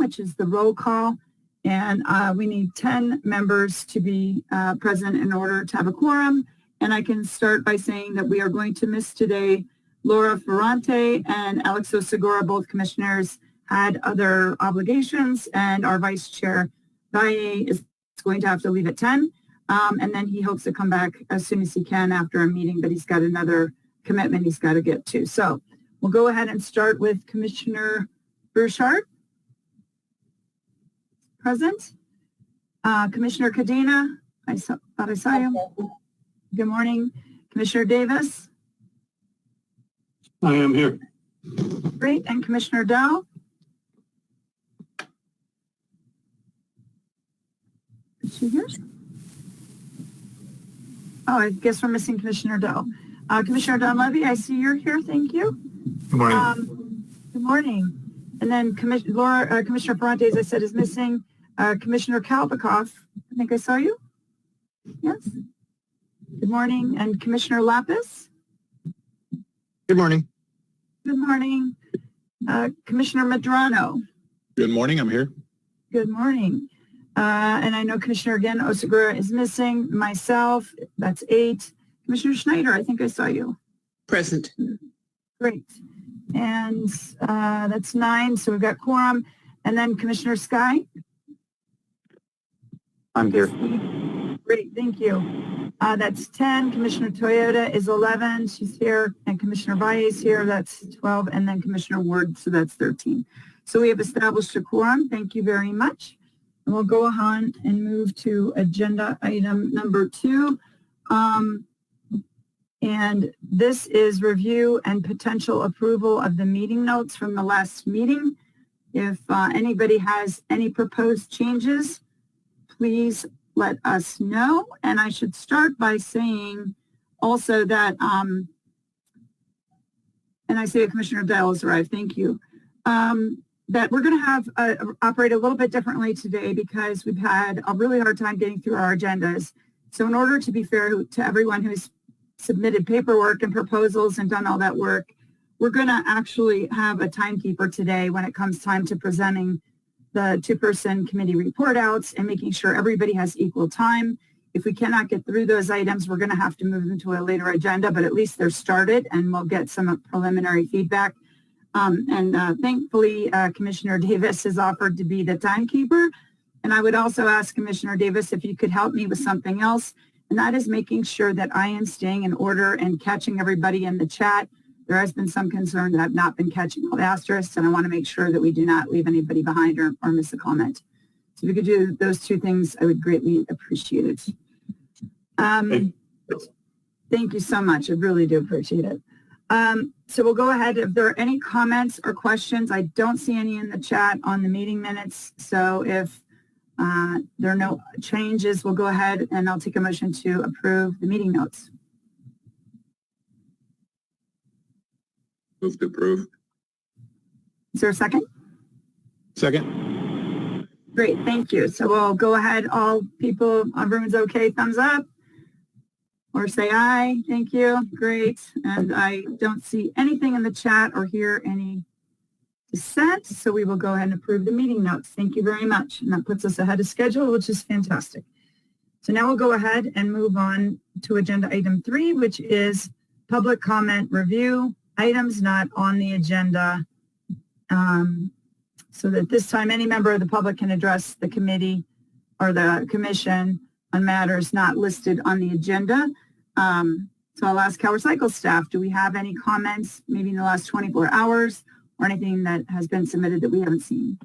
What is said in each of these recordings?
which is the roll call. And we need 10 members to be present in order to have a quorum. And I can start by saying that we are going to miss today Laura Ferrante and Alex Segura. Both commissioners had other obligations, and our vice chair, Valle, is going to have to leave at 10. And then he hopes to come back as soon as he can after a meeting, but he's got another commitment he's got to get to. So we'll go ahead and start with Commissioner Burchard. Present. Commissioner Cadena, I thought I saw you. Good morning. Commissioner Davis. I am here. Great. And Commissioner Dow. Is she here? Oh, I guess we're missing Commissioner Dow. Commissioner Donlevy, I see you're here. Thank you. Good morning. Good morning. And then Commissioner Ferrante, as I said, is missing. Commissioner Kalbikoff, I think I saw you. Yes. Good morning. And Commissioner Lapis. Good morning. Good morning. Commissioner Medrano. Good morning. I'm here. Good morning. And I know Commissioner again, Osagura is missing. Myself, that's 8. Commissioner Schneider, I think I saw you. Present. Great. And that's 9. So we've got quorum. And then Commissioner Sky. I'm here. Great, thank you. That's 10. Commissioner Toyota is 11. She's here. And Commissioner Valle is here. That's 12. And then Commissioner Ward, so that's 13. So we have established a quorum. Thank you very much. And we'll go on and move to agenda item number 2. And this is review and potential approval of the meeting notes from the last meeting. If anybody has any proposed changes, please let us know. And I should start by saying also that, and I see that Commissioner Dell has arrived, thank you, that we're going to have operate a little bit differently today because we've had a really hard time getting through our agendas. So in order to be fair to everyone who's submitted paperwork and proposals and done all that work, we're going to actually have a timekeeper today when it comes time to presenting the 2-person committee report outs and making sure everybody has equal time. If we cannot get through those items, we're going to have to move them to a later agenda, but at least they're started and we'll get some preliminary feedback. Thankfully, Commissioner Davis has offered to be the timekeeper. And I would also ask Commissioner Davis if you could help me with something else, and that is making sure that I am staying in order and catching everybody in the chat. There has been some concern that I've not been catching all the asterisks, and I want to make sure that we do not leave anybody behind or miss a comment. So if we could do those 2 things, I would greatly appreciate it. Thank you so much. I really do appreciate it. So we'll go ahead. If there are any comments or questions, I don't see any in the chat on the meeting minutes. So if there are no changes, we'll go ahead and I'll take a motion to approve the meeting notes. Move to approve. Is there a second? Second. Great, thank you. So we'll go ahead. All people, everyone's okay, thumbs up. Or say aye. Thank you. Great. And I don't see anything in the chat or hear any dissent. So we will go ahead and approve the meeting notes. Thank you very much. And that puts us ahead of schedule, which is fantastic. So now we'll go ahead and move on to agenda item 3, which is public comment review, items not on the agenda. So that this time any member of the public can address the committee or the commission on matters not listed on the agenda. So I'll ask CalRecycle staff, do we have any comments maybe in the last 24 hours or anything that has been submitted that we haven't seen?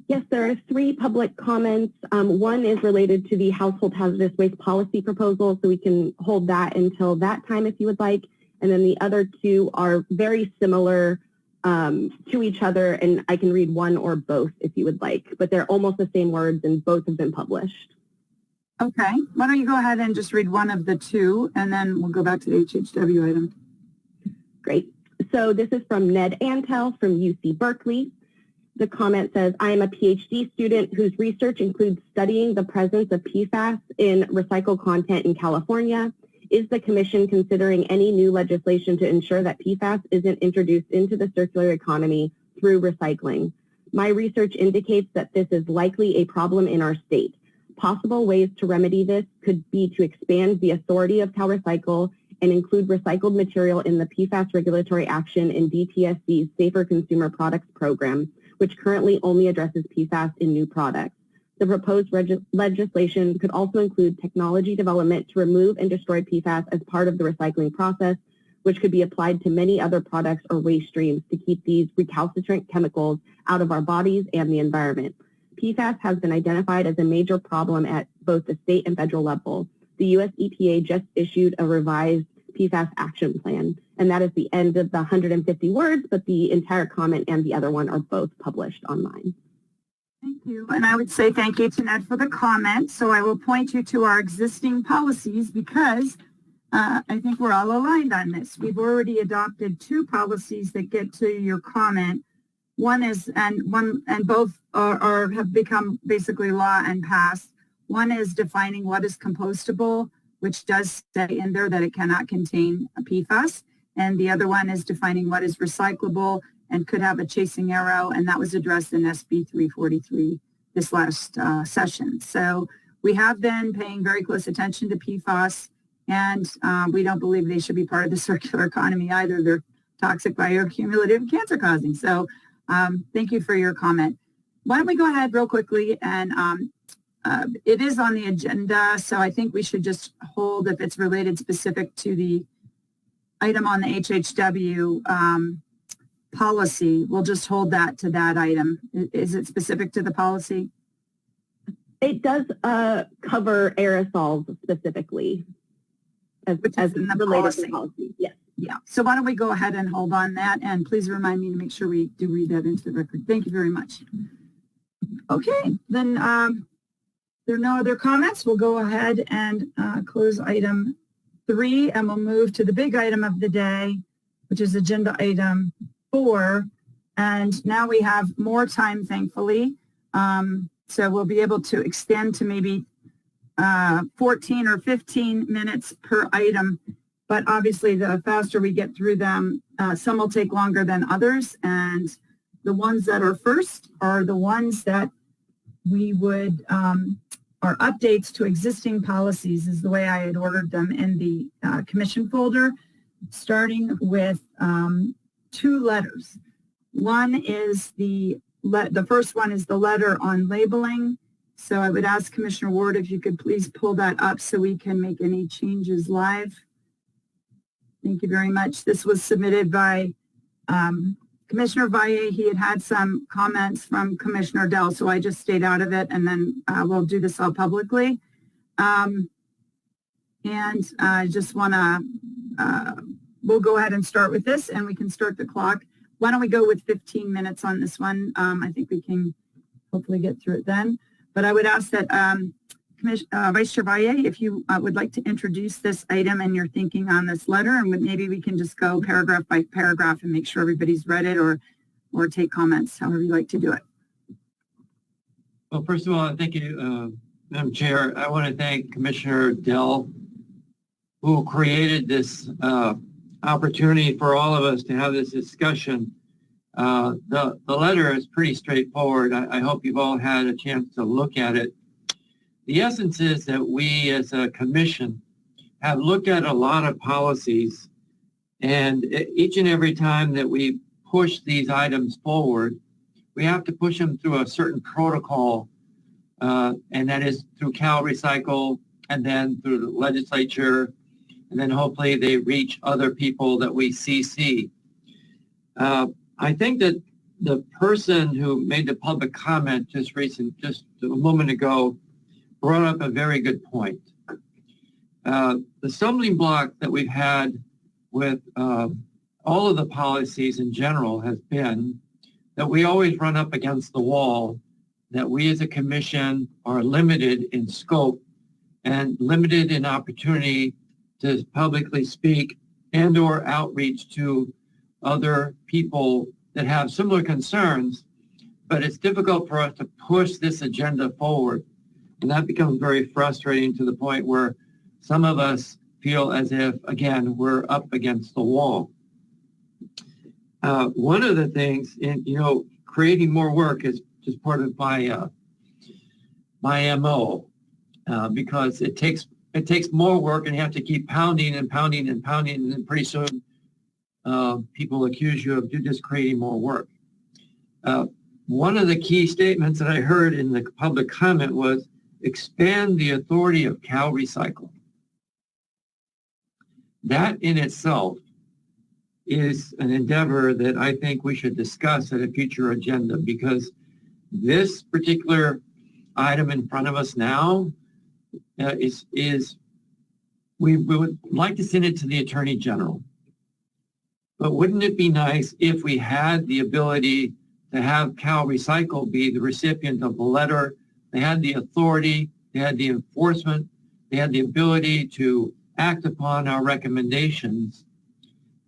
Yes, there are 3 public comments. One is related to the household hazardous waste policy proposal, so we can hold that until that time if you would like. And then the other 2 are very similar to each other, and I can read one or both if you would like, but they're almost the same words and both have been published. Okay, why don't you go ahead and just read one of the 2, and then we'll go back to the HHW item. Great. So this is from Ned Antel from UC Berkeley. The comment says, I am a PhD student whose research includes studying the presence of PFAS in recycled content in California. Is the Commission considering any new legislation to ensure that PFAS isn't introduced into the circular economy through recycling? My research indicates that this is likely a problem in our state. Possible ways to remedy this could be to expand the authority of CalRecycle and include recycled material in the PFAS regulatory action in DTSC's Safer Consumer Products Program, which currently only addresses PFAS in new products. The proposed legislation could also include technology development to remove and destroy PFAS as part of the recycling process, which could be applied to many other products or waste streams to keep these recalcitrant chemicals out of our bodies and the environment. PFAS has been identified as a major problem at both the state and federal level. The U.S. EPA just issued a revised PFAS action plan, and that is the end of the 150 words, but the entire comment and the other one are both published online. Thank you. And I would say thank you to Ned for the comment. So I will point you to our existing policies because I think we're all aligned on this. We've already adopted 2 policies that get to your comment. One is, and both have become basically law and passed. One is defining what is compostable, which does say in there that it cannot contain a PFAS. And the other one is defining what is recyclable and could have a chasing arrow. And that was addressed in SB 343 this last session. So we have been paying very close attention to PFAS, and we don't believe they should be part of the circular economy either. They're toxic, bioaccumulative, and cancer causing. So thank you for your comment. Why don't we go ahead real quickly, and it is on the agenda, so I think we should just hold, if it's related specific to the item on the HHW policy, we'll just hold that to that item. Is it specific to the policy? It does cover aerosols specifically as in the related policy. to policy. Yes. Yeah. So why don't we go ahead and hold on that, and please remind me to make sure we do read that into the record. Thank you very much. Okay, then there are no other comments. We'll go ahead and close item 3, and we'll move to the big item of the day, which is agenda item 4. And now we have more time, thankfully. So we'll be able to extend to maybe 14 or 15 minutes per item. But obviously, the faster we get through them, some will take longer than others. And the ones that are first are the ones that we would, are updates to existing policies is the way I had ordered them in the commission folder, starting with 2 letters. One is the first one is the letter on labeling. So I would ask Commissioner Ward if you could please pull that up so we can make any changes live. Thank you very much. This was submitted by Commissioner Valle. He had some comments from Commissioner Dell, so I just stayed out of it, and then we'll do this all publicly. And I just want to, we'll go ahead and start with this, and we can start the clock. Why don't we go with 15 minutes on this one? I think we can hopefully get through it then. But I would ask that Vice Chair Valle, if you would like to introduce this item and your thinking on this letter, and maybe we can just go paragraph by paragraph and make sure everybody's read it, or take comments, however you like to do it. Well, first of all, thank you, Madam Chair. I want to thank Commissioner Dell, who created this opportunity for all of us to have this discussion. The letter is pretty straightforward. I hope you've all had a chance to look at it. The essence is that we as a commission have looked at a lot of policies, and each and every time that we push these items forward, we have to push them through a certain protocol, and that is through CalRecycle, and then through the legislature, and then hopefully they reach other people that we CC. I think that the person who made the public comment just a moment ago brought up a very good point. The stumbling block that we've had with all of the policies in general has been that we always run up against the wall, that we as a commission are limited in scope and limited in opportunity to publicly speak and or outreach to other people that have similar concerns, but it's difficult for us to push this agenda forward. And that becomes very frustrating to the point where some of us feel as if, again, we're up against the wall. One of the things, creating more work is just part of my MO, because it takes more work, and you have to keep pounding and pounding and pounding, and then pretty soon people accuse you of just creating more work. One of the key statements that I heard in the public comment was expand the authority of CalRecycle. That in itself is an endeavor that I think we should discuss at a future agenda, because this particular item in front of us now we would like to send it to the Attorney General. But wouldn't it be nice if we had the ability to have CalRecycle be the recipient of the letter? They had the authority, they had the enforcement, they had the ability to act upon our recommendations,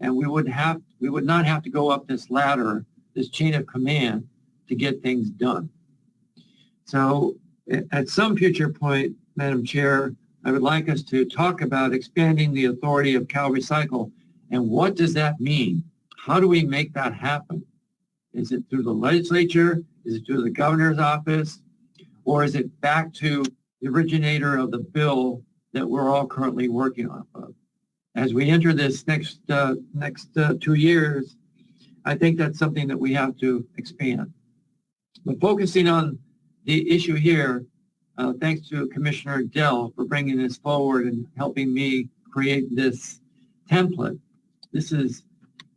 and we would not have to go up this ladder, this chain of command, to get things done. So at some future point, Madam Chair, I would like us to talk about expanding the authority of CalRecycle. And what does that mean? How do we make that happen? Is it through the legislature? Is it through the governor's office? Or is it back to the originator of the bill that we're all currently working off of? As we enter this next 2 years, I think that's something that we have to expand. But focusing on the issue here, thanks to Commissioner Dell for bringing this forward and helping me create this template. This is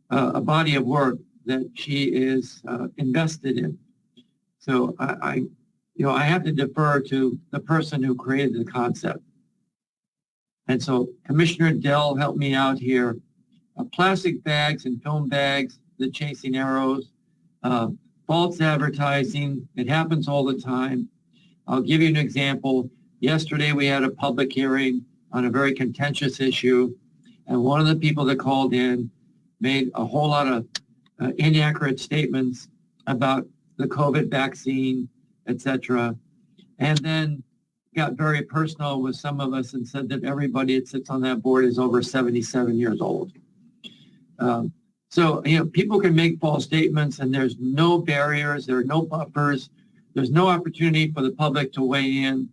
a body of work that she is invested in. So I have to defer to the person who created the concept. And so Commissioner Dell helped me out here. Plastic bags and film bags, the chasing arrows, false advertising, it happens all the time. I'll give you an example. Yesterday we had a public hearing on a very contentious issue, and one of the people that called in made a whole lot of inaccurate statements about the COVID vaccine, etc., and then got very personal with some of us and said that everybody that sits on that board is over 77 years old. So, people can make false statements, and there's no barriers, there are no buffers, there's no opportunity for the public to weigh in.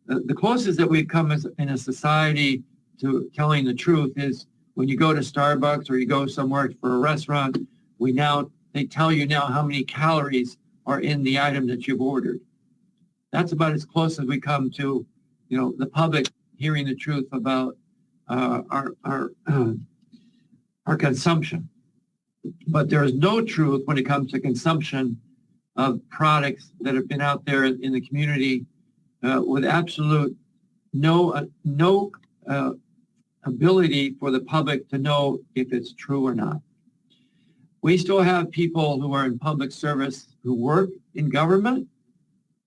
The closest that we've come in a society to telling the truth is when you go to Starbucks or you go somewhere for a restaurant, they tell you now how many calories are in the item that you've ordered. That's about as close as we come to, the public hearing the truth about our consumption. But there is no truth when it comes to consumption of products that have been out there in the community with absolute no ability for the public to know if it's true or not. We still have people who are in public service who work in government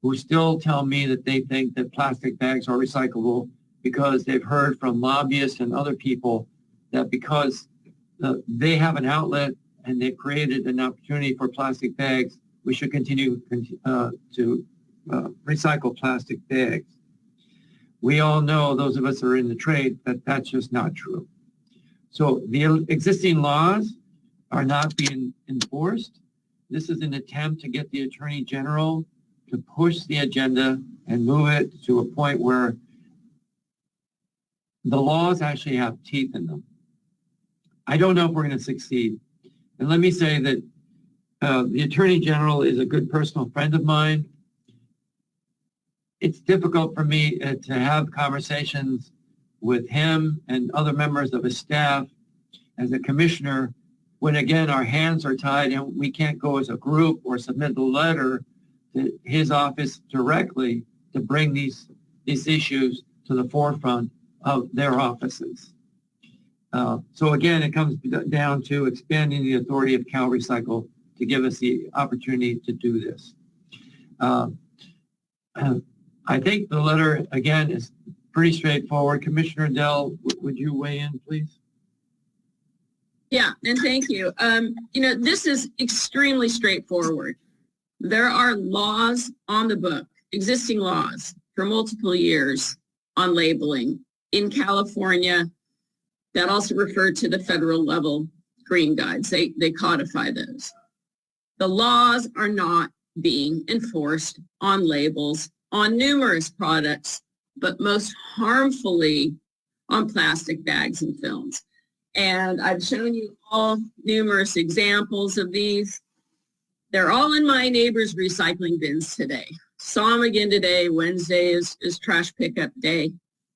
who still tell me that they think that plastic bags are recyclable because they've heard from lobbyists and other people that because they have an outlet and they've created an opportunity for plastic bags, we should continue to recycle plastic bags. We all know, those of us who are in the trade, that that's just not true. So the existing laws are not being enforced. This is an attempt to get the Attorney General to push the agenda and move it to a point where the laws actually have teeth in them. I don't know if we're going to succeed. And let me say that the Attorney General is a good personal friend of mine. It's difficult for me to have conversations with him and other members of his staff as a commissioner when, again, our hands are tied and we can't go as a group or submit a letter to his office directly to bring these issues to the forefront of their offices. So again, it comes down to expanding the authority of CalRecycle to give us the opportunity to do this. I think the letter, again, is pretty straightforward. Commissioner Dell, would you weigh in, please? Yeah, and thank you. This is extremely straightforward. There are laws on the book, existing laws for multiple years on labeling in California that also refer to the federal level green guides. They codify those. The laws are not being enforced on labels on numerous products, but most harmfully on plastic bags and films. And I've shown you all numerous examples of these. They're all in my neighbor's recycling bins today. Saw them again today. Wednesday is trash pickup day.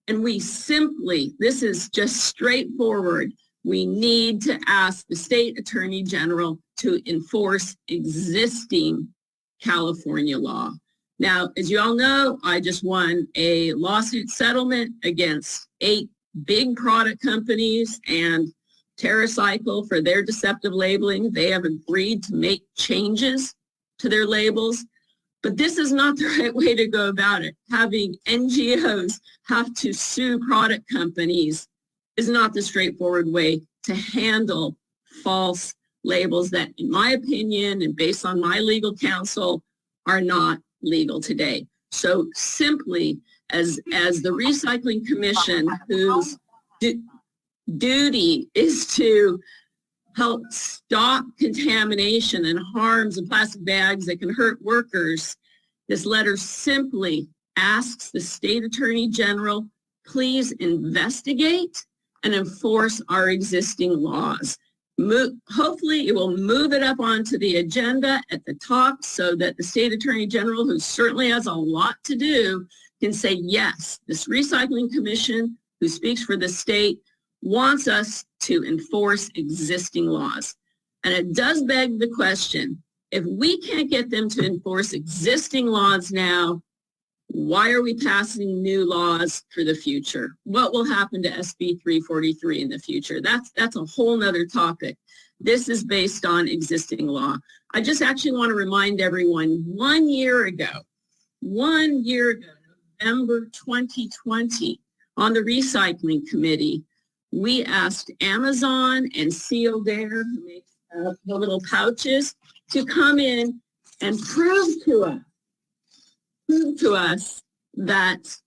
And we simply, this is just straightforward. We need to ask the state attorney general to enforce existing California law. Now, as you all know, I just won a lawsuit settlement against 8 big product companies and TerraCycle for their deceptive labeling. They have agreed to make changes to their labels, but this is not the right way to go about it. Having NGOs have to sue product companies is not the straightforward way to handle false labels that, in my opinion, and based on my legal counsel, are not legal today. So simply, as the Recycling Commission, whose duty is to help stop contamination and harms in plastic bags that can hurt workers, this letter simply asks the state attorney general, please investigate and enforce our existing laws. Hopefully it will move it up onto the agenda at the top so that the state attorney general, who certainly has a lot to do, can say, yes, this Recycling Commission, who speaks for the state, wants us to enforce existing laws. And it does beg the question, if we can't get them to enforce existing laws now, why are we passing new laws for the future? What will happen to SB 343 in the future? That's a whole nother topic. This is based on existing law. I just actually want to remind everyone, 1 year ago, November 2020, on the Recycling Committee, we asked Amazon and Sealed Air, who makes the little pouches, to come in and prove to us that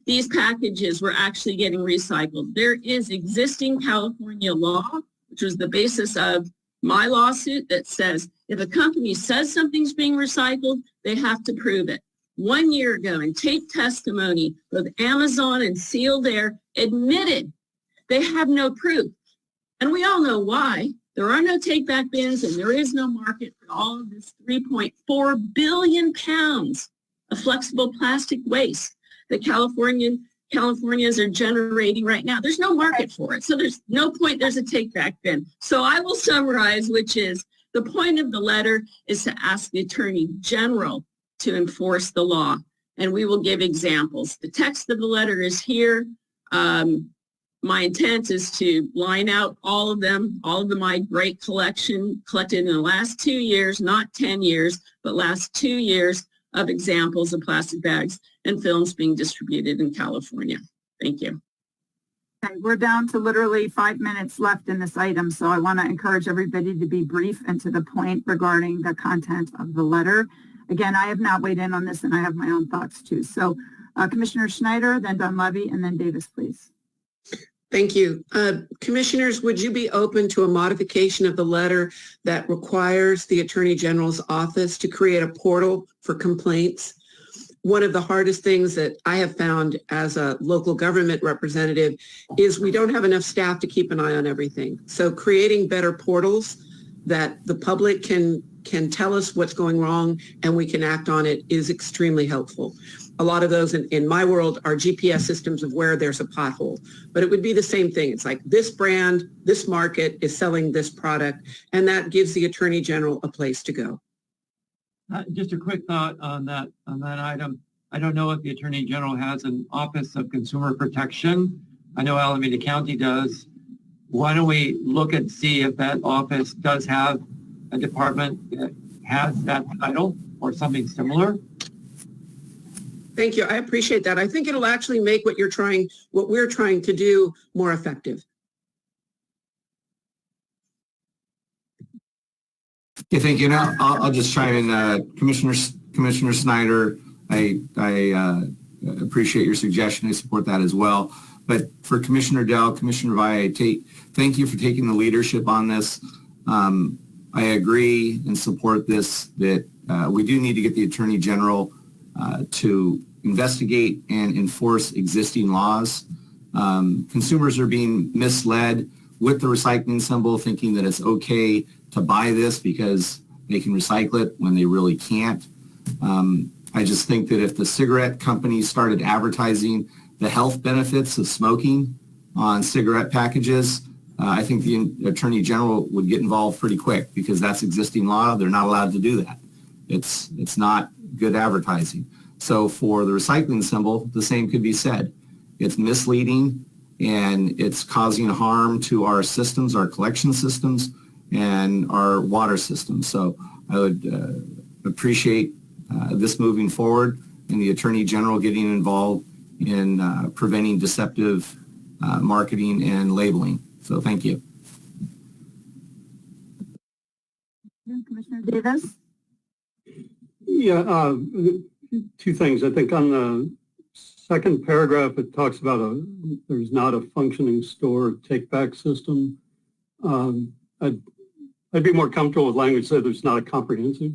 these packages were actually getting recycled. There is existing California law, which was the basis of my lawsuit, that says if a company says something's being recycled, they have to prove it. 1 year ago, in tape testimony, both Amazon and Sealed Air admitted they have no proof. And we all know why. There are no take-back bins, and there is no market for all of this 3.4 billion pounds of flexible plastic waste that Californians are generating right now. There's no market for it. So there's no point there's a take-back bin. So I will summarize, which is the point of the letter is to ask the Attorney General to enforce the law. And we will give examples. The text of the letter is here. My intent is to line out all of my great collection collected in the last 2 years, not 10 years, but last 2 years of examples of plastic bags and films being distributed in California. Thank you. Okay, we're down to literally 5 minutes left in this item, so I want to encourage everybody to be brief and to the point regarding the content of the letter. Again, I have not weighed in on this, and I have my own thoughts too. So Commissioner Schneider, then Dunleavy, and then Davis, please. Thank you. Commissioners, would you be open to a modification of the letter that requires the Attorney General's office to create a portal for complaints? One of the hardest things that I have found as a local government representative is we don't have enough staff to keep an eye on everything. So creating better portals that the public can tell us what's going wrong and we can act on it is extremely helpful. A lot of those in my world are GPS systems of where there's a pothole, but it would be the same thing. It's like this brand, this market is selling this product, and that gives the Attorney General a place to go. Just a quick thought on that item. I don't know if the Attorney General has an Office of Consumer Protection. I know Alameda County does. Why don't we look and see if that office does have a department that has that title or something similar? Thank you. I appreciate that. I think it'll actually make what we're trying to do more effective. Yeah, thank you. Now I'll just chime in. Commissioner Snyder, I appreciate your suggestion. I support that as well. But for Commissioner Dell, Commissioner Valle, thank you for taking the leadership on this. I agree and support this, that we do need to get the Attorney General to investigate and enforce existing laws. Consumers are being misled with the recycling symbol, thinking that it's okay to buy this because they can recycle it when they really can't. I just think that if the cigarette companies started advertising the health benefits of smoking on cigarette packages, I think the Attorney General would get involved pretty quick, because that's existing law. They're not allowed to do that. It's not good advertising. So for the recycling symbol, the same could be said. It's misleading and it's causing harm to our systems, our collection systems, and our water systems. So I would appreciate this moving forward, and the Attorney General getting involved in preventing deceptive marketing and labeling. So thank you. Commissioner Davis? Yeah, two things. I think on the second paragraph, it talks about there's not a functioning store take-back system. I'd be more comfortable with language that there's not a comprehensive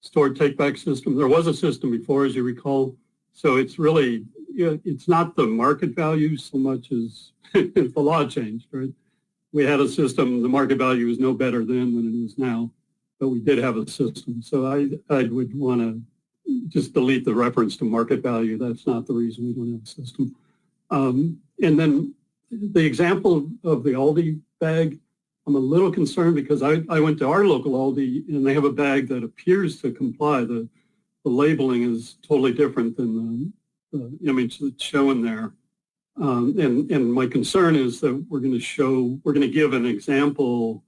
store take-back system. There was a system before, as you recall. So it's really, it's not the market value so much as the law changed, right? We had a system, the market value is no better then than it is now, but we did have a system. So I would want to just delete the reference to market value. That's not the reason we don't have a system. And then the example of the Aldi bag, I'm a little concerned because I went to our local Aldi and they have a bag that appears to comply. The labeling is totally different than the image that's shown there. And my concern is that we're going to give an example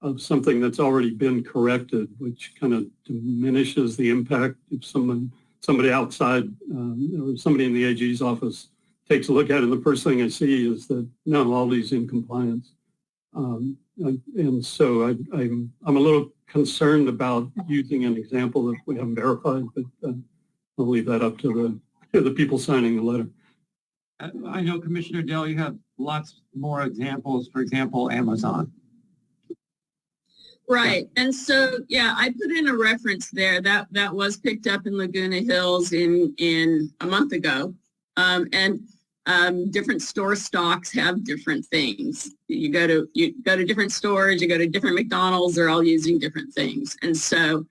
of something that's already been corrected, which kind of diminishes the impact if somebody outside or somebody in the AG's office takes a look at it. And the first thing I see is that no, Aldi's in compliance. And so I'm a little concerned about using an example that we haven't verified, but I'll leave that up to the people signing the letter. I know, Commissioner Dell, you have lots more examples. For example, Amazon. Right. And so, yeah, I put in a reference there that was picked up in Laguna Hills in a month ago. Different store stocks have different things. You go to different stores, you go to different McDonald's, they're all using different things. And so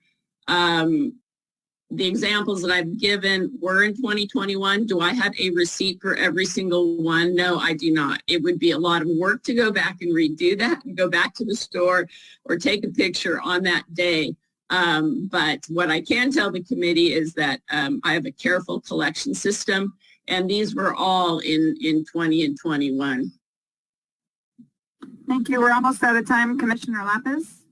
the examples that I've given were in 2021. Do I have a receipt for every single one? No, I do not. It would be a lot of work to go back and redo that and go back to the store or take a picture on that day. But what I can tell the committee is that I have a careful collection system, and these were all in 20 and 21. Thank you. We're almost out of time. Commissioner Lapis?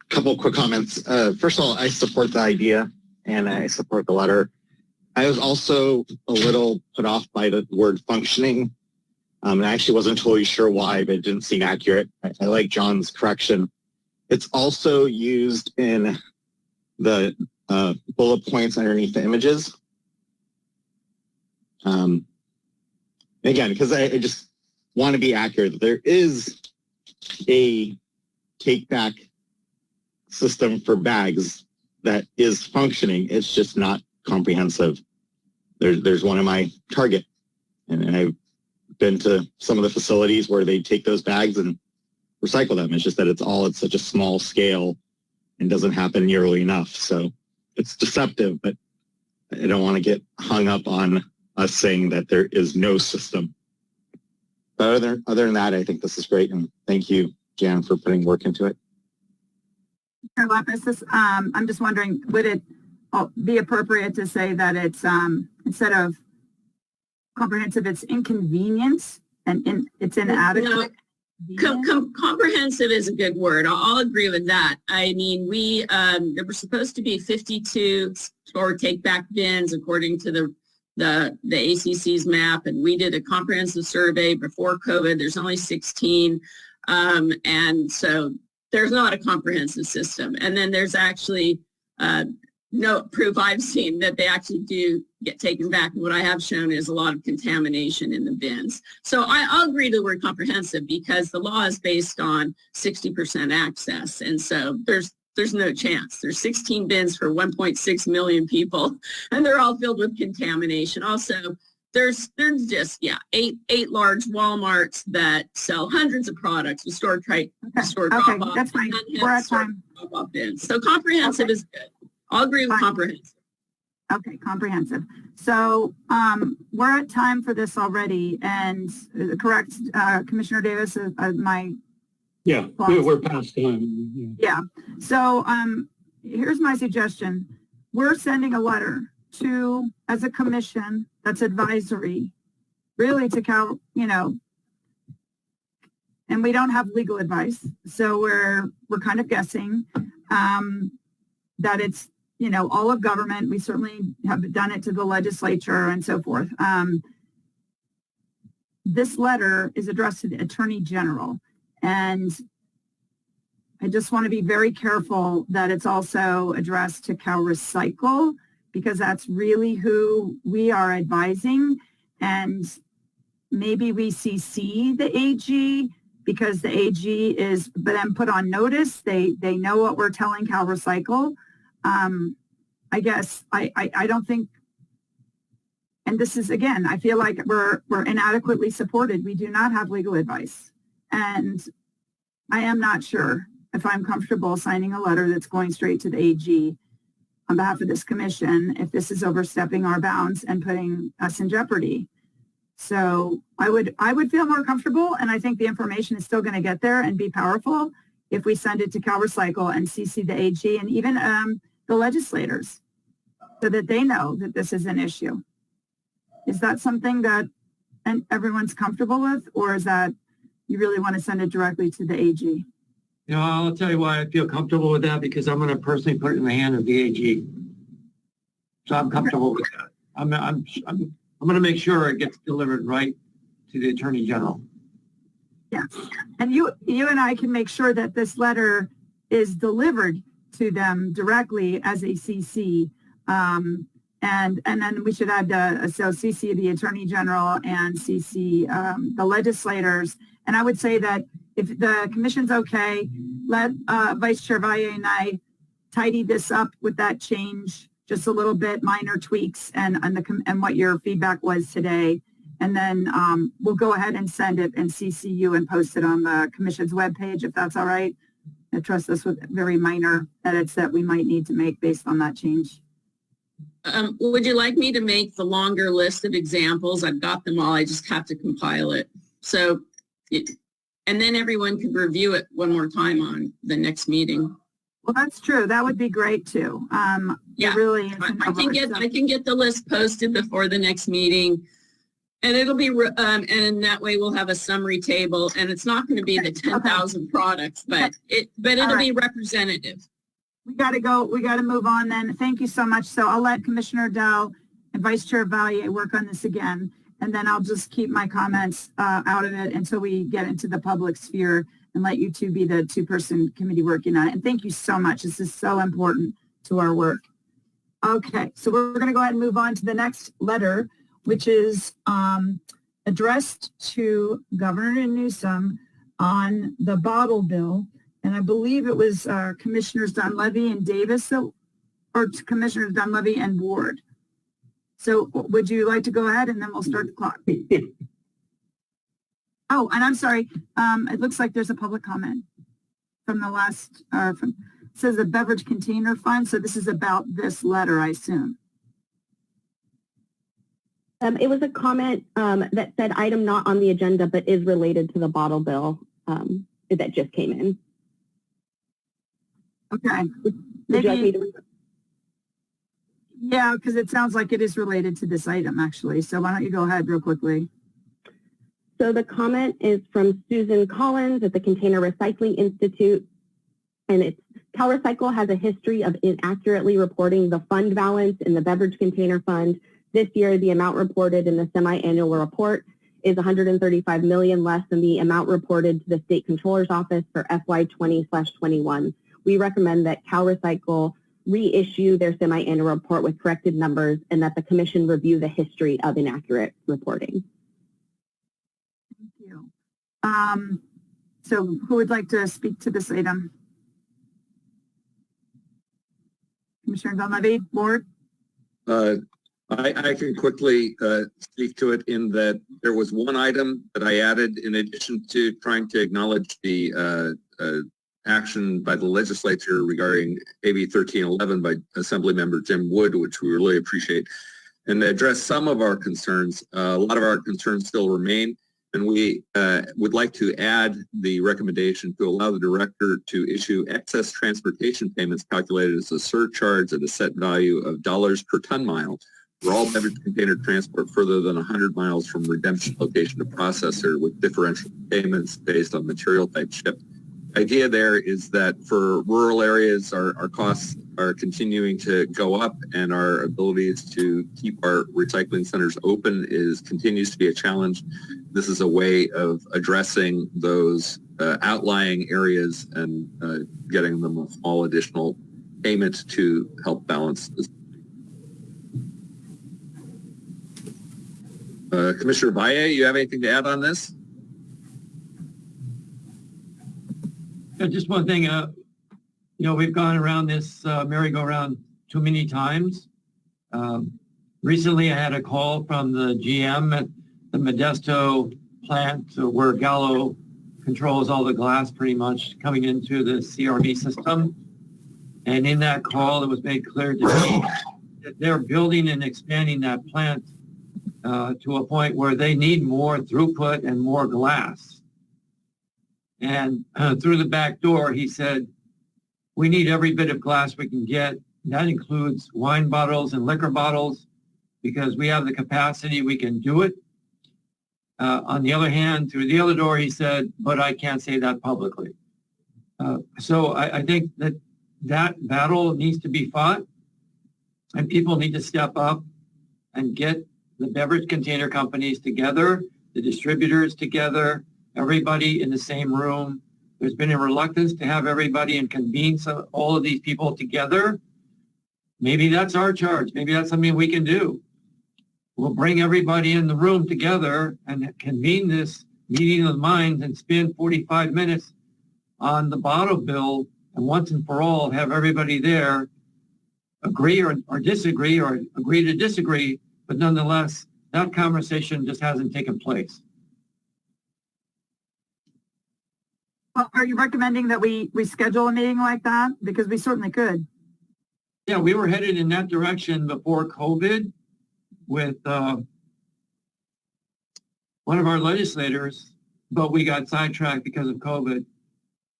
Couple quick comments. First of all, I support the idea and I support the letter. I was also a little put off by the word functioning. And I actually wasn't totally sure why, but it didn't seem accurate. I like John's correction. It's also used in the bullet points underneath the images. Again, because I just want to be accurate. There is a take-back system for bags that is functioning. It's just not comprehensive. There's one in my Target, and I've been to some of the facilities where they take those bags and recycle them. It's just that it's all at such a small scale and doesn't happen nearly enough. So it's deceptive, but I don't want to get hung up on us saying that there is no system. But other than that, I think this is great, and thank you, Jan, for putting work into it. Lapis, I'm just wondering, would it be appropriate to say that it's instead of comprehensive, it's inconvenience and it's inadequate? No, comprehensive is a good word. I'll agree with that. I mean, there were supposed to be 52 store take-back bins according to the ACC's map, and we did a comprehensive survey before COVID. There's only 16, and so there's not a comprehensive system. And then there's actually no proof I've seen that they actually do get taken back. What I have shown is a lot of contamination in the bins. So I'll agree to the word comprehensive because the law is based on 60% access. And so there's no chance. There's 16 bins for 1.6 million people, and they're all filled with contamination. Also, there's just, eight large Walmarts that sell hundreds of products with store Okay, that's fine. We're at time. Bins. So comprehensive is good. I'll agree with Fine. comprehensive. Okay, comprehensive. So we're at time for this already, and correct, Commissioner Davis, Yeah, we're past time. Yeah. So here's my suggestion. We're sending a letter as a commission that's advisory, really to Cal, and we don't have legal advice. So we're kind of guessing that it's, all of government. We certainly have done it to the legislature and so forth. This letter is addressed to the Attorney General, and I just want to be very careful that it's also addressed to CalRecycle, because that's really who we are advising. And maybe we CC the AG, because the AG is then put on notice. They know what we're telling CalRecycle. I guess I don't think, and this is, again, I feel like we're inadequately supported. We do not have legal advice. And I am not sure if I'm comfortable signing a letter that's going straight to the AG on behalf of this commission, if this is overstepping our bounds and putting us in jeopardy. So I would feel more comfortable, and I think the information is still going to get there and be powerful if we send it to CalRecycle and CC the AG and even the legislators, so that they know that this is an issue. Is that something that everyone's comfortable with, or is that you really want to send it directly to the AG? I'll tell you why I feel comfortable with that, because I'm going to personally put it in the hand of the AG. So I'm comfortable with that. I'm going to make sure it gets delivered right to the Attorney General. Yes. And you and I can make sure that this letter is delivered to them directly as a CC. And then we should add CC the Attorney General and CC the legislators. And I would say that if the commission's okay, let Vice Chair Valle and I tidy this up with that change, just a little bit, minor tweaks, and what your feedback was today. And then we'll go ahead and send it and CC you and post it on the commission's webpage, if that's all right. I trust us with very minor edits that we might need to make based on that change. Would you like me to make the longer list of examples? I've got them all. I just have to compile it. So, and then everyone could review it one more time on the next meeting. Well, that's true. That would be great too. Yeah, really I can get the list posted before the next meeting, and it'll be and in that way we'll have a summary table, and it's not going to be the 10,000 products, but it'll be representative. We got to go. We got to move on then. Thank you so much. So I'll let Commissioner Dell and Vice Chair Valle work on this again, and then I'll just keep my comments out of it until we get into the public sphere and let you two be the two-person committee working on it. And thank you so much. This is so important to our work. Okay, so we're going to go ahead and move on to the next letter, which is addressed to Governor Newsom on the bottle bill. And I believe it was Commissioners Dunleavy and Davis, or Commissioners Dunleavy and Ward. So would you like to go ahead, and then we'll start the clock? Oh, and I'm sorry. It looks like there's a public comment from the last, it says the beverage container fund. So this is about this letter, I assume. It was a comment that said item not on the agenda, but is related to the bottle bill that just came in. Okay. Would you like me to? Yeah, because it sounds like it is related to this item, actually. So why don't you go ahead real quickly? So the comment is from Susan Collins at the Container Recycling Institute, and it's CalRecycle has a history of inaccurately reporting the fund balance in the beverage container fund. This year, the amount reported in the semi-annual report is $135 million less than the amount reported to the State Controller's Office for FY 20/21. We recommend that CalRecycle reissue their semi-annual report with corrected numbers, and that the commission review the history of inaccurate reporting. Thank you. So who would like to speak to this item? Commissioner Dunleavy, board? I can quickly speak to it in that there was one item that I added in addition to trying to acknowledge the action by the legislature regarding AB 1311 by Assemblymember Jim Wood, which we really appreciate, and address some of our concerns. A lot of our concerns still remain, and we would like to add the recommendation to allow the director to issue excess transportation payments calculated as a surcharge at a set value of dollars per ton mile for all beverage container transport further than 100 miles from redemption location to processor, with differential payments based on material type shipped. The idea there is that for rural areas, our costs are continuing to go up, and our abilities to keep our recycling centers open continues to be a challenge. This is a way of addressing those outlying areas and getting them a small additional payment to help balance this. Commissioner Valle, you have anything to add on this? Yeah, just one thing. We've gone around this merry-go-round too many times. Recently, I had a call from the GM at the Modesto plant where Gallo controls all the glass pretty much coming into the CRB system. And in that call, it was made clear to me that they're building and expanding that plant to a point where they need more throughput and more glass. And through the back door, he said, we need every bit of glass we can get. That includes wine bottles and liquor bottles, because we have the capacity, we can do it. On the other hand, through the other door, he said, but I can't say that publicly. So I think that battle needs to be fought, and people need to step up and get the beverage container companies together, the distributors together, everybody in the same room. There's been a reluctance to have everybody and convene all of these people together. Maybe that's our charge. Maybe that's something we can do. We'll bring everybody in the room together and convene this meeting of the minds and spend 45 minutes on the bottle bill, and once and for all have everybody there agree or disagree, or agree to disagree, but nonetheless, that conversation just hasn't taken place. Well, are you recommending that we schedule a meeting like that? Because we certainly could. Yeah, we were headed in that direction before COVID with one of our legislators, but we got sidetracked because of COVID.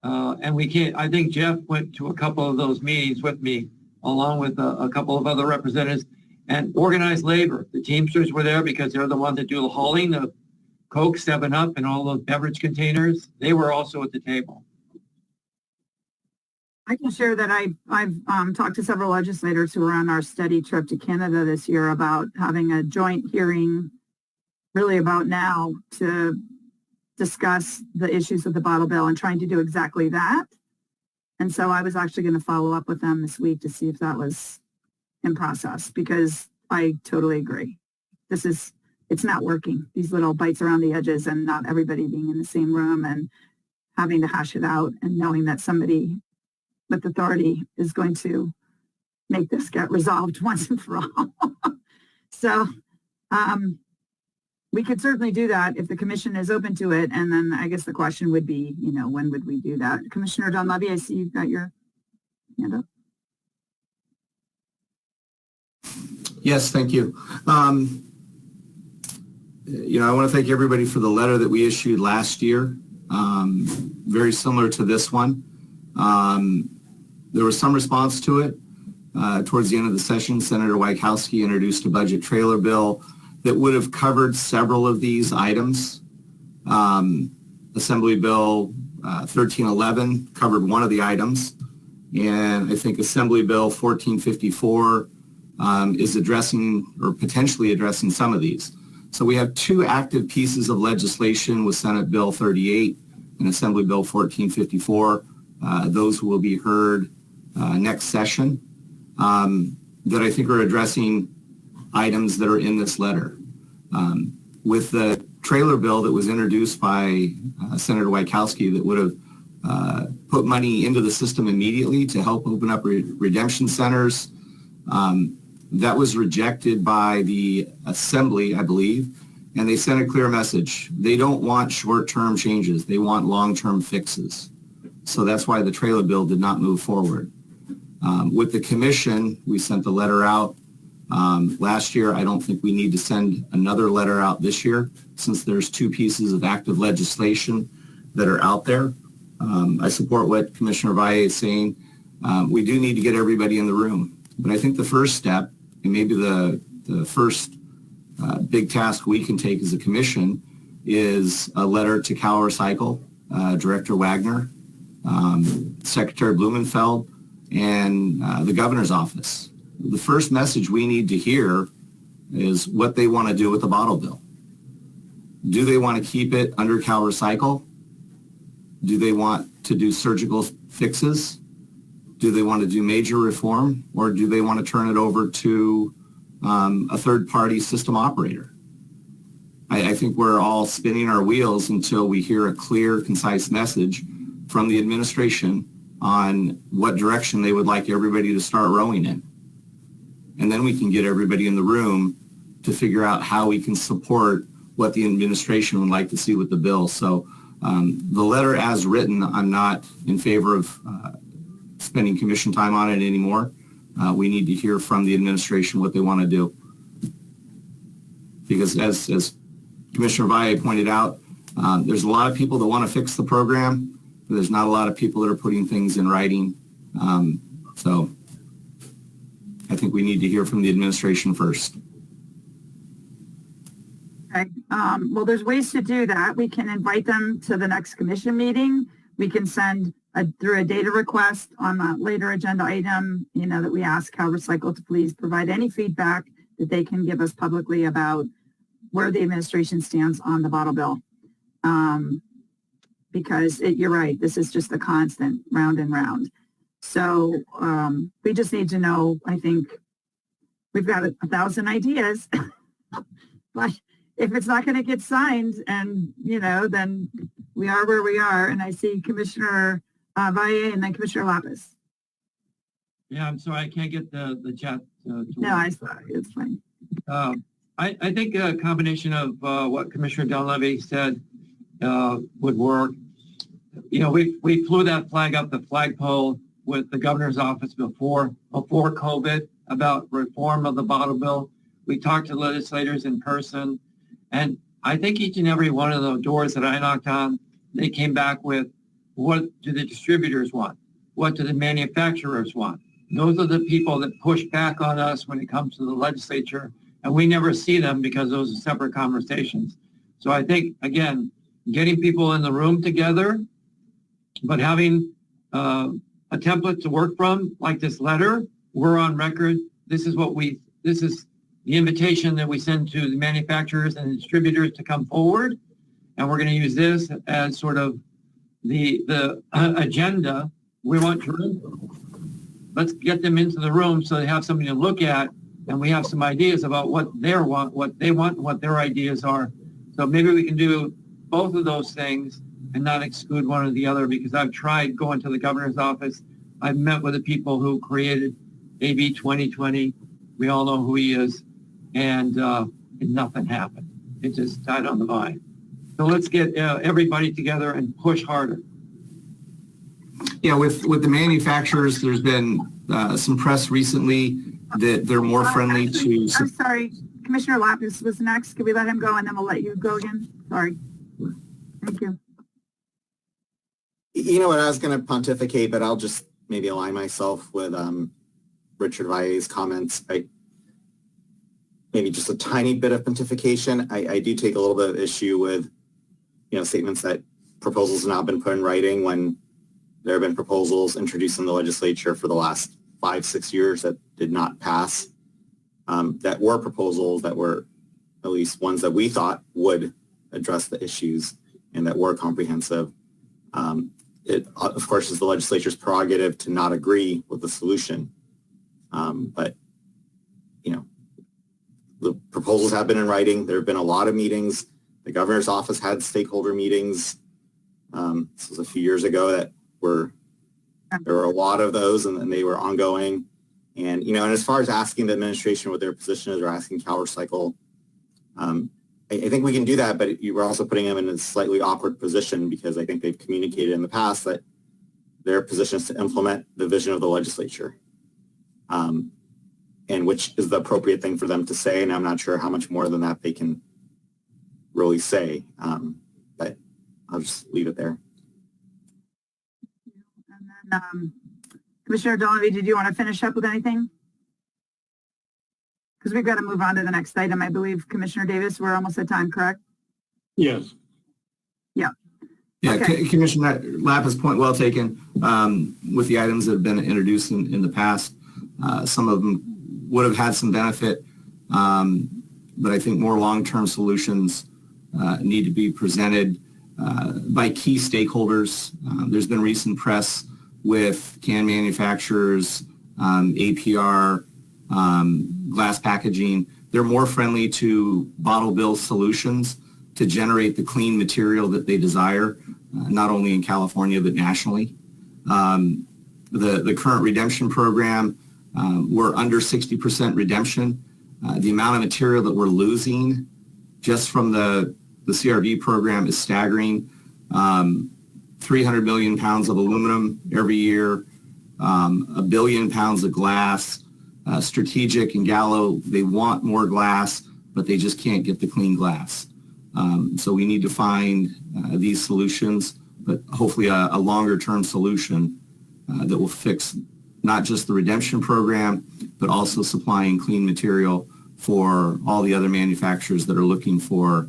And we can't, I think Jeff went to a couple of those meetings with me, along with a couple of other representatives, and organized labor. The Teamsters were there because they're the ones that do the hauling, the Coke, 7-Up, and all those beverage containers. They were also at the table. I can share that I've talked to several legislators who were on our study trip to Canada this year about having a joint hearing really about now to discuss the issues with the bottle bill and trying to do exactly that. And so I was actually going to follow up with them this week to see if that was in process, because I totally agree. It's not working. These little bites around the edges and not everybody being in the same room and having to hash it out and knowing that somebody with authority is going to make this get resolved once and for all. So we could certainly do that if the commission is open to it. And then I guess the question would be, when would we do that? Commissioner Dunleavy, I see you've got your hand up. Yes, thank you. I want to thank everybody for the letter that we issued last year, very similar to this one. There was some response to it. Towards the end of the session, Senator Wachowski introduced a budget trailer bill that would have covered several of these items. Assembly Bill 1311 covered one of the items, and I think Assembly Bill 1454 is addressing or potentially addressing some of these. So we have two active pieces of legislation with Senate Bill 38 and Assembly Bill 1454. Those will be heard next session. that I think are addressing items that are in this letter. With the trailer bill that was introduced by Senator Wieckowski that would have put money into the system immediately to help open up redemption centers, that was rejected by the Assembly, I believe, and they sent a clear message. They don't want short-term changes. They want long-term fixes. So that's why the trailer bill did not move forward. With the commission, we sent the letter out last year. I don't think we need to send another letter out this year since there's two pieces of active legislation that are out there. I support what Commissioner Valle is saying. We do need to get everybody in the room. But I think the first step, and maybe the first big task we can take as a commission, is a letter to Cal Recycle, Director Wagner, Secretary Blumenfeld, and the governor's office. The first message we need to hear is what they want to do with the bottle bill. Do they want to keep it under Cal Recycle? Do they want to do surgical fixes? Do they want to do major reform? Or do they want to turn it over to a third-party system operator? I think we're all spinning our wheels until we hear a clear, concise message from the administration on what direction they would like everybody to start rowing in. And then we can get everybody in the room to figure out how we can support what the administration would like to see with the bill. So the letter as written, I'm not in favor of spending commission time on it anymore. We need to hear from the administration what they want to do. Because as Commissioner Valle pointed out, there's a lot of people that want to fix the program, but there's not a lot of people that are putting things in writing. So I think we need to hear from the administration first. Okay. Well, there's ways to do that. We can invite them to the next commission meeting. We can send through a data request on a later agenda item, that we ask Cal Recycle to please provide any feedback that they can give us publicly about where the administration stands on the bottle bill. Because you're right, this is just a constant round and round. So we just need to know, I think we've got 1,000 ideas, but if it's not going to get signed and, then we are where we are. And I see Commissioner Valle and then Commissioner Lapis. Yeah, I'm sorry, I can't get the chat. No, I saw it. It's fine. I think a combination of what Commissioner Dunleavy said would work. We flew that flag up the flagpole with the governor's office before COVID about reform of the bottle bill. We talked to legislators in person, and I think each and every one of the doors that I knocked on, they came back with, what do the distributors want? What do the manufacturers want? Those are the people that push back on us when it comes to the legislature, and we never see them because those are separate conversations. So I think, again, getting people in the room together, but having a template to work from, like this letter, we're on record. This is the invitation that we send to the manufacturers and distributors to come forward, and we're going to use this as sort of the agenda we want to. Let's get them into the room so they have something to look at, and we have some ideas about what they want, what their ideas are. So maybe we can do both of those things and not exclude one or the other, because I've tried going to the governor's office. I've met with the people who created AB 2020. We all know who he is, and nothing happened. It just died on the vine. So let's get everybody together and push harder. Yeah, with the manufacturers, there's been some press recently that they're more friendly to... I'm sorry, Commissioner Lapis was next. Can we let him go and then we'll let you go again? Sorry. Thank you. You know what, I was going to pontificate, but I'll just maybe align myself with Richard Valle's comments. Maybe just a tiny bit of pontification. I do take a little bit of issue with, statements that proposals have not been put in writing when there have been proposals introduced in the legislature for the last 5-6 years that did not pass, that were proposals that were at least ones that we thought would address the issues and that were comprehensive. It, of course, is the legislature's prerogative to not agree with the solution. But, you know, the proposals have been in writing. There have been a lot of meetings. The governor's office had stakeholder meetings. This was a few years ago that there were a lot of those, and they were ongoing. And, you know, and as far as asking the administration what their position is or asking CalRecycle, I think we can do that, but we're also putting them in a slightly awkward position because I think they've communicated in the past that their position is to implement the vision of the legislature, and which is the appropriate thing for them to say. And I'm not sure how much more than that they can really say, but I'll just leave it there. And then, Commissioner Donovan, did you want to finish up with anything? Because we've got to move on to the next item. I believe, Commissioner Davis, we're almost at time, correct? Yes. Yeah. Yeah, Okay. Commissioner Lapis, point well taken. With the items that have been introduced in the past, some of them would have had some benefit, but I think more long-term solutions need to be presented by key stakeholders. There's been recent press with can manufacturers, APR, glass packaging. They're more friendly to bottle bill solutions to generate the clean material that they desire, not only in California, but nationally. The current redemption program, we're under 60% redemption. The amount of material that we're losing just from the CRV program is staggering. 300 million pounds of aluminum every year, 1 billion pounds of glass. Strategic and Gallo, they want more glass, but they just can't get the clean glass. So we need to find these solutions, but hopefully a longer term solution that will fix not just the redemption program, but also supplying clean material for all the other manufacturers that are looking for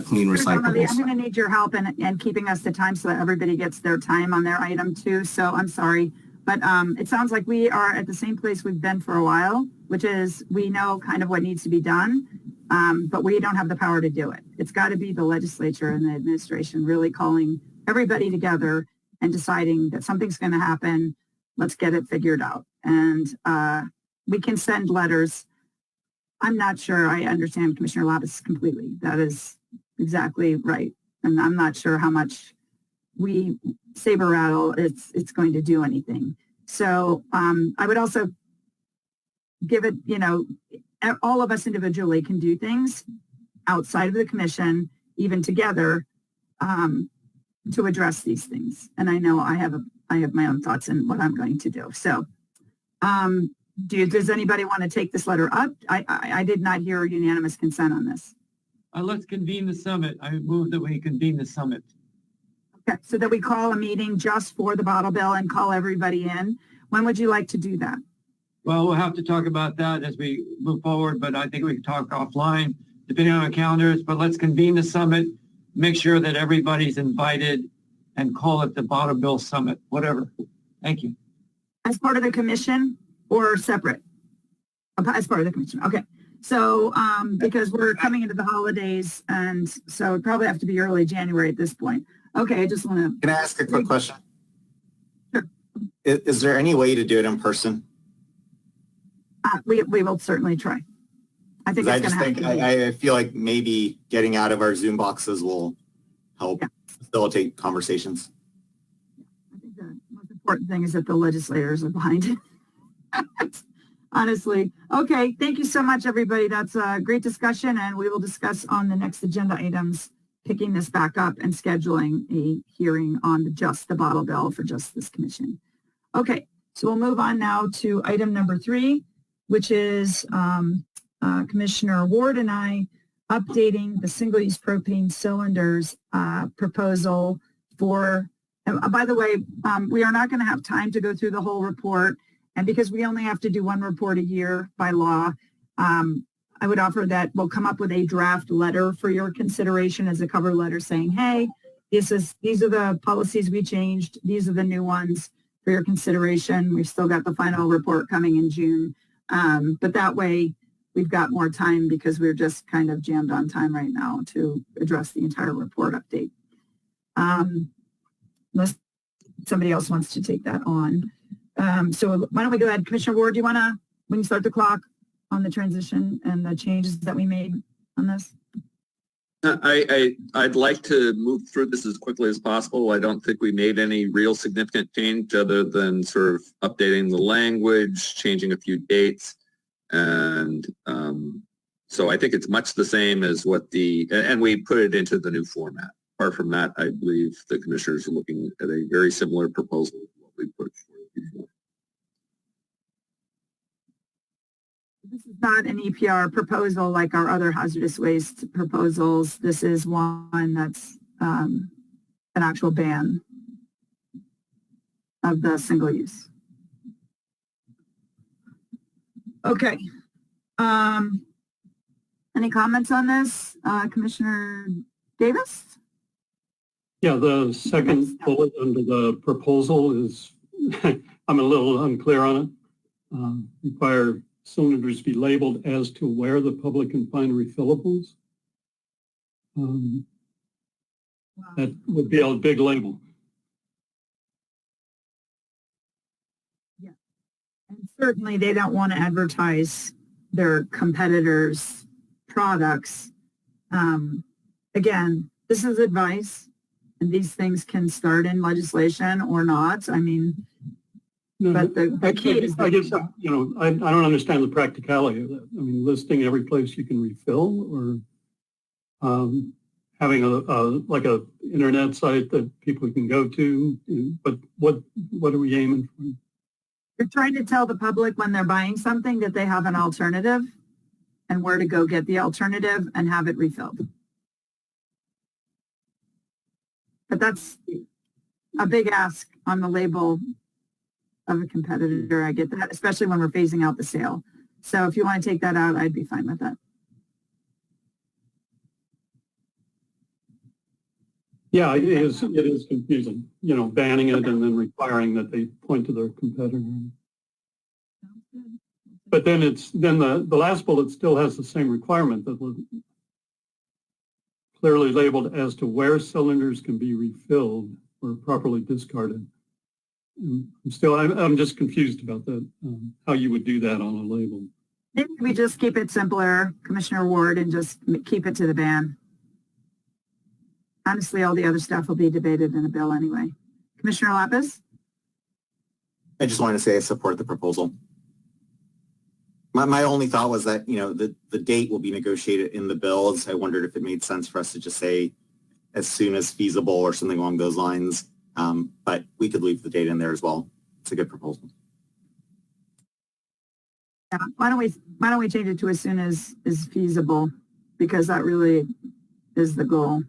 clean recyclables. I'm going to need your help in keeping us to time so that everybody gets their time on their item too. So I'm sorry, but it sounds like we are at the same place we've been for a while, which is we know kind of what needs to be done, but we don't have the power to do it. It's got to be the legislature and the administration really calling everybody together and deciding that something's going to happen. Let's get it figured out. And we can send letters. I'm not sure I understand Commissioner Lapis completely. That is exactly right. And I'm not sure how much we saber rattle it's going to do anything. So I would also give it, you know, all of us individually can do things outside of the commission, even together, to address these things. And I know I have my own thoughts on what I'm going to do. So does anybody want to take this letter up? I did not hear unanimous consent on this. Let's convene the summit. I move that we convene the summit. Okay, so that we call a meeting just for the bottle bill and call everybody in. When would you like to do that? Well, we'll have to talk about that as we move forward, but I think we can talk offline depending on our calendars. But let's convene the summit, make sure that everybody's invited, and call it the Bottle Bill Summit, whatever. Thank you. As part of the commission or separate? As part of the commission. Okay. So because we're coming into the holidays, and so it probably have to be early January at this point. Okay, I just want to. Can I ask a quick question? Sure. Is there any way to do it in person? We will certainly try. I think it's going to happen. I feel like maybe getting out of our Zoom boxes will help facilitate conversations. I think the most important thing is that the legislators are behind it. Honestly. Okay. Thank you so much, everybody. That's a great discussion, and we will discuss on the next agenda items, picking this back up and scheduling a hearing on just the bottle bill for just this commission. Okay. So we'll move on now to item number 3, which is Commissioner Ward and I updating the single-use propane cylinders proposal for, by the way, we are not going to have time to go through the whole report. And because we only have to do one report a year by law, I would offer that we'll come up with a draft letter for your consideration as a cover letter saying, hey, these are the policies we changed. These are the new ones for your consideration. We've still got the final report coming in June. But that way we've got more time because we're just kind of jammed on time right now to address the entire report update. Unless somebody else wants to take that on. So why don't we go ahead? Commissioner Ward, do you want to when you start the clock on the transition and the changes that we made on this? I'd like to move through this as quickly as possible. I don't think we made any real significant change other than sort of updating the language, changing a few dates. And so I think it's much the same as what and we put it into the new format. Apart from that, I believe the commissioners are looking at a very similar proposal to what we put forward before. This is not an EPR proposal like our other hazardous waste proposals. This is one that's an actual ban of the single use. Okay. Any comments on this, Commissioner Davis? Yeah, the second bullet under the proposal is, I'm a little unclear on it. Require cylinders be labeled as to where the public can find refillables. That would be a big label. Yeah, and certainly they don't want to advertise their competitors' products. Again, this is advice, and these things can start in legislation or not. I mean, but the key is, I guess, you know, I don't understand the practicality of that. I mean, listing every place you can refill, or having like a internet site that people can go to. But what are we aiming for? You're trying to tell the public when they're buying something that they have an alternative and where to go get the alternative and have it refilled. But that's a big ask on the label of a competitor. I get that, especially when we're phasing out the sale. So if you want to take that out, I'd be fine with that. Yeah, it is confusing, you know, banning it and then requiring that they point to their competitor. But then the last bullet still has the same requirement that was clearly labeled as to where cylinders can be refilled or properly discarded. I'm just confused about that, how you would do that on a label. Maybe we just keep it simpler, Commissioner Ward, and just keep it to the ban. Honestly, all the other stuff will be debated in a bill anyway. Commissioner Lapis? I just wanted to say I support the proposal. My only thought was that, you know, the date will be negotiated in the bills. I wondered if it made sense for us to just say as soon as feasible or something along those lines. But we could leave the date in there as well. It's a good proposal. Yeah, why don't we change it to as soon as is feasible, because that really is the goal.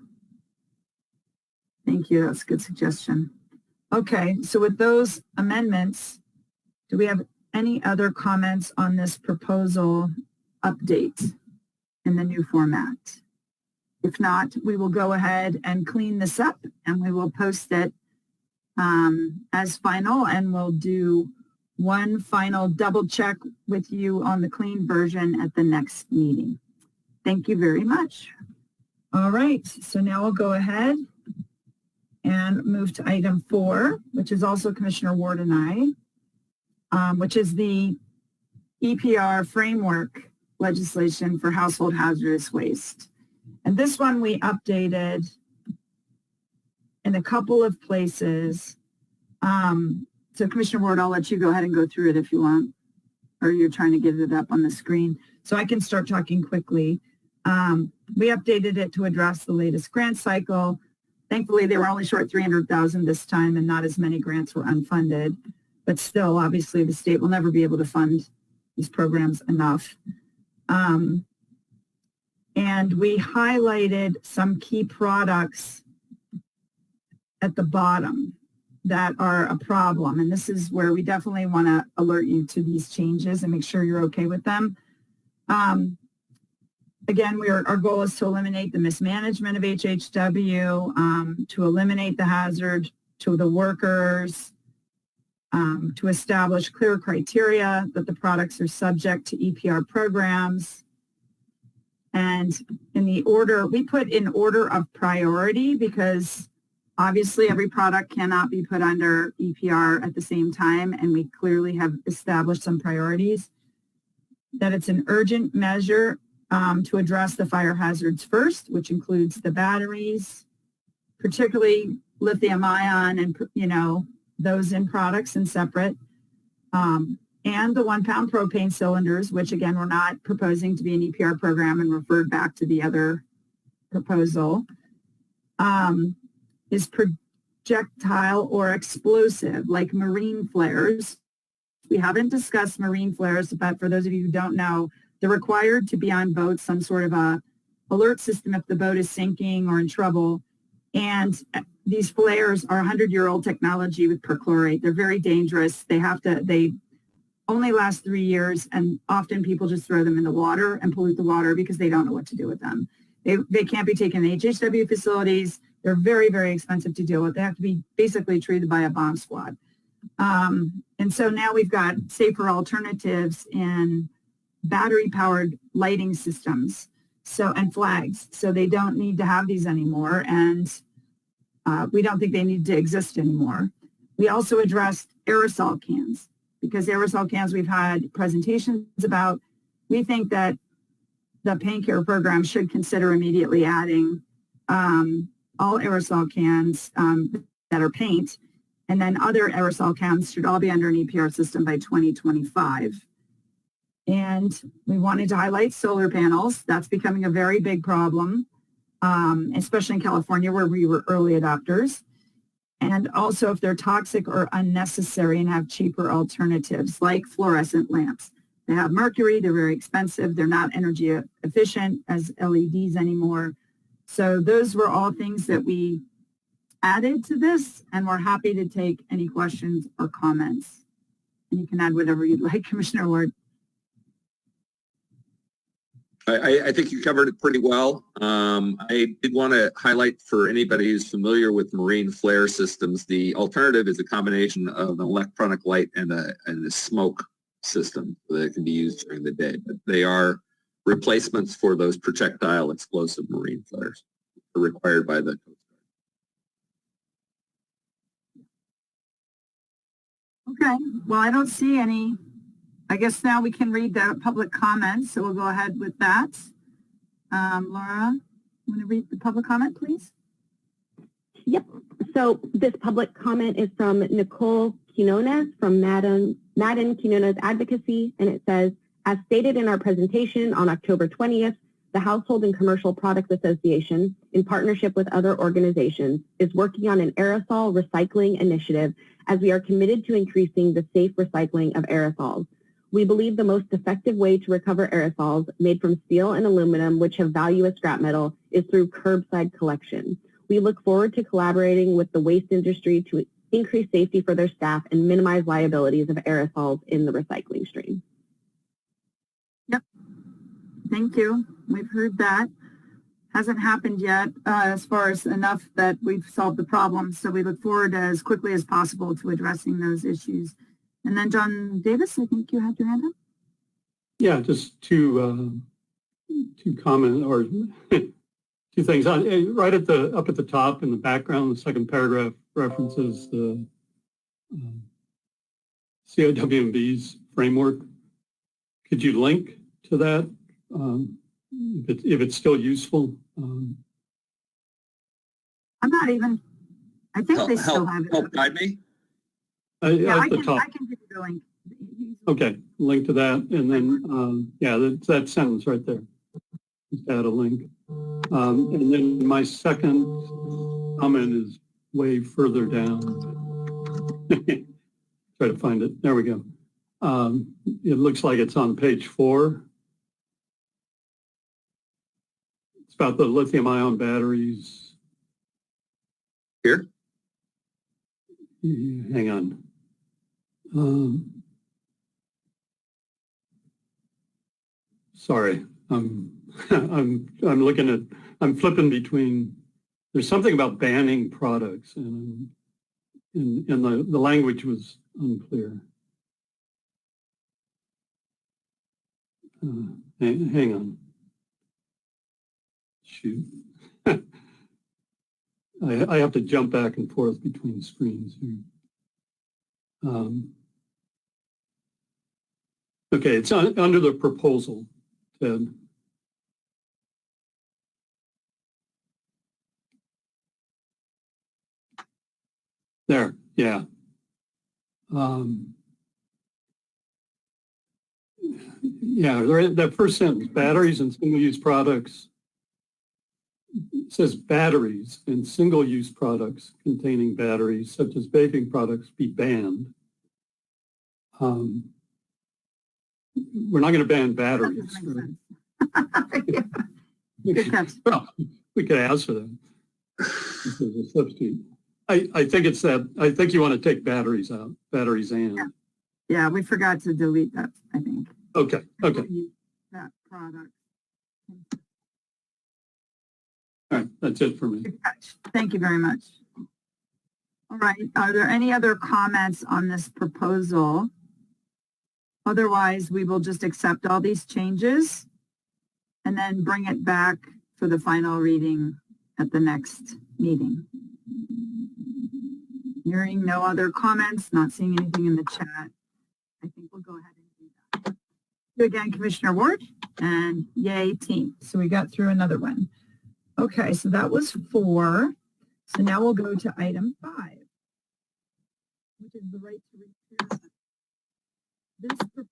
Thank you. That's a good suggestion. Okay, so with those amendments, do we have any other comments on this proposal update in the new format? If not, we will go ahead and clean this up and we will post it as final, and we'll do one final double check with you on the clean version at the next meeting. Thank you very much. All right, so now we'll go ahead and move to item 4, which is also Commissioner Ward and I, which is the EPR framework legislation for household hazardous waste. And this one we updated in a couple of places. So Commissioner Ward, I'll let you go ahead and go through it if you want, or you're trying to get it up on the screen. So I can start talking quickly. We updated it to address the latest grant cycle. Thankfully, they were only short $300,000 this time, and not as many grants were unfunded. But still, obviously, the state will never be able to fund these programs enough. And we highlighted some key products at the bottom that are a problem. And this is where we definitely want to alert you to these changes and make sure you're okay with them. Again, our goal is to eliminate the mismanagement of HHW, to eliminate the hazard to the workers, to establish clear criteria that the products are subject to EPR programs. And in the order, we put in order of priority because obviously every product cannot be put under EPR at the same time, and we clearly have established some priorities. that it's an urgent measure to address the fire hazards first, which includes the batteries, particularly lithium ion and, you know, those in products and separate, and the 1 pound propane cylinders, which again, we're not proposing to be an EPR program and referred back to the other proposal, is projectile or explosive like marine flares. We haven't discussed marine flares, but for those of you who don't know, they're required to be on boats, some sort of a alert system if the boat is sinking or in trouble. And these flares are 100-year-old technology with perchlorate. They're very dangerous. They only last 3 years, and often people just throw them in the water and pollute the water because they don't know what to do with them. They can't be taken to HHW facilities. They're very, very expensive to deal with. They have to be basically treated by a bomb squad. And so now we've got safer alternatives in battery-powered lighting systems and flags. So they don't need to have these anymore, and we don't think they need to exist anymore. We also addressed aerosol cans, because aerosol cans we've had presentations about. We think that the pain care program should consider immediately adding all aerosol cans that are paint, and then other aerosol cans should all be under an EPR system by 2025. And we wanted to highlight solar panels. That's becoming a very big problem, especially in California where we were early adopters. And also if they're toxic or unnecessary and have cheaper alternatives like fluorescent lamps. They have mercury, they're very expensive, they're not energy efficient as LEDs anymore. So those were all things that we added to this, and we're happy to take any questions or comments. And you can add whatever you'd like, Commissioner Ward. I think you covered it pretty well. I did want to highlight for anybody who's familiar with marine flare systems, the alternative is a combination of an electronic light and a smoke system that can be used during the day. But they are replacements for those projectile explosive marine flares required by the Coast Guard. Okay, well, I don't see any. I guess now we can read the public comments, so we'll go ahead with that. Laura, you want to read the public comment, please? Yep. So this public comment is from Nicole Quinones from Madden Quinones Advocacy, and it says, as stated in our presentation on October 20th, the Household and Commercial Products Association, in partnership with other organizations, is working on an aerosol recycling initiative as we are committed to increasing the safe recycling of aerosols. We believe the most effective way to recover aerosols made from steel and aluminum, which have value as scrap metal, is through curbside collection. We look forward to collaborating with the waste industry to increase safety for their staff and minimize liabilities of aerosols in the recycling stream. Yep. Thank you. We've heard that. Hasn't happened yet as far as enough that we've solved the problem. So we look forward as quickly as possible to addressing those issues. And then John Davis, I think you had your hand up. Yeah, just two comments or two things. Right up at the top in the background, the second paragraph references the CIWMB's framework. Could you link to that if it's still useful? I'm not even. I think they still have it. Help guide me. Yeah, I at the top. can give you the link. Okay, link to that, and then yeah, that sentence right there. Just add a link, and then my second comment is way further down. Try to find it. There we go. It looks like it's on page 4. It's about the lithium-ion batteries. Here? Hang on. Sorry, I'm looking at, I'm flipping between, there's something about banning products and the language was unclear. Hang on. Shoot. I have to jump back and forth between screens here. Okay, it's under the proposal, Ted. There, yeah. Yeah, that first sentence, batteries and single-use products, it says batteries and single-use products containing batteries, such as vaping products, be banned. We're not going to ban batteries. Yeah. Good catch. Well, we could ask for them. This is a substitute. I think it's that, I think you want to take batteries out, batteries and. Yeah, we forgot to delete that, I think. Okay, okay. That product. All right, that's it for me. Good catch. Thank you very much. All right, are there any other comments on this proposal? Otherwise, we will just accept all these changes and then bring it back for the final reading at the next meeting. Hearing no other comments, not seeing anything in the chat, I think we'll go ahead and do that. Thank you again, Commissioner Ward, and yay team. So we got through another one. Okay, so that was 4. So now we'll go to item 5, which is the right to repair. This proposal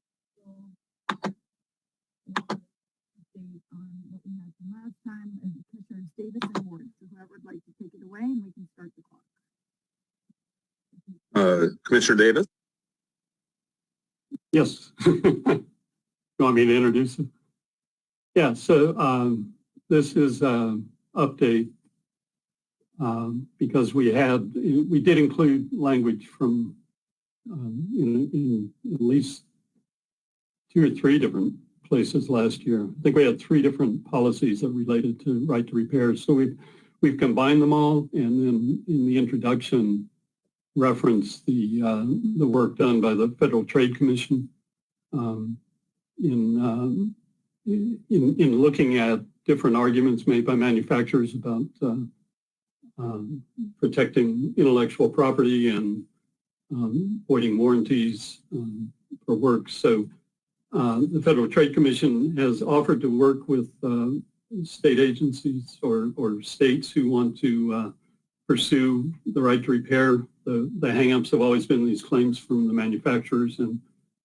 update on what we had from last time, and Commissioners Davis and Ward. So whoever would like to take it away, and we can start the clock. Commissioner Davis? Yes. You want me to introduce it? Yeah, so this is update because we did include language from in at least 2 or 3 different places last year. I think we had 3 different policies that related to right to repair. So we've combined them all, and then in the introduction reference the work done by the Federal Trade Commission in looking at different arguments made by manufacturers about protecting intellectual property and voiding warranties for work. So the Federal Trade Commission has offered to work with state agencies or states who want to pursue the right to repair. The hang-ups have always been these claims from the manufacturers, and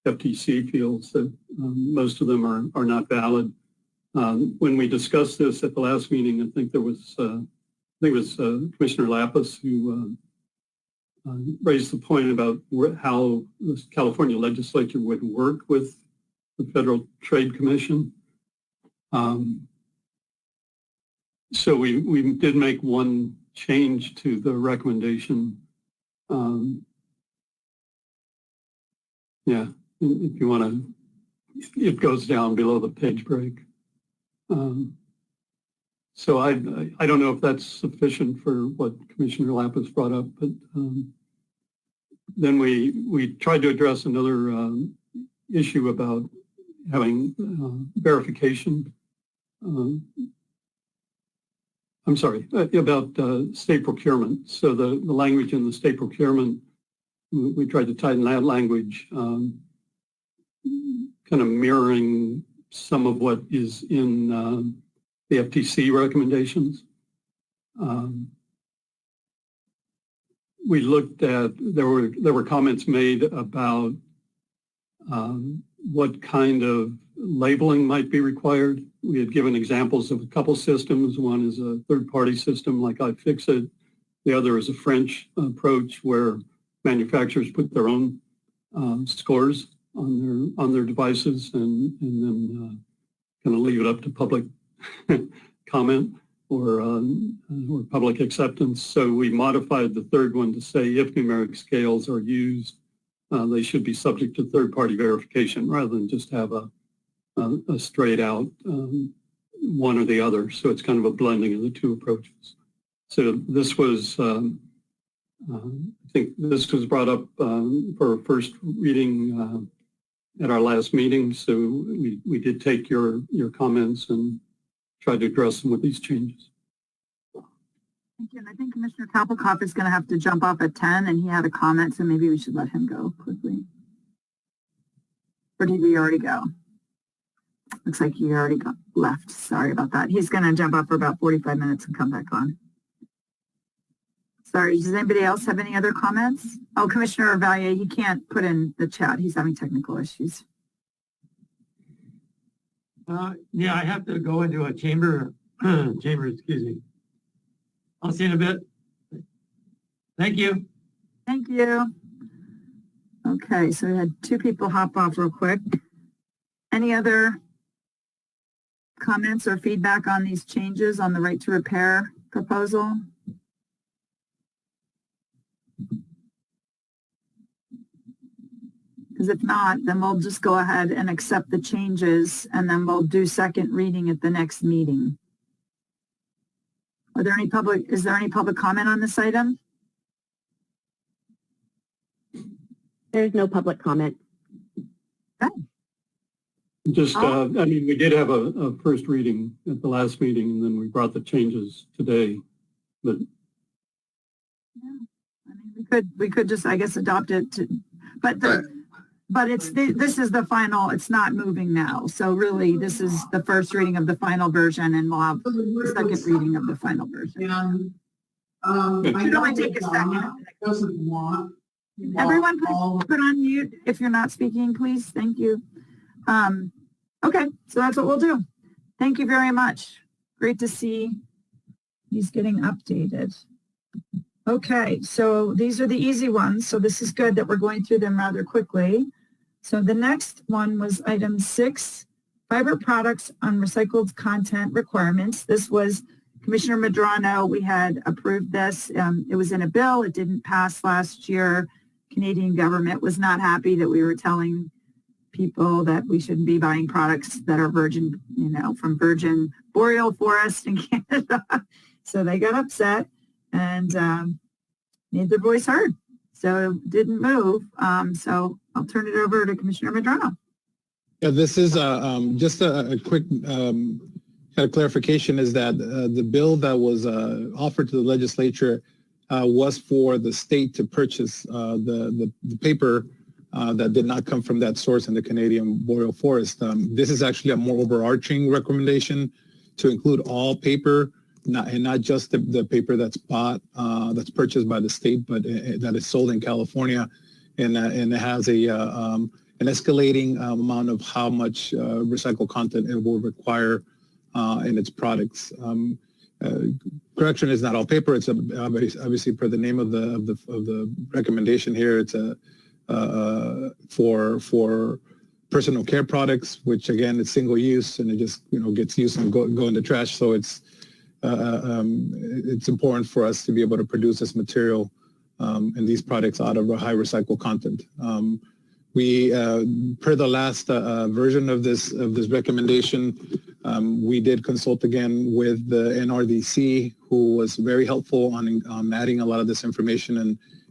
FTC feels that most of them are not valid. When we discussed this at the last meeting, I think it was Commissioner Lapis who raised the point about how the California legislature would work with the Federal Trade Commission. So we did make one change to the recommendation. Yeah, if you want to, it goes down below the page break. So I don't know if that's sufficient for what Commissioner Lapis brought up, but then we tried to address another issue about having verification. I'm sorry, about state procurement. So the language in the state procurement, we tried to tighten that language, kind of mirroring some of what is in the FTC recommendations. We looked at, there were comments made about what kind of labeling might be required. We had given examples of a couple systems. One is a third-party system like iFixit. The other is a French approach where manufacturers put their own scores on their devices and then kind of leave it up to public comment or public acceptance. So we modified the third one to say if numeric scales are used, they should be subject to third-party verification rather than just have a straight out one or the other. So it's kind of a blending of the 2 approaches. So this was, I think this was brought up for first reading at our last meeting. So we did take your comments and tried to address them with these changes. Thank you. And I think Commissioner Kapelkoff is going to have to jump off at 10, and he had a comment, so maybe we should let him go quickly. Or did we already go? Looks like you already left. Sorry about that. He's going to jump up for about 45 minutes and come back on. Sorry, does anybody else have any other comments? Oh, Commissioner Valier, he can't put in the chat. He's having technical issues. Yeah, I have to go into a chamber, excuse me. I'll see you in a bit. Thank you. Thank you. Okay, so we had two people hop off real quick. Any other comments or feedback on these changes on the right to repair proposal? Because if not, then we'll just go ahead and accept the changes and then we'll do second reading at the next meeting. Is there any public comment on this item? There's no public comment. Okay. Just, I mean, we did have a first reading at the last meeting, and then we brought the changes today. But yeah, I mean, we could just, I guess, adopt it. But this is the final. It's not moving now. So really, this is the first reading of the final version, and we'll have the second reading of the final version. It should only take a second. Everyone, please put on mute if you're not speaking, please. Thank you. Okay, so that's what we'll do. Thank you very much. Great to see he's getting updated. Okay, so these are the easy ones. So this is good that we're going through them rather quickly. So the next one was item 6, fiber products on recycled content requirements. This was Commissioner Medrano. We had approved this. It was in a bill. It didn't pass last year. Canadian government was not happy that we were telling people that we shouldn't be buying products that are virgin, from virgin boreal forest in Canada. So they got upset and made their voice heard. So it didn't move. So I'll turn it over to Commissioner Medrano. Yeah, this is just a quick clarification is that the bill that was offered to the legislature was for the state to purchase the paper that did not come from that source in the Canadian boreal forest. This is actually a more overarching recommendation to include all paper, not just the paper that's bought, that's purchased by the state, but that is sold in California, and it has an escalating amount of how much recycled content it will require in its products. Correction is not all paper. It's obviously per the name of the recommendation here. It's for personal care products, which again is single use and it just gets used and go in the trash. So it's important for us to be able to produce this material and these products out of a high recycled content. We per the last version of this recommendation, we did consult again with the NRDC, who was very helpful on adding a lot of this information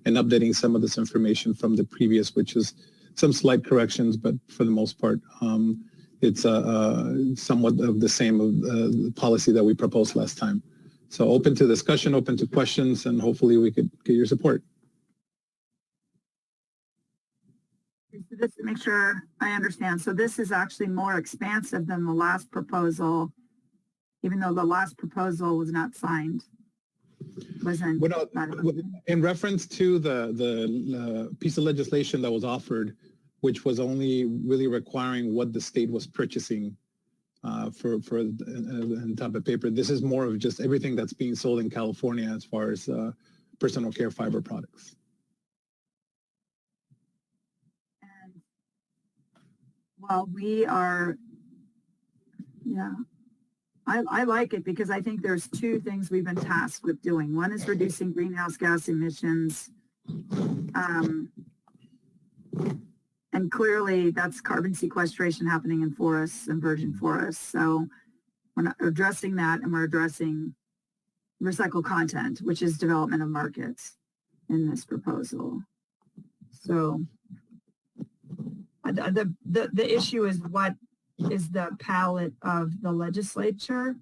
and updating some of this information from the previous, which is some slight corrections, but for the most part, it's somewhat of the same of the policy that we proposed last time. So open to discussion, open to questions, and hopefully we could get your support. Just to make sure I understand. So this is actually more expansive than the last proposal, even though the last proposal was not signed. In reference to the piece of legislation that was offered, which was only really requiring what the state was purchasing for the type of paper, this is more of just everything that's being sold in California as far as personal care fiber products. Well, we are, yeah, I like it because I think there's two things we've been tasked with doing. One is reducing greenhouse gas emissions. And clearly that's carbon sequestration happening in forests and virgin forests. So we're not addressing that, and we're addressing recycled content, which is development of markets in this proposal. So the issue is what is the palette of the legislature,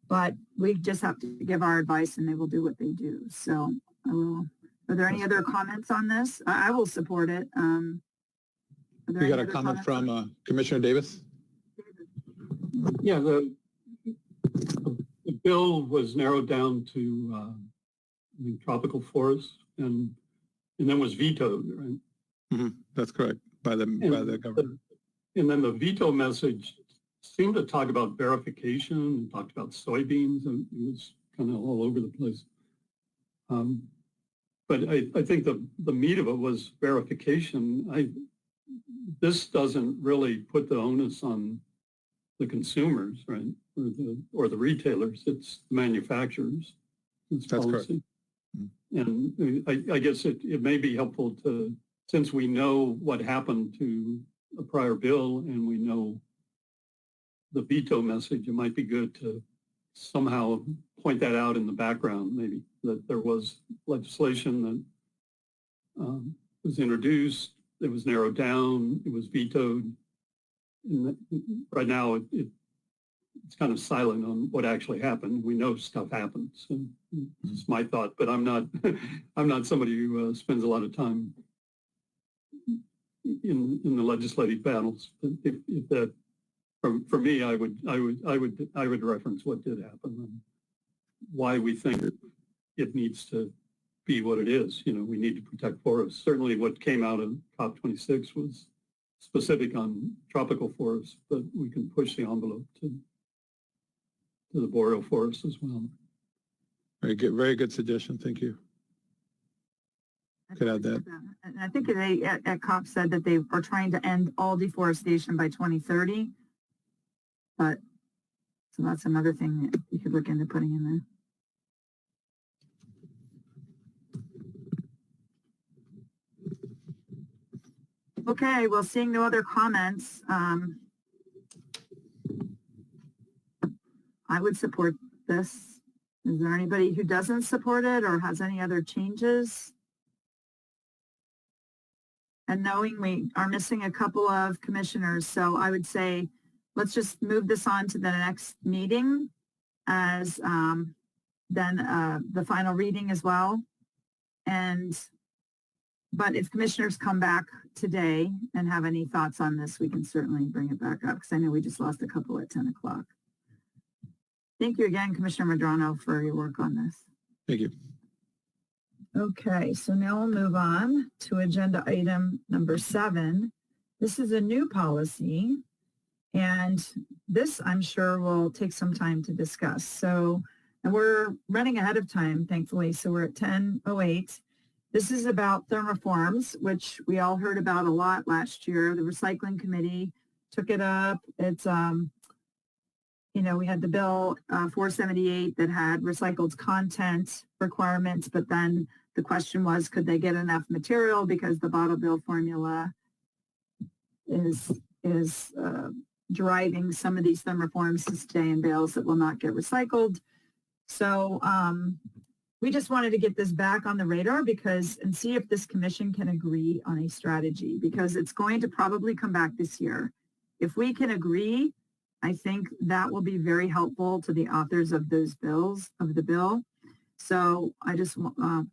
but we just have to give our advice and they will do what they do. So are there any other comments on this? I will support it. Are there We got any a other comment comments? from Commissioner Davis. Yeah, the bill was narrowed down to tropical forests and then was vetoed, right? That's correct, by the governor. And then the veto message seemed to talk about verification and talked about soybeans, and it was kind of all over the place. But I think the meat of it was verification. This doesn't really put the onus on the consumers, right, or the retailers. It's the manufacturers. It's That's policy. correct. And I guess it may be helpful to, since we know what happened to a prior bill and we know the veto message, it might be good to somehow point that out in the background, maybe, that there was legislation that was introduced, it was narrowed down, it was vetoed. And right now, it's kind of silent on what actually happened. We know stuff happened, so it's my thought. But I'm not I'm not somebody who spends a lot of time in the legislative battles. If that for me, I would reference what did happen and why we think it needs to be what it is. You know, we need to protect forests. Certainly, what came out of COP26 was specific on tropical forests, but we can push the envelope to the boreal forest as well. Very good suggestion. Thank you. Could add that. And I think they at COP said that they are trying to end all deforestation by 2030. But so that's another thing that you could look into putting in there. Okay, well, seeing no other comments, I would support this. Is there anybody who doesn't support it or has any other changes? And knowing we are missing a couple of commissioners, so I would say let's just move this on to the next meeting as then the final reading as well. But if commissioners come back today and have any thoughts on this, we can certainly bring it back up because I know we just lost a couple at 10 o'clock. Thank you again, Commissioner Medrano, for your work on this. Thank you. Okay, so now we'll move on to agenda item number 7. This is a new policy, and this I'm sure will take some time to discuss. So, and we're running ahead of time, thankfully, so we're at 10:08. This is about thermoforms, which we all heard about a lot last year. The recycling committee took it up. It's, we had the bill 478 that had recycled content requirements, but then the question was, could they get enough material because the bottle bill formula is driving some of these thermoforms to stay in bales that will not get recycled. So we just wanted to get this back on the radar and see if this commission can agree on a strategy because it's going to probably come back this year. If we can agree, I think that will be very helpful to the authors of those bills, of the bill. So I just,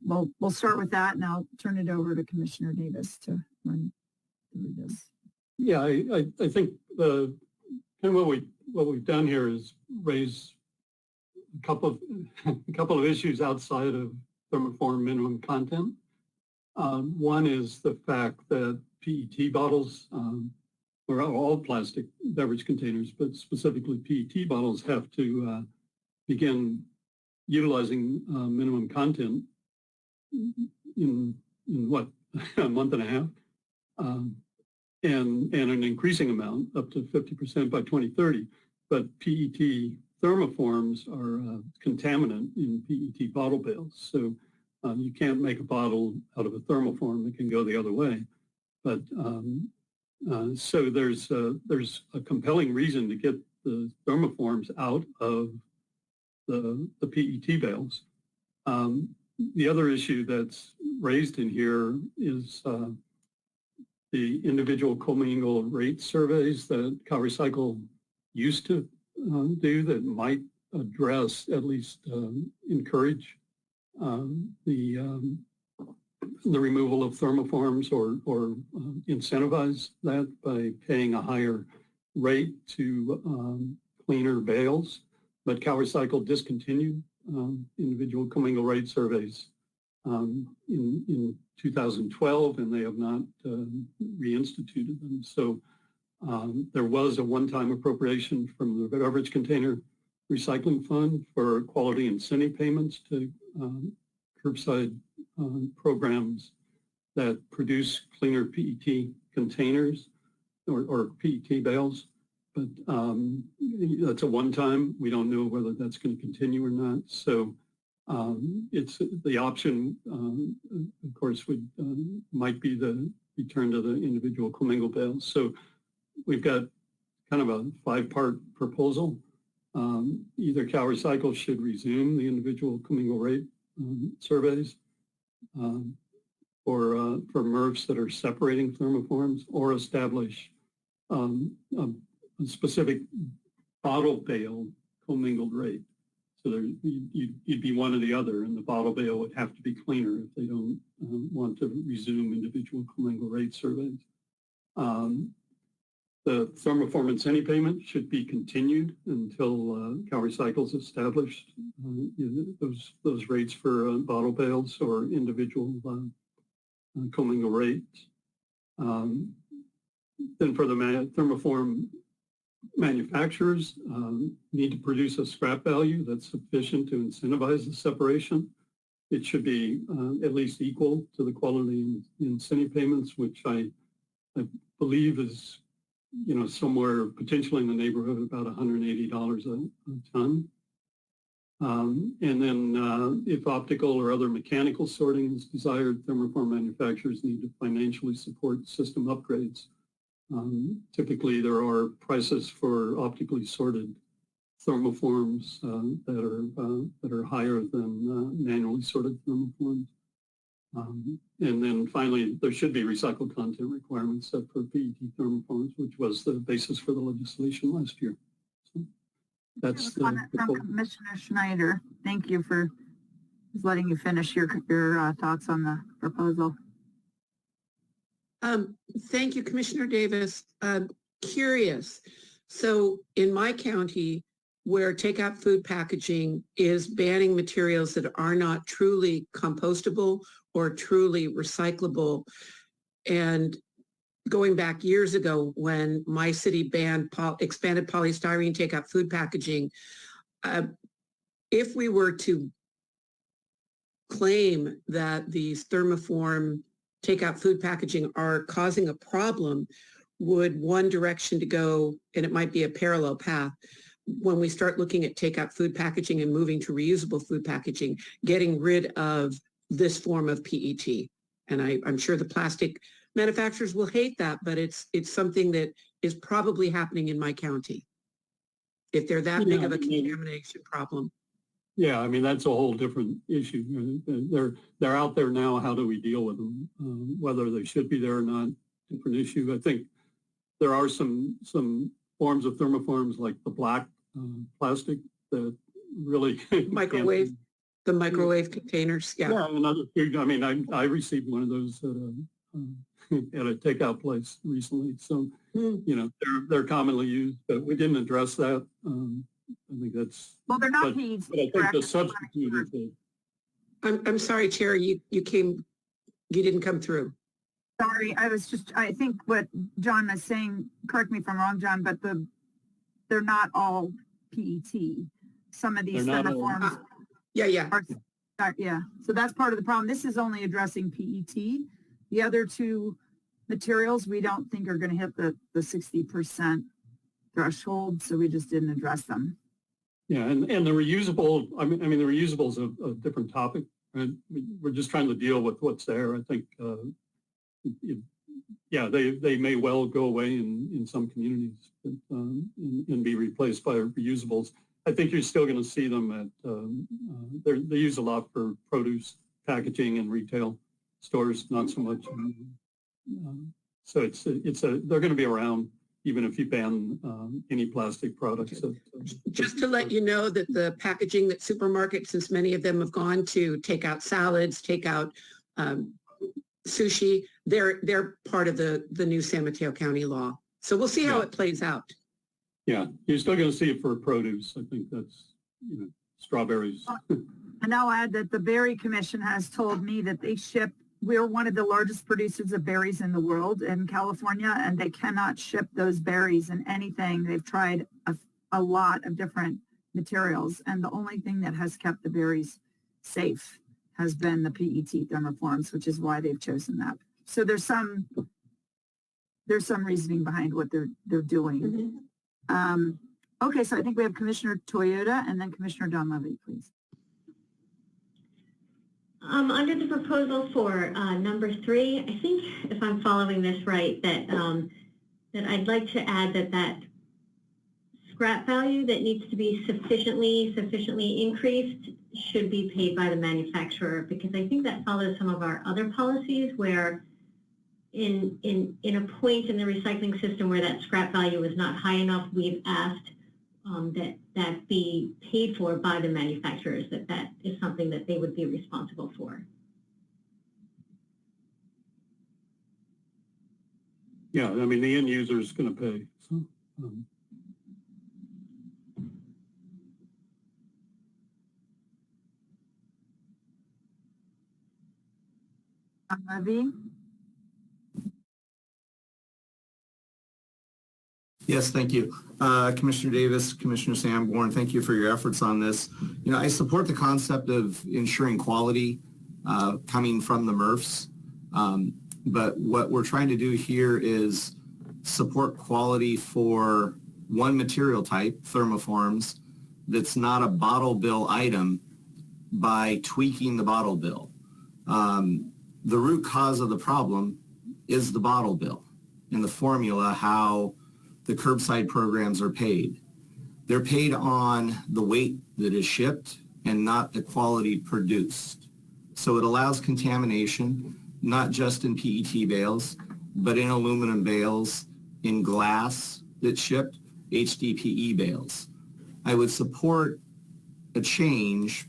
we'll start with that and I'll turn it over to Commissioner Davis to run through this. Yeah, I think kind of what we've done here is raise a couple of issues outside of thermoform minimum content. One is the fact that PET bottles, or all plastic beverage containers, but specifically PET bottles, have to begin utilizing minimum content in what, a month and a half, and an increasing amount up to 50% by 2030. But PET thermoforms are contaminant in PET bottle bales. So you can't make a bottle out of a thermoform. It can go the other way. But so there's a compelling reason to get the thermoforms out of the PET bales. The other issue that's raised in here is the individual commingled rate surveys that CalRecycle used to do that might address, at least encourage the the removal of thermoforms or incentivize that by paying a higher rate to cleaner bales. But CalRecycle discontinued individual commingle rate surveys in 2012, and they have not reinstituted them. So there was a one-time appropriation from the beverage container recycling fund for quality incentive payments to curbside programs that produce cleaner PET containers or PET bales. But that's a one-time. We don't know whether that's going to continue or not. So it's the option, of course, might be the return to the individual commingle bales. So we've got kind of a 5-part proposal. Either CalRecycle should resume the individual commingle rate surveys for MRFs that are separating thermoforms, or establish a specific bottle bale commingled rate. So you'd be one or the other, and the bottle bale would have to be cleaner if they don't want to resume individual commingled rate surveys. The thermoform incentive payment should be continued until CalRecycle's established those rates for bottle bales or individual commingle rates. Then for the thermoform manufacturers, need to produce a scrap value that's sufficient to incentivize the separation. It should be at least equal to the quality incentive payments, which I believe is somewhere potentially in the neighborhood of about $180 a ton. And then if optical or other mechanical sorting is desired, thermoform manufacturers need to financially support system upgrades. Typically, there are prices for optically sorted thermoforms that are higher than manually sorted thermoforms. And then finally, there should be recycled content requirements set for PET thermoforms, which was the basis for the legislation last year. So that's the comment from Commissioner Schneider. Thank you for letting you finish your thoughts on the proposal. Thank you, Commissioner Davis. Curious. So in my county, where takeout food packaging is banning materials that are not truly compostable or truly recyclable, and going back years ago when my city banned expanded polystyrene takeout food packaging, if we were to claim that these thermoform takeout food packaging are causing a problem, would one direction to go, and it might be a parallel path, when we start looking at takeout food packaging and moving to reusable food packaging, getting rid of this form of PET. And I'm sure the plastic manufacturers will hate that, but it's something that is probably happening in my county, if they're that big of a contamination problem. Yeah, I mean, that's a whole different issue. They're out there now. How do we deal with them? Whether they should be there or not, different issue. I think there are some forms of thermoforms like the black plastic that really microwave, the microwave containers. Yeah. Yeah, another food. I mean, I received one of those at a takeout place recently. So they're commonly used, but we didn't address that. I think that's they're not PET. But I think the substitute is I'm sorry, Chair. You didn't come through. Sorry, I think what John is saying, correct me if I'm wrong, John, but they're not all PET. Some of these thermoforms yeah. So that's part of the problem. This is only addressing PET. The other two materials we don't think are going to hit the 60% threshold, so we just didn't address them. Yeah, and the reusable, I mean the reusable is a different topic, right? We're just trying to deal with what's there. I think they may well go away in some communities and be replaced by reusables. I think you're still going to see them at, they use a lot for produce packaging and retail stores, not so much. So they're going to be around even if you ban any plastic products. Just to let you know that the packaging that supermarkets, since many of them have gone to take out salads, take out sushi, they're part of the new San Mateo County law. So we'll see how Yeah. it plays out. Yeah, you're still going to see it for produce. I think that's, strawberries. And I'll add that the Berry Commission has told me that we're one of the largest producers of berries in the world in California, and they cannot ship those berries in anything. They've tried a lot of different materials, and the only thing that has kept the berries safe has been the PET thermoforms, which is why they've chosen that. So there's some reasoning behind what they're doing. Okay, so I think we have Commissioner Toyota and then Commissioner Dunleavy, please. Under the proposal for number 3, I think if I'm following this right, that I'd like to add that scrap value that needs to be sufficiently increased should be paid by the manufacturer, because I think that follows some of our other policies where in a point in the recycling system where that scrap value is not high enough, we've asked that be paid for by the manufacturers, that is something that they would be responsible for. Yeah, I mean, the end user is going to pay. So, Dunleavy? Yes, thank you. Commissioner Davis, Commissioner Sanborn, thank you for your efforts on this. I support the concept of ensuring quality coming from the MRFs, but what we're trying to do here is support quality for one material type, thermoforms, that's not a bottle bill item by tweaking the bottle bill. The root cause of the problem is the bottle bill and the formula, how the curbside programs are paid. They're paid on the weight that is shipped and not the quality produced. So it allows contamination, not just in PET bales, but in aluminum bales, in glass that's shipped, HDPE bales. I would support a change,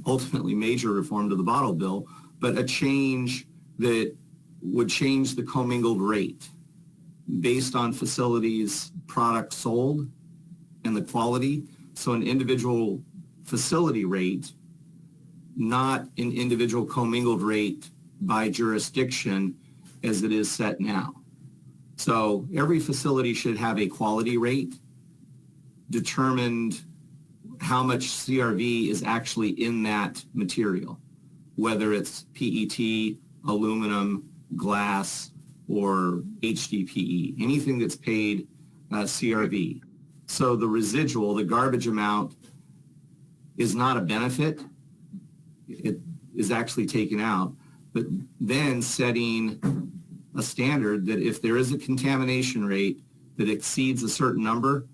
ultimately major reform to the bottle bill, but a change that would change the commingled rate based on facilities' product sold and the quality. So an individual facility rate, not an individual commingled rate by jurisdiction as it is set now. So every facility should have a quality rate determined how much CRV is actually in that material, whether it's PET, aluminum, glass, or HDPE, anything that's paid CRV. So the residual, the garbage amount, is not a benefit. It is actually taken out. But then setting a standard that if there is a contamination rate that exceeds a certain number,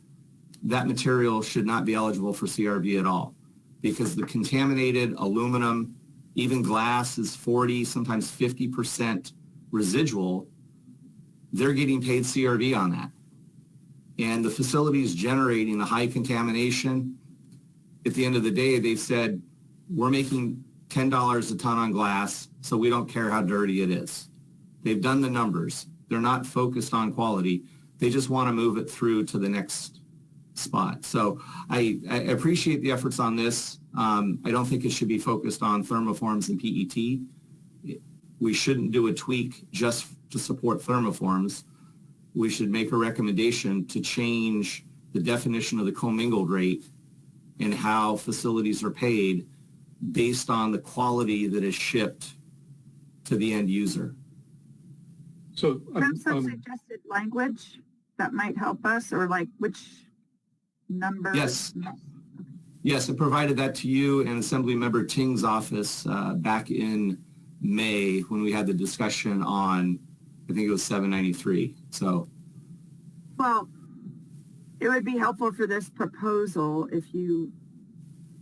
that material should not be eligible for CRV at all, because the contaminated aluminum, even glass, is 40, sometimes 50% residual. They're getting paid CRV on that. And the facilities generating the high contamination, at the end of the day, they've said, we're making $10 a ton on glass, so we don't care how dirty it is. They've done the numbers. They're not focused on quality. They just want to move it through to the next spot. So I appreciate the efforts on this. I don't think it should be focused on thermoforms and PET. We shouldn't do a tweak just to support thermoforms. We should make a recommendation to change the definition of the commingled rate and how facilities are paid based on the quality that is shipped to the end user. So Perhaps some suggested language that might help us, or like which number? Yes. Yes, I provided that to you and Assemblymember Ting's office back in May when we had the discussion on, I think it was 793. So, well, it would be helpful for this proposal if you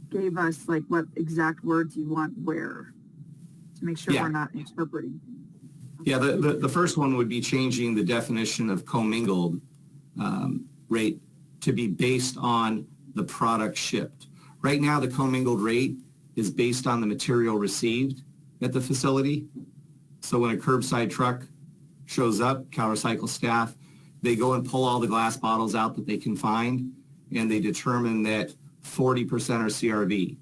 gave us like what exact words you want where, to make sure we're not interpreting. Yeah, the first one would be changing the definition of commingled rate to be based on the product shipped. Right now, the commingled rate is based on the material received at the facility. So when a curbside truck shows up, CalRecycle staff, they go and pull all the glass bottles out that they can find, and they determine that 40% are CRV.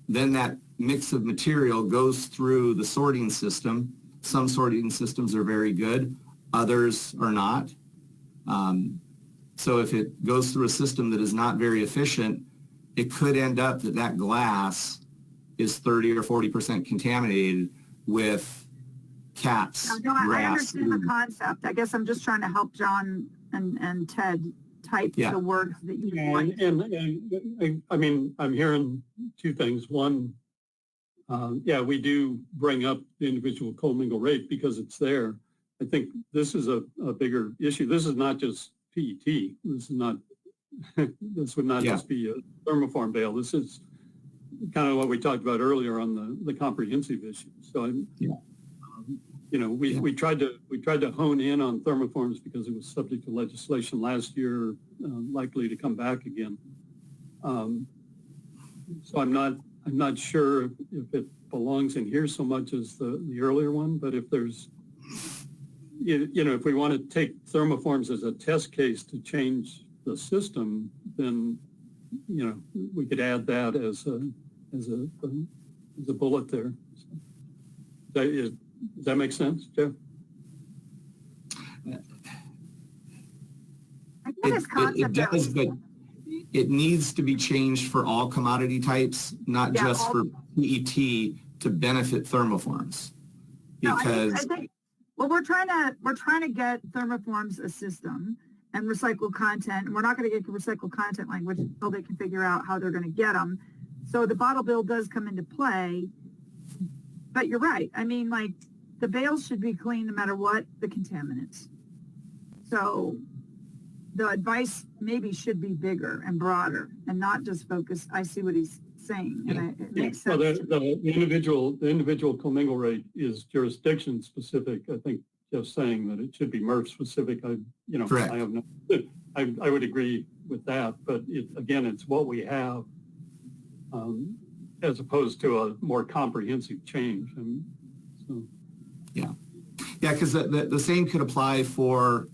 Then that mix of material goes through the sorting system. Some sorting systems are very good, others are not. So if it goes through a system that is not very efficient, it could end up that that glass is 30 or 40% contaminated with caps. No, I grass, understand the concept. I guess I'm just trying to help John and Ted type Yeah. the words that you want. And I mean, I'm hearing two things. One, yeah, we do bring up the individual commingle rate because it's there. I think this is a bigger issue. This is not just PET. This is not, this would not Yeah. just be a thermoform bale. This is kind of what we talked about earlier on the comprehensive issue. So you know, we tried to hone in on thermoforms because it was subject to legislation last year, likely to come back again. So I'm not sure if it belongs in here so much as the earlier one, but if there's, you know, if we want to take thermoforms as a test case to change the system, then, you know, we could add that as a bullet there. So does that make sense, Jeff? I get this It concept that does, but it needs to be changed for all commodity types, not Yeah, just all- for PET to benefit thermoforms. No, Because I think, well, we're trying to get thermoforms a system and recycled content, and we're not going to get recycled content language until they can figure out how they're going to get them. So the bottle bill does come into play, but you're right. I mean, like, the bales should be clean no matter what the contaminants. So the advice maybe should be bigger and broader and not just focus. I see what he's saying, and it makes Well, sense. the individual commingle rate is jurisdiction specific. I think just saying that it should be MRF specific. Correct. I have no, I would agree with that, but again, it's what we have, as opposed to a more comprehensive change. And so. Yeah, because the same could apply for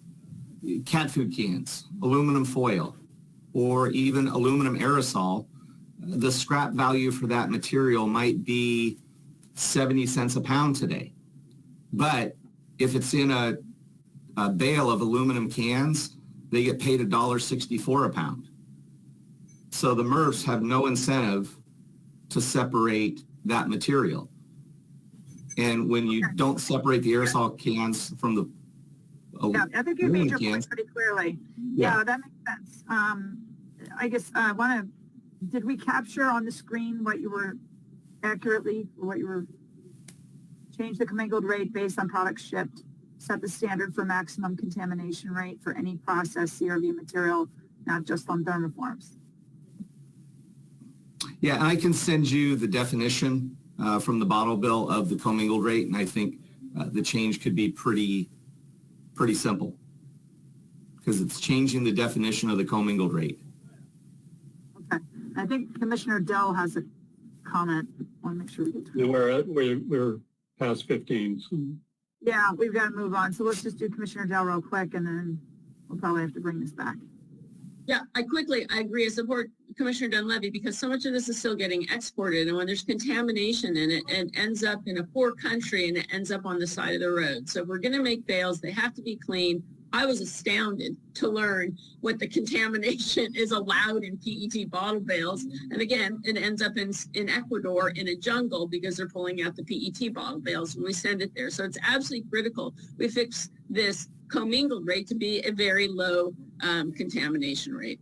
cat food cans, aluminum foil, or even aluminum aerosol. The scrap value for that material might be 70 cents a pound today. But if it's in a bale of aluminum cans, they get paid $1.64 a pound. So the MRFs have no incentive to separate that material. And when you don't separate the aerosol cans from the Yeah, I think you made your aluminum point cans, pretty clearly. Yeah. Yeah, that makes sense. I guess I want to, did we capture on the screen what you were accurately, what you were, change the commingled rate based on products shipped, set the standard for maximum contamination rate for any processed CRV material, not just on thermoforms. yeah, and I can send you the definition from the bottle bill of the commingled rate, and I think the change could be pretty simple because it's changing the definition of the commingled rate. Okay. I think Commissioner Dell has a comment. I want to make sure we get to Yeah, it. we're past 15. So. Yeah, we've got to move on. So let's just do Commissioner Dell real quick, and then we'll probably have to bring this back. Yeah, I agree. I support Commissioner Dunleavy because so much of this is still getting exported. And when there's contamination in it, it ends up in a poor country and it ends up on the side of the road. So if we're going to make bales, they have to be clean. I was astounded to learn what the contamination is allowed in PET bottle bales. And again, it ends up in Ecuador in a jungle because they're pulling out the PET bottle bales when we send it there. So it's absolutely critical we fix this commingled rate to be a very low contamination rate.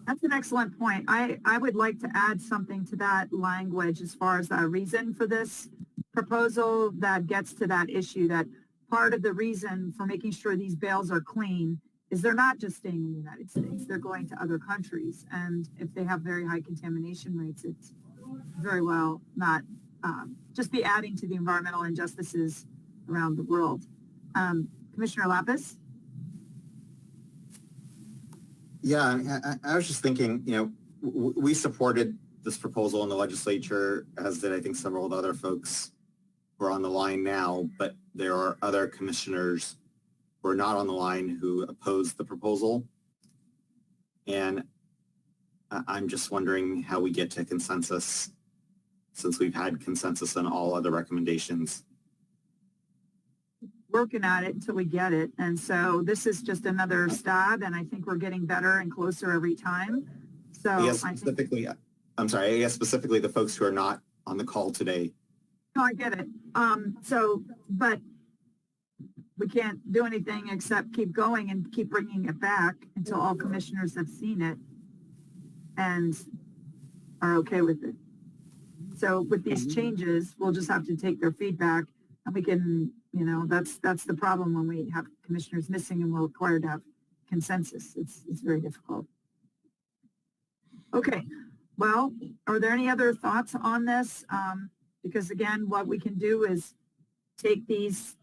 That's an excellent point. I would like to add something to that language as far as a reason for this proposal that gets to that issue, that part of the reason for making sure these bales are clean is they're not just staying in the United States, they're going to other countries. And if they have very high contamination rates, it's very well not just be adding to the environmental injustices around the world. Commissioner Lapis? Yeah, I was just thinking, you know, we supported this proposal in the legislature, as did I think several of the other folks who are on the line now, but there are other commissioners who are not on the line who oppose the proposal. And I'm just wondering how we get to consensus since we've had consensus on all other recommendations. Working at it until we get it. And so this is just another stab, and I think we're getting better and closer every time. So I guess specifically, I'm sorry, I guess specifically the folks who are not on the call today. No, I get it. But we can't do anything except keep going and keep bringing it back until all commissioners have seen it and are okay with it. So with these changes, we'll just have to take their feedback, and we can, you know, that's the problem when we have commissioners missing and we're required to have consensus. It's very difficult. Okay, well, are there any other thoughts on this? Because again, what we can do is take these,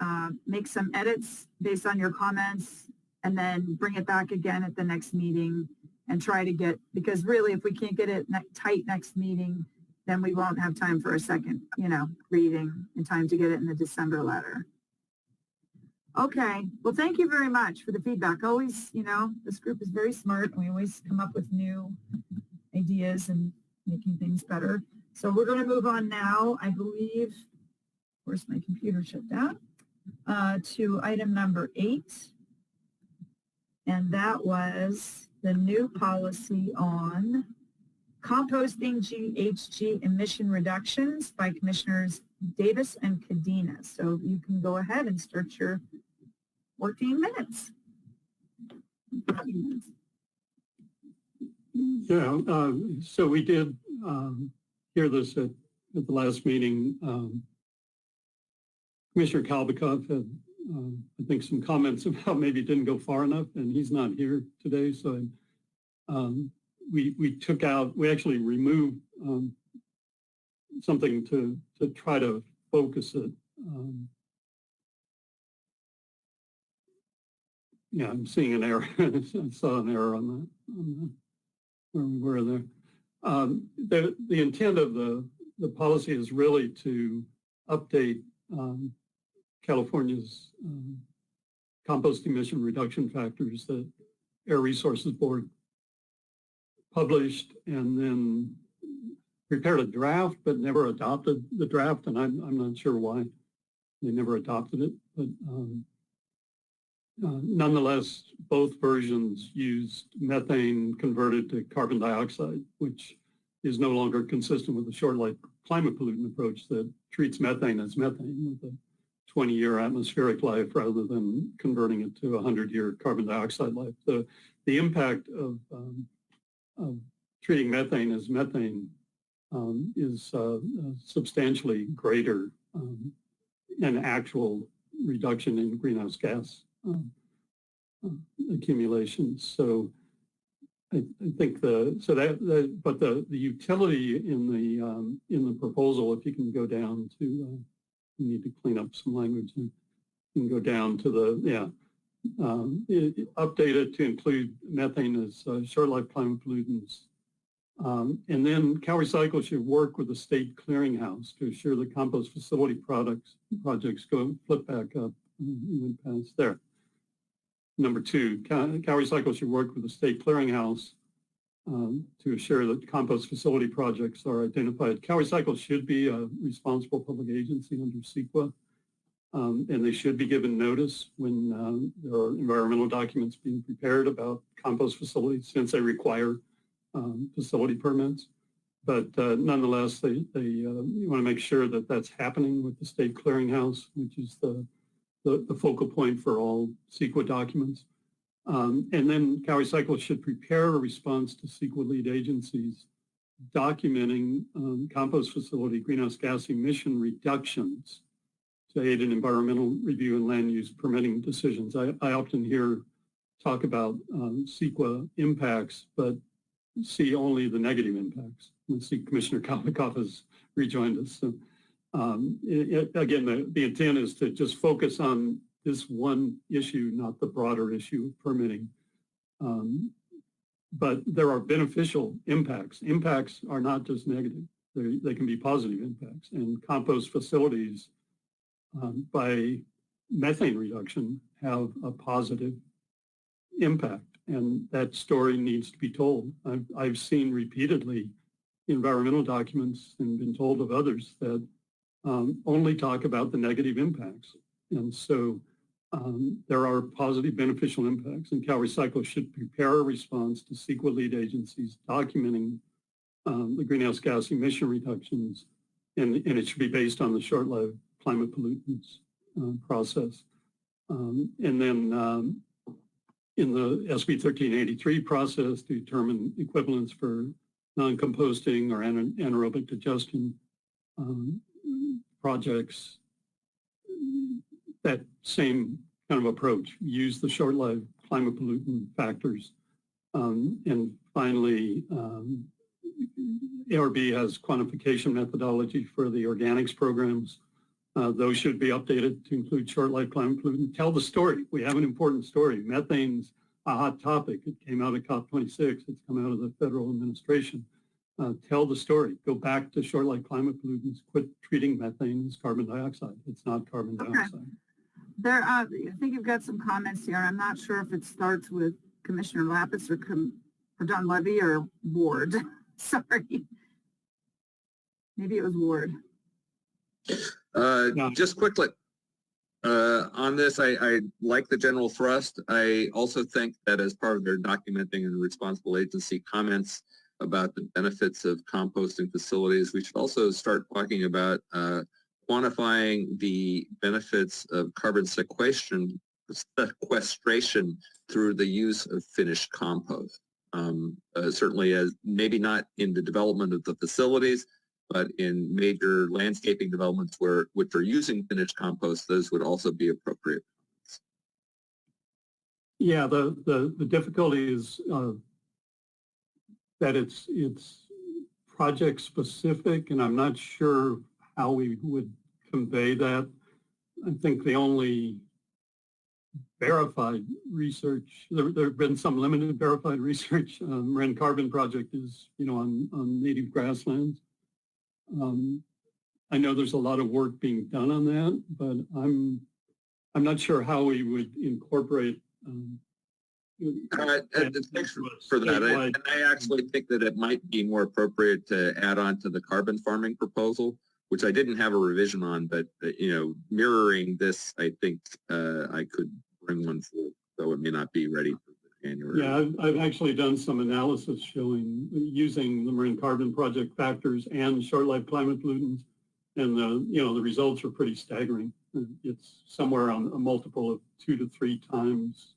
make some edits based on your comments, and then bring it back again at the next meeting and try to get, because really if we can't get it tight next meeting, then we won't have time for a second, you know, reading in time to get it in the December letter. Okay, well, thank you very much for the feedback. Always, you know, this group is very smart, and we always come up with new ideas and making things better. So we're going to move on now, I believe, of course, my computer shut down, to item number 8. And that was the new policy on composting GHG emission reductions by Commissioners Davis and Cadena. So you can go ahead and start your 14 minutes. Yeah, so we did hear this at the last meeting. Commissioner Kalbikoff had, I think, some comments about maybe it didn't go far enough, and he's not here today. So we took out, we actually removed something to try to focus it. Yeah, I'm seeing an error. I saw an error on that, where we were there. The intent of the policy is really to update California's compost emission reduction factors that Air Resources Board published and then prepared a draft but never adopted the draft, and I'm not sure why they never adopted it, but nonetheless, both versions used methane converted to carbon dioxide, which is no longer consistent with the short-life climate pollutant approach that treats methane as methane with a 20-year atmospheric life rather than converting it to a 100-year carbon dioxide life. The impact of treating methane as methane is substantially greater in actual reduction in greenhouse gas accumulation. So I think but the utility in the proposal, if you can go down to, you need to clean up some language, and you can go down to update it to include methane as short-life climate pollutants. And then CalRecycle should work with the state clearinghouse to assure the compost facility projects go flip back up. You went past there. Number 2, CalRecycle should work with the state clearinghouse to assure that compost facility projects are identified. CalRecycle should be a responsible public agency under CEQA, and they should be given notice when there are environmental documents being prepared about compost facilities, since they require facility permits. But nonetheless, you want to make sure that that's happening with the state clearinghouse, which is the focal point for all CEQA documents. And then CalRecycle should prepare a response to CEQA lead agencies documenting compost facility greenhouse gas emission reductions to aid in environmental review and land use permitting decisions. I often hear talk about CEQA impacts, but see only the negative impacts. I see Commissioner Kalbikoff has rejoined us. So, again, the intent is to just focus on this one issue, not the broader issue of permitting. But there are beneficial impacts. Impacts are not just negative. They can be positive impacts. And compost facilities by methane reduction have a positive impact. And that story needs to be told. I've seen repeatedly environmental documents and been told of others that only talk about the negative impacts. And so there are positive beneficial impacts, and CalRecycle should prepare a response to CEQA lead agencies documenting the greenhouse gas emission reductions, and it should be based on the short-lived climate pollutants process. And then in the SB 1383 process to determine equivalents for non-composting or anaerobic digestion projects, that same kind of approach, use the short-lived climate pollutant factors. And finally, ARB has quantification methodology for the organics programs. Those should be updated to include short-lived climate pollutant. Tell the story. We have an important story. Methane's a hot topic. It came out of COP26. It's come out of the federal administration. Tell the story. Go back to short-lived climate pollutants. Quit treating methane as carbon dioxide. It's not carbon dioxide. There, I think you've got some comments here. I'm not sure if it starts with Commissioner Lapis or Dunleavy or Ward. Sorry. Maybe it was Ward. Just quickly, on this, I like the general thrust. I also think that as part of their documenting and responsible agency comments about the benefits of composting facilities, we should also start talking about quantifying the benefits of carbon sequestration through the use of finished compost. Certainly, as maybe not in the development of the facilities, but in major landscaping developments which are using finished compost, those would also be appropriate. Yeah, the difficulty is that it's project specific, and I'm not sure how we would convey that. I think the only verified research, there have been some limited verified research. Marin Carbon Project is, on native grasslands. I know there's a lot of work being done on that, but I'm not sure how we would incorporate. Thanks for that. And I actually think that it might be more appropriate to add on to the carbon farming proposal, which I didn't have a revision on, but mirroring this, I think I could bring one forward, though it may not be ready for January. Yeah, I've actually done some analysis showing using the Marin Carbon Project factors and short-lived climate pollutants, and the results are pretty staggering. It's somewhere on a multiple of 2 to 3 times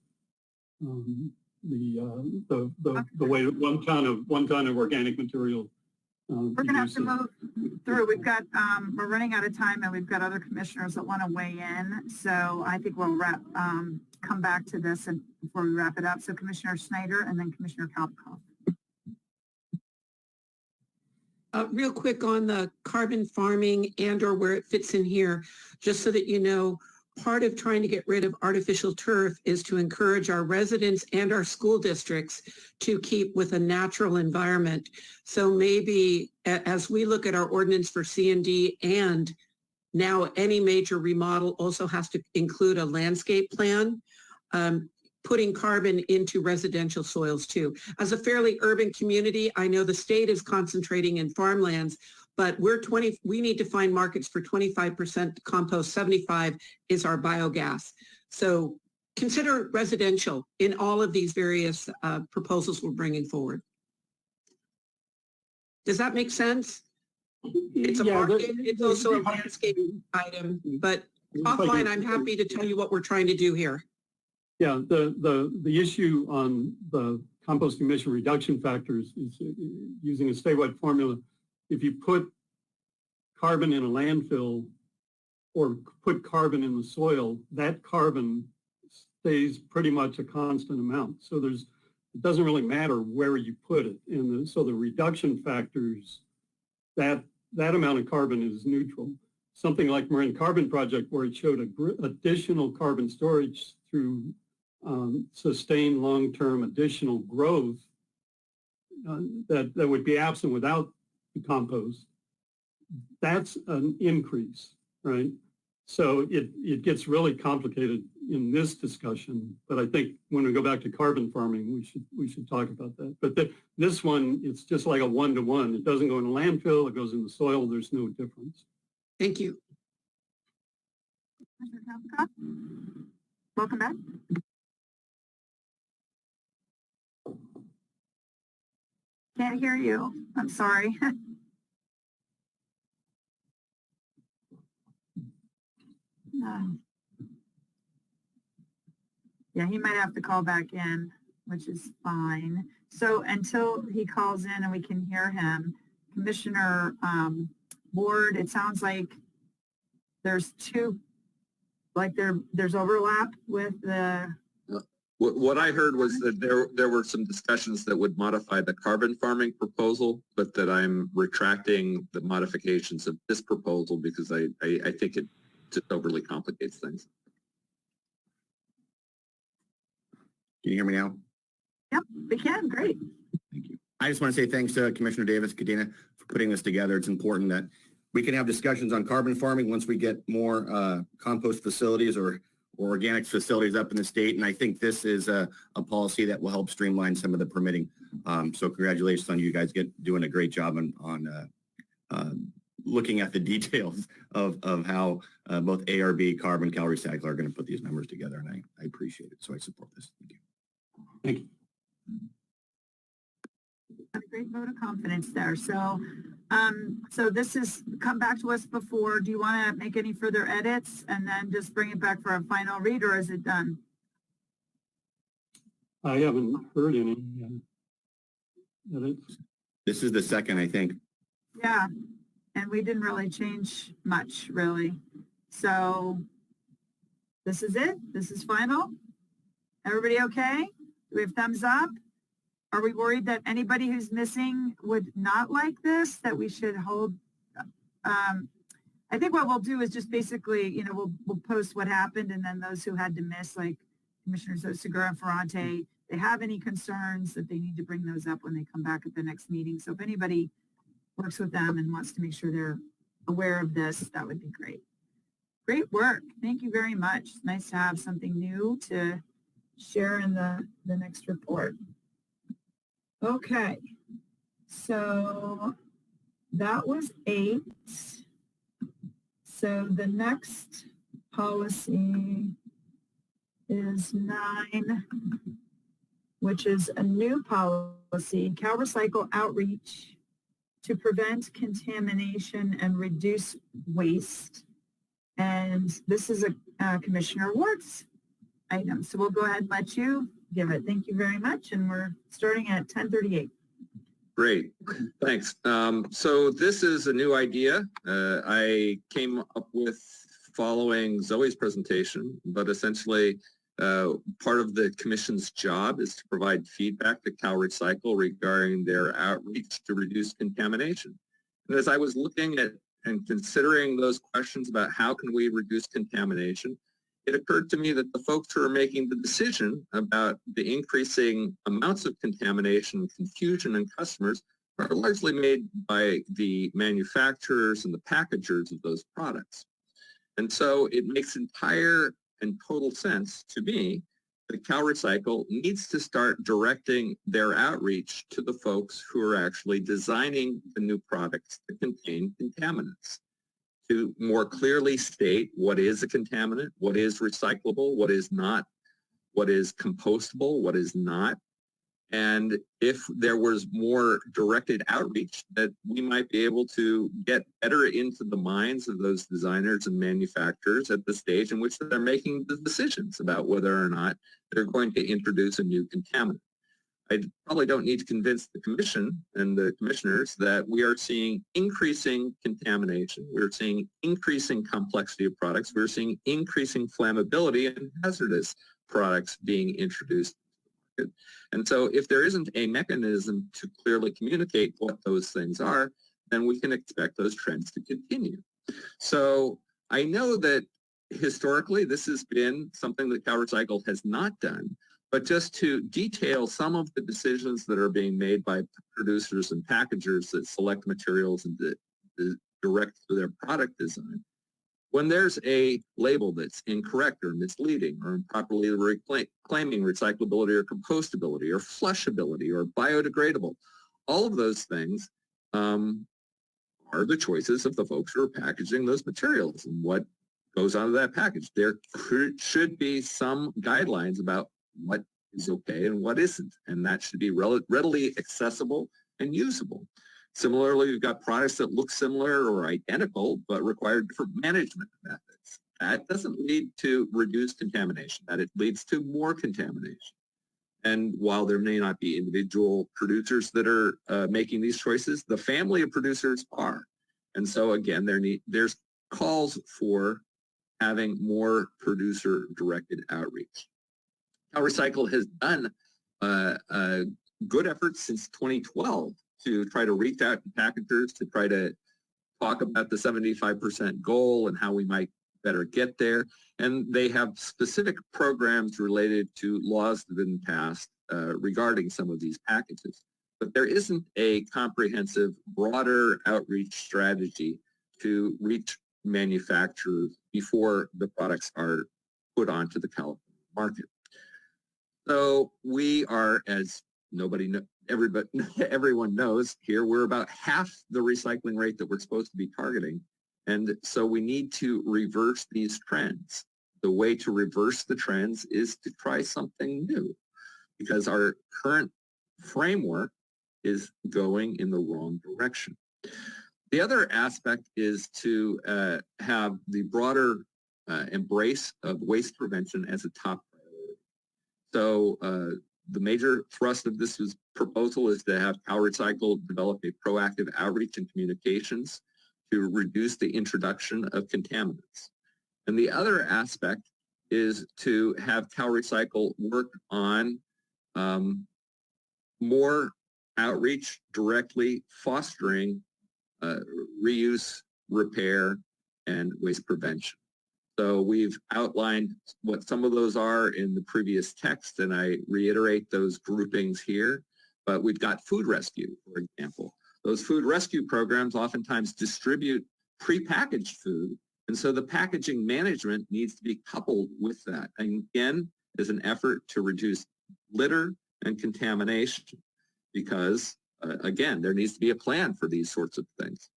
the way one ton of organic material. We're going to have to move through. We've got, we're running out of time, and we've got other commissioners that want to weigh in. So I think we'll come back to this and before we wrap it up. So Commissioner Snyder and then Commissioner Kopkoff. Real quick on the carbon farming and or where it fits in here, just so that you know, part of trying to get rid of artificial turf is to encourage our residents and our school districts to keep with a natural environment. So maybe as we look at our ordinance for C&D, and now any major remodel also has to include a landscape plan, putting carbon into residential soils too. As a fairly urban community, I know the state is concentrating in farmlands, but we need to find markets for 25% compost, 75 is our biogas. So consider residential in all of these various proposals we're bringing forward. Does that make sense? It's a market, it's also a landscape item, but offline, I'm happy to tell you what we're trying to do here. Yeah, the issue on the compost emission reduction factors is using a statewide formula. If you put carbon in a landfill or put carbon in the soil, that carbon stays pretty much a constant amount. So it doesn't really matter where you put it. And so the reduction factors, that amount of carbon is neutral. Something like Marin Carbon Project, where it showed additional carbon storage through sustained long-term additional growth that would be absent without the compost. That's an increase, right? So it gets really complicated in this discussion, but I think when we go back to carbon farming, we should talk about that. But this one, it's just like a one-to-one. It doesn't go in a landfill, it goes in the soil, there's no difference. Thank you. Commissioner Cathcart? Welcome back. Can't hear you. I'm sorry. Yeah, he might have to call back in, which is fine. So until he calls in and we can hear him, Commissioner Ward, it sounds like there's two, like there's overlap with the... What I heard was that there were some discussions that would modify the carbon farming proposal, but that I'm retracting the modifications of this proposal because I think it just overly complicates things. Can you hear me now? Yep, we can. Great. Thank you. I just want to say thanks to Commissioner Davis, Kadena, for putting this together. It's important that we can have discussions on carbon farming once we get more compost facilities or organic facilities up in the state. And I think this is a policy that will help streamline some of the permitting. So congratulations on you guys doing a great job on looking at the details of how both ARB, Carbon, Cal Recycle are going to put these numbers together. And I appreciate it. So I support this. Thank you. Thank you. A great vote of confidence there. So, so this has come back to us before. Do you want to make any further edits and then just bring it back for a final read, or is it done? I haven't heard any edits. This is the second, I think. Yeah, and we didn't really change much, really. So this is it. This is final. Everybody okay? Do we have thumbs up? Are we worried that anybody who's missing would not like this, that we should hold? I think what we'll do is just basically, we'll post what happened, and then those who had to miss, like Commissioners Segura and Ferrante, they have any concerns that they need to bring those up when they come back at the next meeting. So if anybody works with them and wants to make sure they're aware of this, that would be great. Great work. Thank you very much. It's nice to have something new to share in the next report. Okay, so that was 8. So the next policy is 9, which is a new policy, Cal Recycle Outreach to prevent contamination and reduce waste. And this is a Commissioner Ward's item. So we'll go ahead and let you give it. Thank you very much. And we're starting at 10:38. Great, thanks. So this is a new idea. I came up with following Zoe's presentation, but essentially part of the commission's job is to provide feedback to Cal Recycle regarding their outreach to reduce contamination. And as I was looking at and considering those questions about how can we reduce contamination, it occurred to me that the folks who are making the decision about the increasing amounts of contamination and confusion in customers are largely made by the manufacturers and the packagers of those products. And so it makes entire and total sense to me that Cal Recycle needs to start directing their outreach to the folks who are actually designing the new products that contain contaminants, to more clearly state what is a contaminant, what is recyclable, what is not, what is compostable, what is not. And if there was more directed outreach, that we might be able to get better into the minds of those designers and manufacturers at the stage in which they're making the decisions about whether or not they're going to introduce a new contaminant. I probably don't need to convince the commission and the commissioners that we are seeing increasing contamination. We're seeing increasing complexity of products. We're seeing increasing flammability and hazardous products being introduced. And so if there isn't a mechanism to clearly communicate what those things are, then we can expect those trends to continue. So I know that historically this has been something that Cal Recycle has not done, but just to detail some of the decisions that are being made by producers and packagers that select materials and direct to their product design, When there's a label that's incorrect or misleading or improperly claiming recyclability or compostability or flushability or biodegradable, all of those things are the choices of the folks who are packaging those materials and what goes onto that package. There should be some guidelines about what is okay and what isn't, and that should be readily accessible and usable. Similarly, we've got products that look similar or identical but require different management methods. That doesn't lead to reduced contamination, that it leads to more contamination. And while there may not be individual producers that are making these choices, the family of producers are. And so again, there's calls for having more producer-directed outreach. CalRecycle has done good efforts since 2012 to try to reach out to packagers, to try to talk about the 75% goal and how we might better get there. And they have specific programs related to laws that have been passed regarding some of these packages. But there isn't a comprehensive, broader outreach strategy to reach manufacturers before the products are put onto the California market. So we are, as everyone knows here, we're about half the recycling rate that we're supposed to be targeting. And so we need to reverse these trends. The way to reverse the trends is to try something new, because our current framework is going in the wrong direction. The other aspect is to have the broader embrace of waste prevention as a top priority. So the major thrust of this proposal is to have CalRecycle develop a proactive outreach and communications to reduce the introduction of contaminants. And the other aspect is to have CalRecycle work on more outreach directly fostering reuse, repair, and waste prevention. So we've outlined what some of those are in the previous text, and I reiterate those groupings here. But we've got food rescue, for example. Those food rescue programs oftentimes distribute prepackaged food, and so the packaging management needs to be coupled with that. And again, as an effort to reduce litter and contamination, because again, there needs to be a plan for these sorts of things.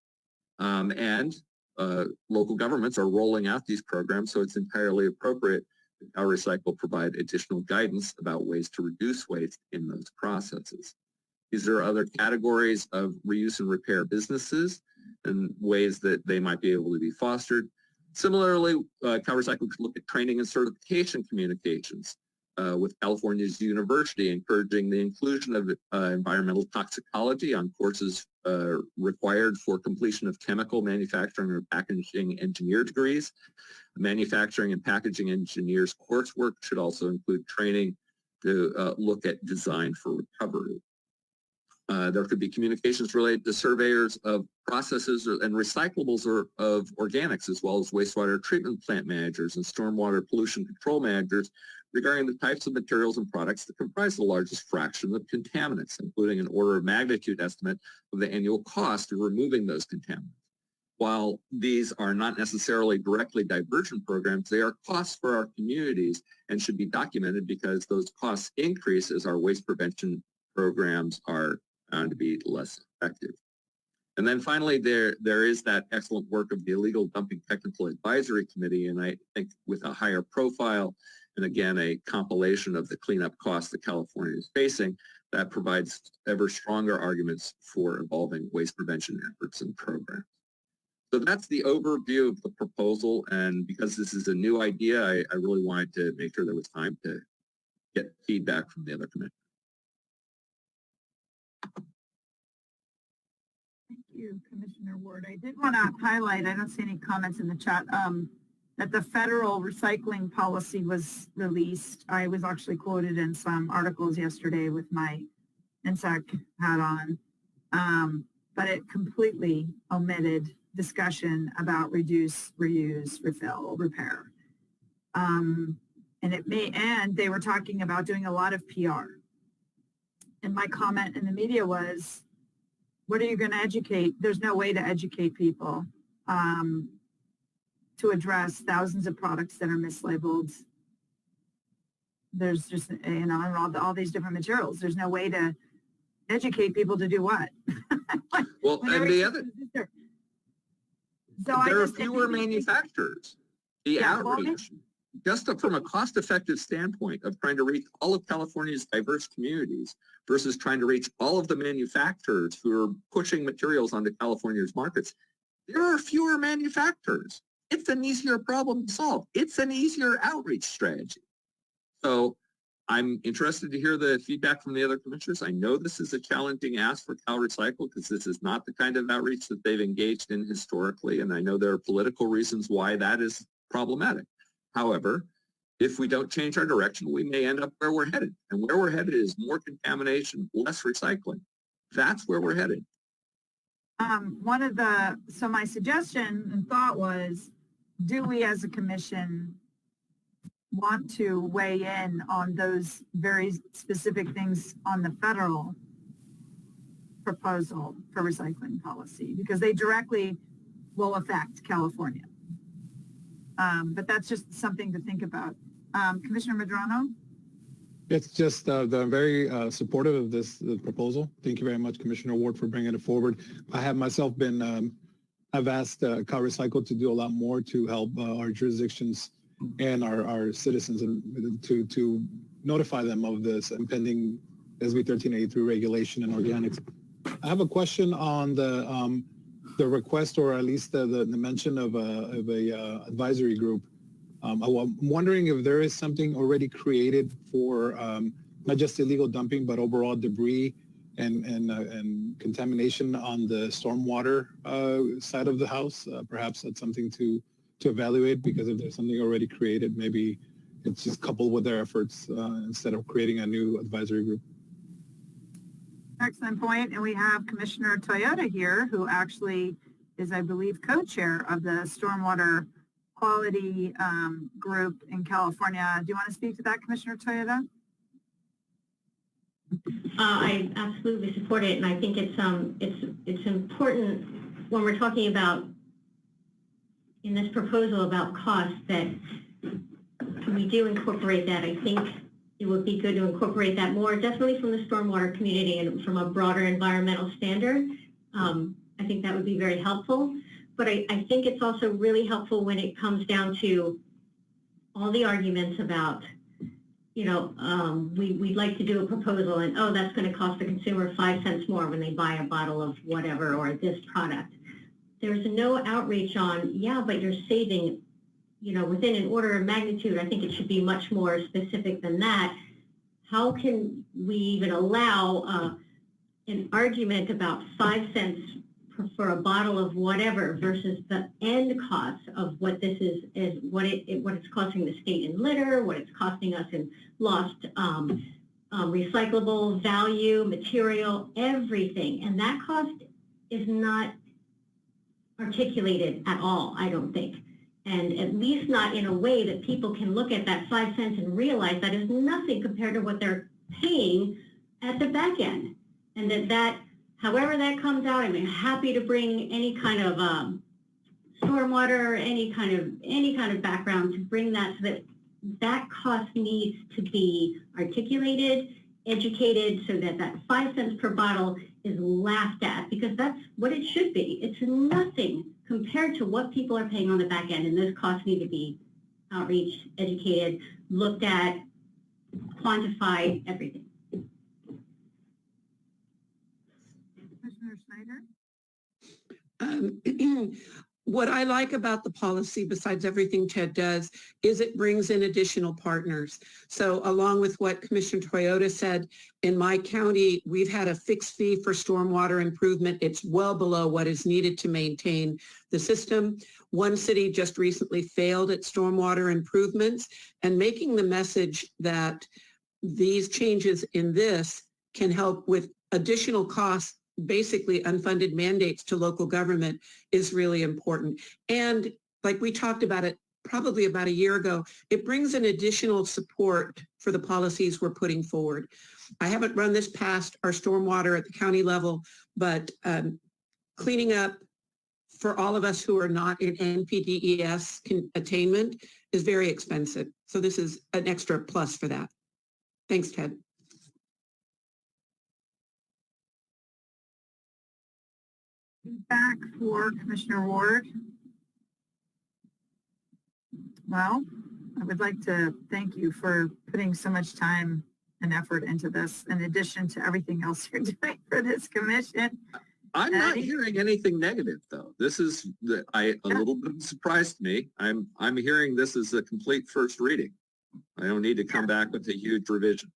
Local governments are rolling out these programs, so it's entirely appropriate that CalRecycle provide additional guidance about ways to reduce waste in those processes. These are other categories of reuse and repair businesses and ways that they might be able to be fostered. Similarly, CalRecycle could look at training and certification communications with California's university, encouraging the inclusion of environmental toxicology on courses required for completion of chemical manufacturing or packaging engineer degrees. Manufacturing and packaging engineers coursework should also include training to look at design for recovery. There could be communications related to surveyors of processes and recyclables of organics, as well as wastewater treatment plant managers and stormwater pollution control managers regarding the types of materials and products that comprise the largest fraction of contaminants, including an order of magnitude estimate of the annual cost of removing those contaminants. While these are not necessarily directly diversion programs, they are costs for our communities and should be documented, because those costs increase as our waste prevention programs are found to be less effective. And then finally, there is that excellent work of the Illegal Dumping Technical Advisory Committee, and I think with a higher profile, and again, a compilation of the cleanup costs that California is facing, that provides ever stronger arguments for evolving waste prevention efforts and programs. So that's the overview of the proposal, and because this is a new idea, I really wanted to make sure there was time to get feedback from the other committees. Thank you, Commissioner Ward. I did want to highlight, I don't see any comments in the chat, that the federal recycling policy was released. I was actually quoted in some articles yesterday with my NSAC hat on, but it completely omitted discussion about reduce, reuse, refill, repair. And they were talking about doing a lot of PR. And my comment in the media was, what are you going to educate? There's no way to educate people to address thousands of products that are mislabeled. There's just, you know, all these different materials. There's no way to educate people to do what. Well, and the other, so there are fewer manufacturers. The Yeah, well, outreach, just from a cost-effective standpoint of trying to reach all of California's diverse communities versus trying to reach all of the manufacturers who are pushing materials onto California's markets, there are fewer manufacturers. It's an easier problem to solve. It's an easier outreach strategy. So I'm interested to hear the feedback from the other commissioners. I know this is a challenging ask for CalRecycle because this is not the kind of outreach that they've engaged in historically, and I know there are political reasons why that is problematic. However, if we don't change our direction, we may end up where we're headed. And where we're headed is more contamination, less recycling. That's where we're headed. So my suggestion and thought was, do we as a commission want to weigh in on those very specific things on the federal proposal for recycling policy? Because they directly will affect California. But that's just something to think about. Commissioner Medrano? It's just they're very supportive of this proposal. Thank you very much, Commissioner Ward, for bringing it forward. I have myself been, I've asked CalRecycle to do a lot more to help our jurisdictions and our citizens and to notify them of this impending SB 1383 regulation and organics. I have a question on the request, or at least the mention of a advisory group. I'm wondering if there is something already created for not just illegal dumping, but overall debris and contamination on the stormwater side of the house. Perhaps that's something to evaluate, because if there's something already created, maybe it's just coupled with their efforts instead of creating a new advisory group. Excellent point. And we have Commissioner Toyota here, who actually is, I believe, co-chair of the Stormwater Quality Group in California. Do you want to speak to that, Commissioner Toyota? I absolutely support it, and I think it's important when we're talking about in this proposal about cost that we do incorporate that. I think it would be good to incorporate that more, definitely from the stormwater community and from a broader environmental standard. I think that would be very helpful. But I think it's also really helpful when it comes down to all the arguments about, you know, we'd like to do a proposal and, oh, that's going to cost the consumer 5 cents more when they buy a bottle of whatever or this product. There's no outreach on, yeah, but you're saving, you know, within an order of magnitude. I think it should be much more specific than that. How can we even allow an argument about 5 cents for a bottle of whatever versus the end cost of what this is what it's costing the state in litter, what it's costing us in lost recyclable value, material, everything. And that cost is not articulated at all, I don't think. And at least not in a way that people can look at that 5 cents and realize that is nothing compared to what they're paying at the back end. And that however that comes out, I'm happy to bring any kind of stormwater, any kind of background to bring that, so that that cost needs to be articulated, educated, so that that 5 cents per bottle is laughed at, because that's what it should be. It's nothing compared to what people are paying on the back end, and those costs need to be outreached, educated, looked at, quantified, everything. Commissioner Schneider? What I like about the policy, besides everything Ted does, is it brings in additional partners. So along with what Commissioner Toyota said, in my county, we've had a fixed fee for stormwater improvement. It's well below what is needed to maintain the system. One city just recently failed at stormwater improvements, and making the message that these changes in this can help with additional costs, basically unfunded mandates to local government, is really important. And like we talked about it probably about a year ago, it brings an additional support for the policies we're putting forward. I haven't run this past our stormwater at the county level, but cleaning up for all of us who are not in NPDES attainment is very expensive. So this is an extra plus for that. Thanks, Ted. Feedback for Commissioner Ward. Well, I would like to thank you for putting so much time and effort into this, in addition to everything else you're doing for this commission. I'm not hearing anything negative, though. This is a little bit surprised me. I'm hearing this is a complete first reading. I don't need to come back with a huge revision.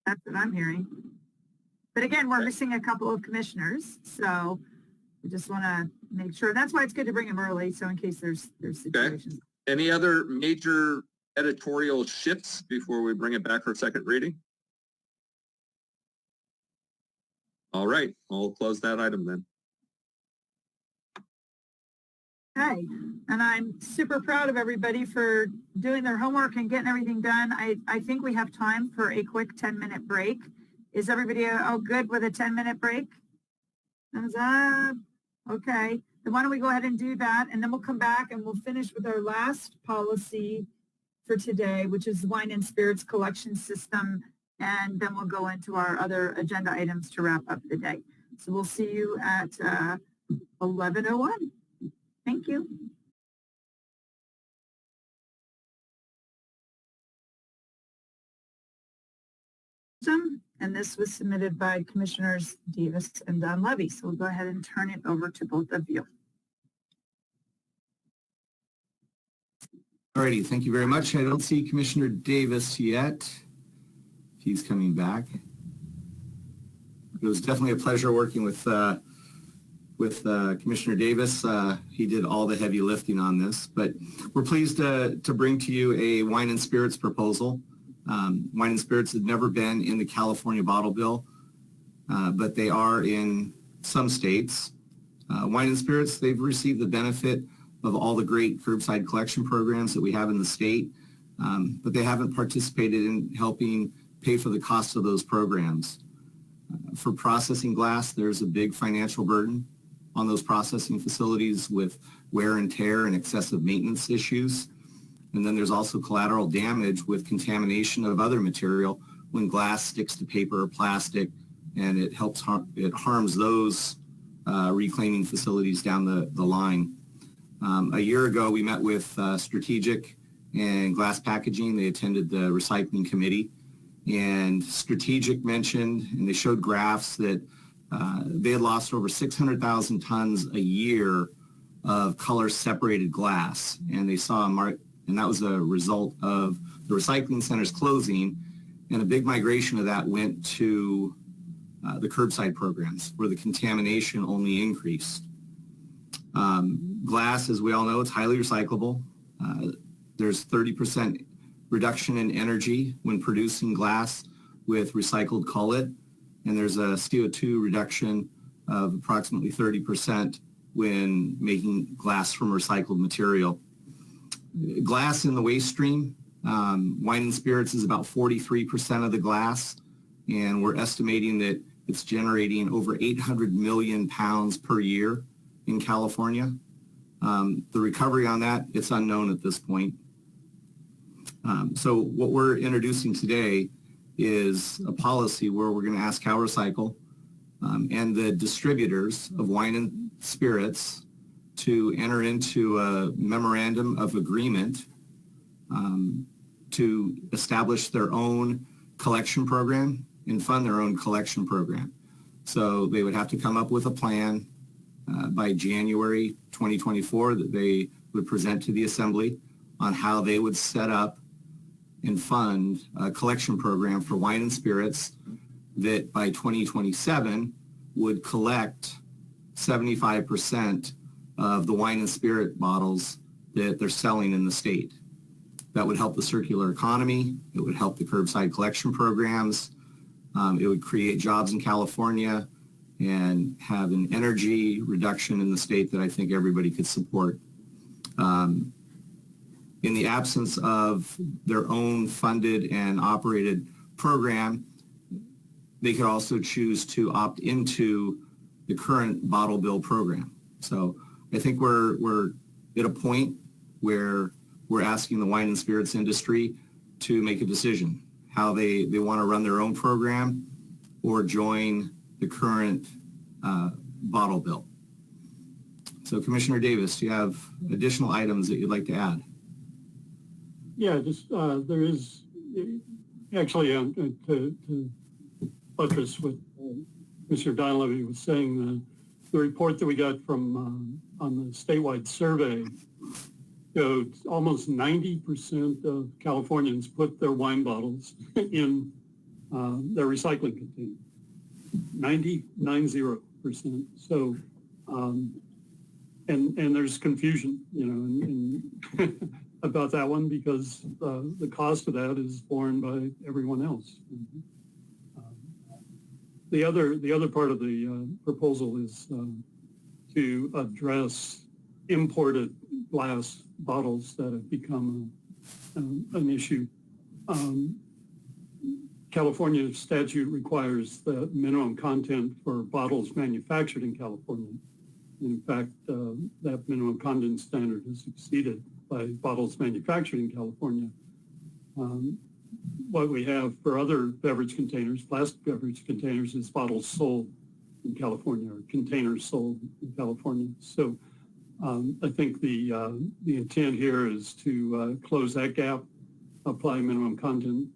That's what I'm hearing. But again, we're missing a couple of commissioners, so we just want to make sure. That's why it's good to bring them early, so in case there's situations. Okay. Any other major editorial shifts before we bring it back for second reading? All right, I'll close that item then. Okay, and I'm super proud of everybody for doing their homework and getting everything done. I think we have time for a quick 10-minute break. Is everybody all good with a 10-minute break? Thumbs up. Okay, then why don't we go ahead and do that, and then we'll come back and we'll finish with our last policy for today, which is the wine and spirits collection system, and then we'll go into our other agenda items to wrap up the day. So we'll see you at 11:01. Thank you. And this was submitted by Commissioners Davis and Dunleavy. So we'll go ahead and turn it over to both of you. All righty, thank you very much. I don't see Commissioner Davis yet. He's coming back. It was definitely a pleasure working with Commissioner Davis. He did all the heavy lifting on this, but we're pleased to bring to you a wine and spirits proposal. Wine and spirits have never been in the California bottle bill, but they are in some states. Wine and spirits, they've received the benefit of all the great curbside collection programs that we have in the state, but they haven't participated in helping pay for the cost of those programs. For processing glass, there's a big financial burden on those processing facilities with wear and tear and excessive maintenance issues. And then there's also collateral damage with contamination of other material when glass sticks to paper or plastic, and it harms those reclaiming facilities down the line. A year ago, we met with Strategic and Glass Packaging. They attended the recycling committee, and Strategic mentioned, and they showed graphs that they had lost over 600,000 tons a year of color separated glass, and they saw and that was a result of the recycling centers closing, and a big migration of that went to the curbside programs where the contamination only increased. Glass, as we all know, it's highly recyclable. There's 30% reduction in energy when producing glass with recycled cullet, and there's a CO2 reduction of approximately 30% when making glass from recycled material. Glass in the waste stream, wine and spirits is about 43% of the glass, and we're estimating that it's generating over 800 million pounds per year in California. The recovery on that, it's unknown at this point. So what we're introducing today is a policy where we're going to ask CalRecycle and the distributors of wine and spirits to enter into a memorandum of agreement to establish their own collection program and fund their own collection program. So they would have to come up with a plan by January 2024 that they would present to the Assembly on how they would set up and fund a collection program for wine and spirits that by 2027 would collect 75% of the wine and spirit bottles that they're selling in the state. That would help the circular economy. It would help the curbside collection programs. It would create jobs in California and have an energy reduction in the state that I think everybody could support. In the absence of their own funded and operated program, they could also choose to opt into the current bottle bill program. So I think we're at a point where we're asking the wine and spirits industry to make a decision how they want to run their own program or join the current bottle bill. So Commissioner Davis, do you have additional items that you'd like to add? Yeah, just there is actually to buttress what Mr. Donlevy was saying, the report that we got from on the statewide survey showed almost 90% of Californians put their wine bottles in their recycling container. 90%. So, and there's confusion, about that one because the cost of that is borne by everyone else. The other part of the proposal is to address imported glass bottles that have become an issue. California statute requires the minimum content for bottles manufactured in California. In fact, that minimum content standard is exceeded by bottles manufactured in California. What we have for other beverage containers, plastic beverage containers, is bottles sold in California or containers sold in California. So I think the intent here is to close that gap, apply minimum content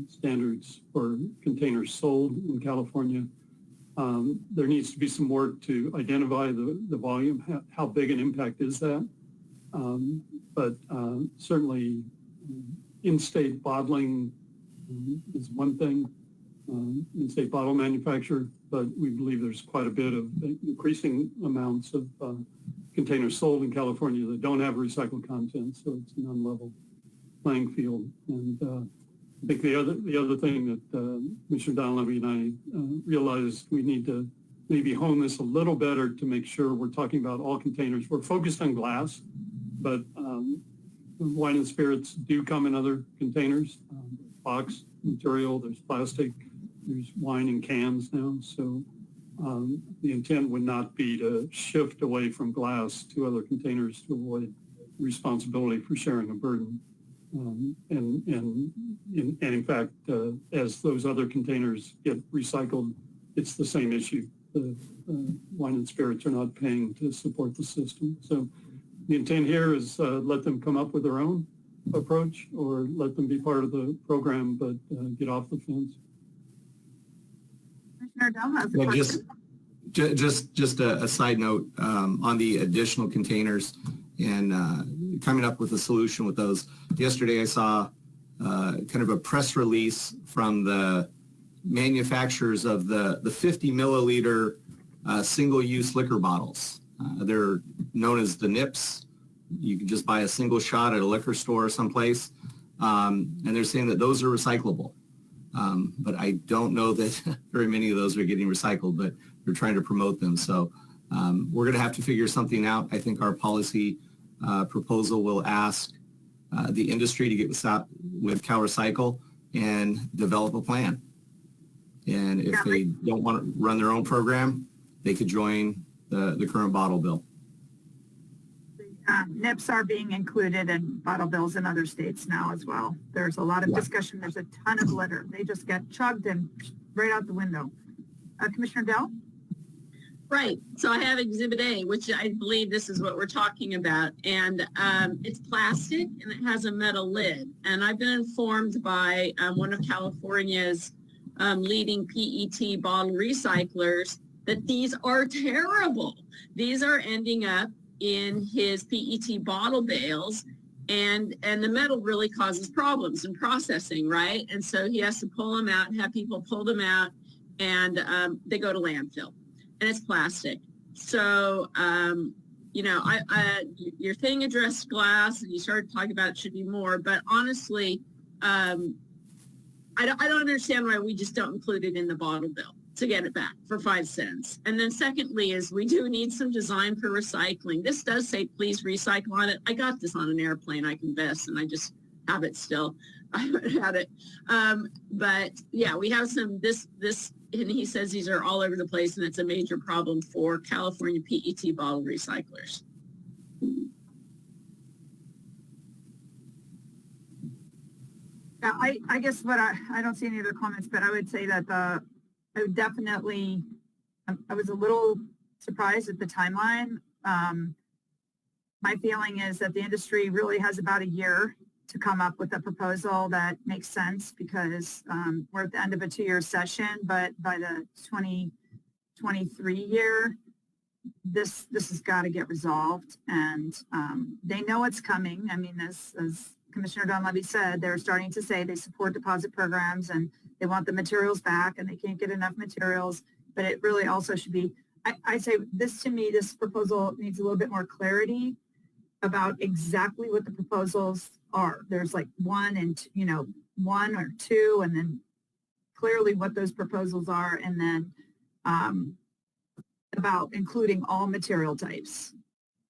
standards for containers sold in California. There needs to be some work to identify the volume, how big an impact is that? But certainly in-state bottling is one thing, in-state bottle manufacture, but we believe there's quite a bit of increasing amounts of containers sold in California that don't have recycled content, so it's an unlevel playing field. And I think the other thing that Commissioner Donlevy and I realized we need to maybe hone this a little better to make sure we're talking about all containers. We're focused on glass, but wine and spirits do come in other containers, box material, there's plastic, there's wine in cans now. So the intent would not be to shift away from glass to other containers to avoid responsibility for sharing a burden. And in fact, as those other containers get recycled, it's the same issue. The wine and spirits are not paying to support the system. So the intent here is let them come up with their own approach or let them be part of the program, but get off the fence. Commissioner Dell has a question. Just a side note on the additional containers and coming up with a solution with those. Yesterday I saw kind of a press release from the manufacturers of the 50 milliliter single-use liquor bottles. They're known as the NIPS. You can just buy a single shot at a liquor store or someplace. And they're saying that those are recyclable. But I don't know that very many of those are getting recycled, but they're trying to promote them. So we're going to have to figure something out. I think our policy proposal will ask the industry to get with CalRecycle and develop a plan. And if they don't want to run their own program, they could join the current bottle bill. NIPS are being included in bottle bills in other states now as well. There's a lot of discussion. There's a ton of litter. They just get chugged and right out the window. Commissioner Dell? Right. So I have Exhibit A, which I believe this is what we're talking about. And it's plastic and it has a metal lid. And I've been informed by one of California's leading PET bottle recyclers that these are terrible. These are ending up in his PET bottle bales, and the metal really causes problems in processing, right? And so he has to pull them out and have people pull them out, and they go to landfill, and it's plastic. So, your thing addressed glass, and you started talking about it should be more, but honestly, I don't understand why we just don't include it in the bottle bill to get it back for 5 cents. And then secondly is we do need some design for recycling. This does say please recycle on it. I got this on an airplane, I confess, and I just have it still. I haven't had it. But yeah, we have this he says these are all over the place and it's a major problem for California PET bottle recyclers. Yeah, I guess what I don't see any other comments, but I would say that I would definitely, I was a little surprised at the timeline. My feeling is that the industry really has about a year to come up with a proposal that makes sense because we're at the end of a 2-year session, but by the 2023 year, this has got to get resolved, and they know it's coming. I mean, as Commissioner Dunleavy said, they're starting to say they support deposit programs and they want the materials back and they can't get enough materials, but it really also should be, I say this to me, this proposal needs a little bit more clarity about exactly what the proposals are. There's like one or two, and then clearly what those proposals are, and then about including all material types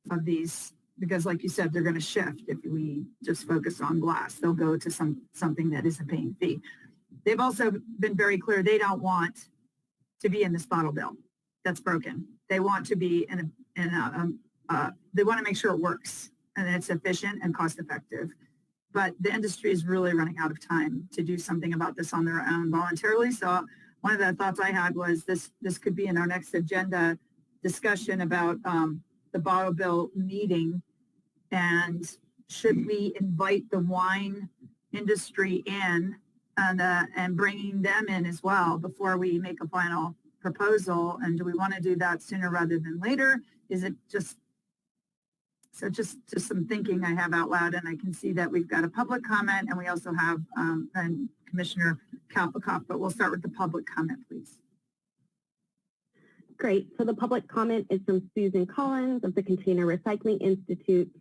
of these, because like you said, they're going to shift. If we just focus on glass, they'll go to something that isn't paying fee. They've also been very clear they don't want to be in this bottle bill that's broken. They want to be they want to make sure it works and it's efficient and cost effective. But the industry is really running out of time to do something about this on their own voluntarily. So one of the thoughts I had was this could be in our next agenda discussion about the bottle bill meeting, and should we invite the wine industry in and bringing them in as well before we make a final proposal? And do we want to do that sooner rather than later? Is it just some thinking I have out loud, and I can see that we've got a public comment and we also have and Commissioner Kalpakoff, but we'll start with the public comment, please. Great. So the public comment is from Susan Collins of the Container Recycling Institute.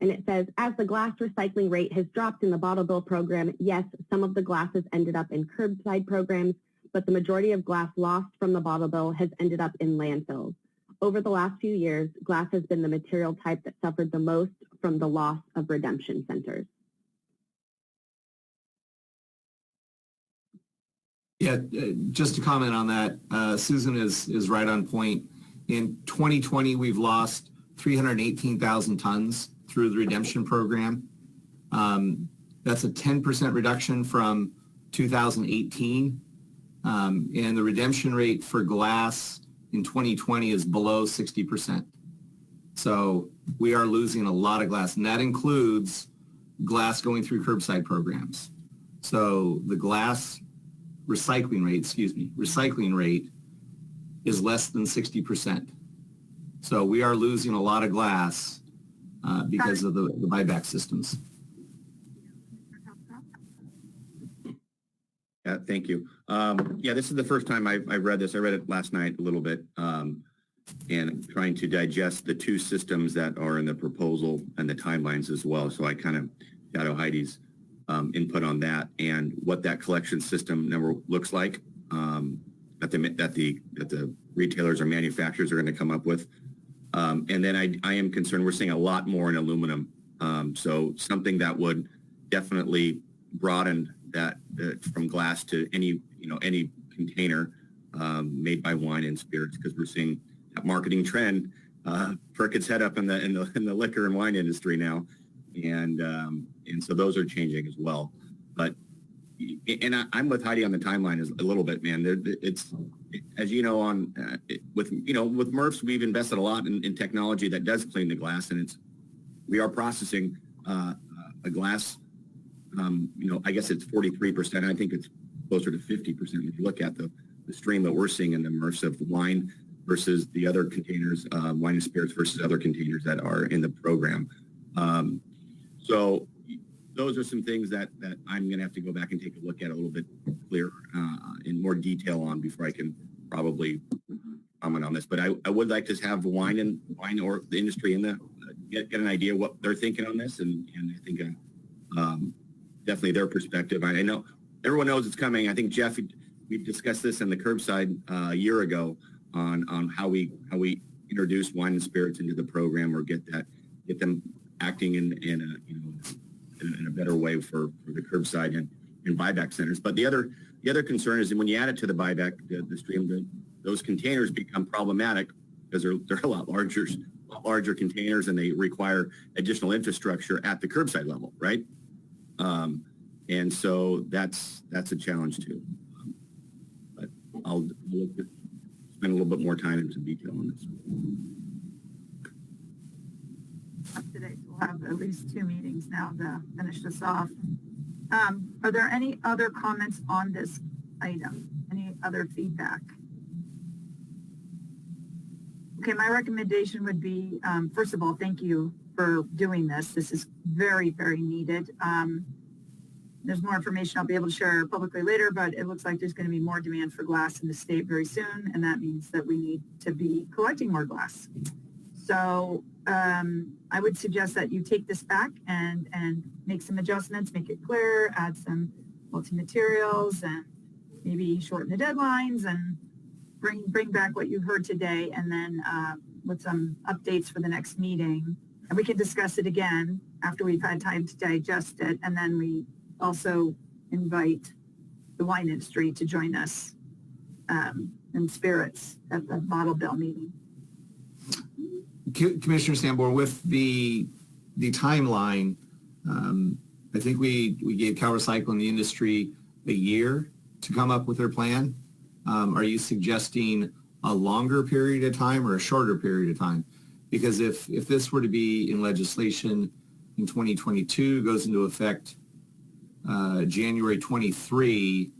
And it says, as the glass recycling rate has dropped in the bottle bill program, yes, some of the glass has ended up in curbside programs, but the majority of glass lost from the bottle bill has ended up in landfills. Over the last few years, glass has been the material type that suffered the most from the loss of redemption centers. Yeah, just to comment on that, Susan is right on point. In 2020, we've lost 318,000 tons through the redemption program. That's a 10% reduction from 2018. And the redemption rate for glass in 2020 is below 60%. So we are losing a lot of glass, and that includes glass going through curbside programs. So the glass recycling rate is less than 60%. So we are losing a lot of glass because of the buyback systems. Yeah, thank you. Yeah, this is the first time I've read this. I read it last night a little bit, and trying to digest the two systems that are in the proposal and the timelines as well. So I kind of shadow Heidi's input on that and what that collection system number looks like that the retailers or manufacturers are going to come up with. And then I am concerned we're seeing a lot more in aluminum. So something that would definitely broaden that from glass to any container made by wine and spirits, because we're seeing that marketing trend perk its head up in the liquor and wine industry now, and so those are changing as well. But I'm with Heidi on the timeline a little bit, man. It's, as you know, with MRFs, we've invested a lot in technology that does clean the glass, and we are processing a glass. I guess it's 43%. I think it's closer to 50% if you look at the stream that we're seeing in the MRFs of wine versus the other containers, wine and spirits versus other containers that are in the program. So those are some things that I'm going to have to go back and take a look at a little bit clearer in more detail on before I can probably comment on this. But I would like to have wine or the industry in get an idea what they're thinking on this, and I think definitely their perspective. I know everyone knows it's coming. I think, Jeff, we discussed this in the curbside a year ago on how we introduce wine and spirits into the program, or get them acting in a better way for the curbside and buyback centers. But the other The other concern is that when you add it to the buyback, the stream, those containers become problematic because they're a lot larger containers and they require additional infrastructure at the curbside level, right? And so that's a challenge too. But I'll spend a little bit more time into detail on this. Today, we'll have at least 2 meetings now to finish this off. Are there any other comments on this item? Any other feedback? Okay, my recommendation would be, first of all, thank you for doing this. This is very, very needed. There's more information I'll be able to share publicly later, but it looks like there's going to be more demand for glass in the state very soon, and that means that we need to be collecting more glass. So I would suggest that you take this back and make some adjustments, make it clear, add some multi-materials, and maybe shorten the deadlines and bring back what you heard today, and then with some updates for the next meeting. And we can discuss it again after we've had time to digest it, and then we also invite the wine industry to join us in spirits at the Bottle Bill meeting. Commissioner Sanborn, with the timeline, I think we gave CalRecycle and the industry a year to come up with their plan. Are you suggesting a longer period of time or a shorter period of time? Because if this were to be in legislation in 2022, goes into effect January 23,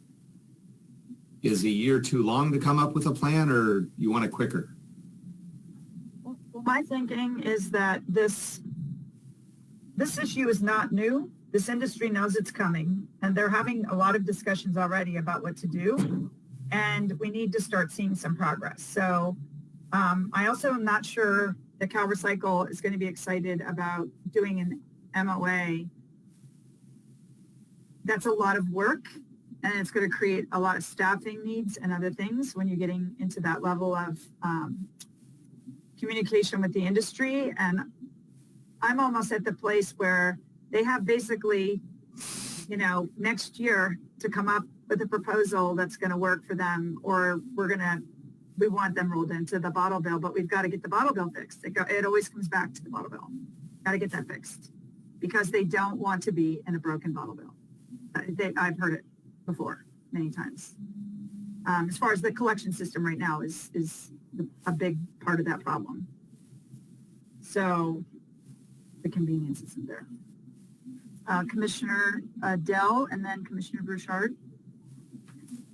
is a year too long to come up with a plan, or you want it quicker? Well, my thinking is that this issue is not new. This industry knows it's coming, and they're having a lot of discussions already about what to do, and we need to start seeing some progress. So I also am not sure that CalRecycle is going to be excited about doing an MOA. That's a lot of work, and it's going to create a lot of staffing needs and other things when you're getting into that level of communication with the industry. And I'm almost at the place where they have basically, next year to come up with a proposal that's going to work for them, or we want them rolled into the bottle bill, but we've got to get the bottle bill fixed. It always comes back to the bottle bill. Got to get that fixed because they don't want to be in a broken bottle bill. I've heard it before many times. As far as the collection system right now is a big part of that problem. So the convenience isn't there. Commissioner Dell and then Commissioner Bouchard.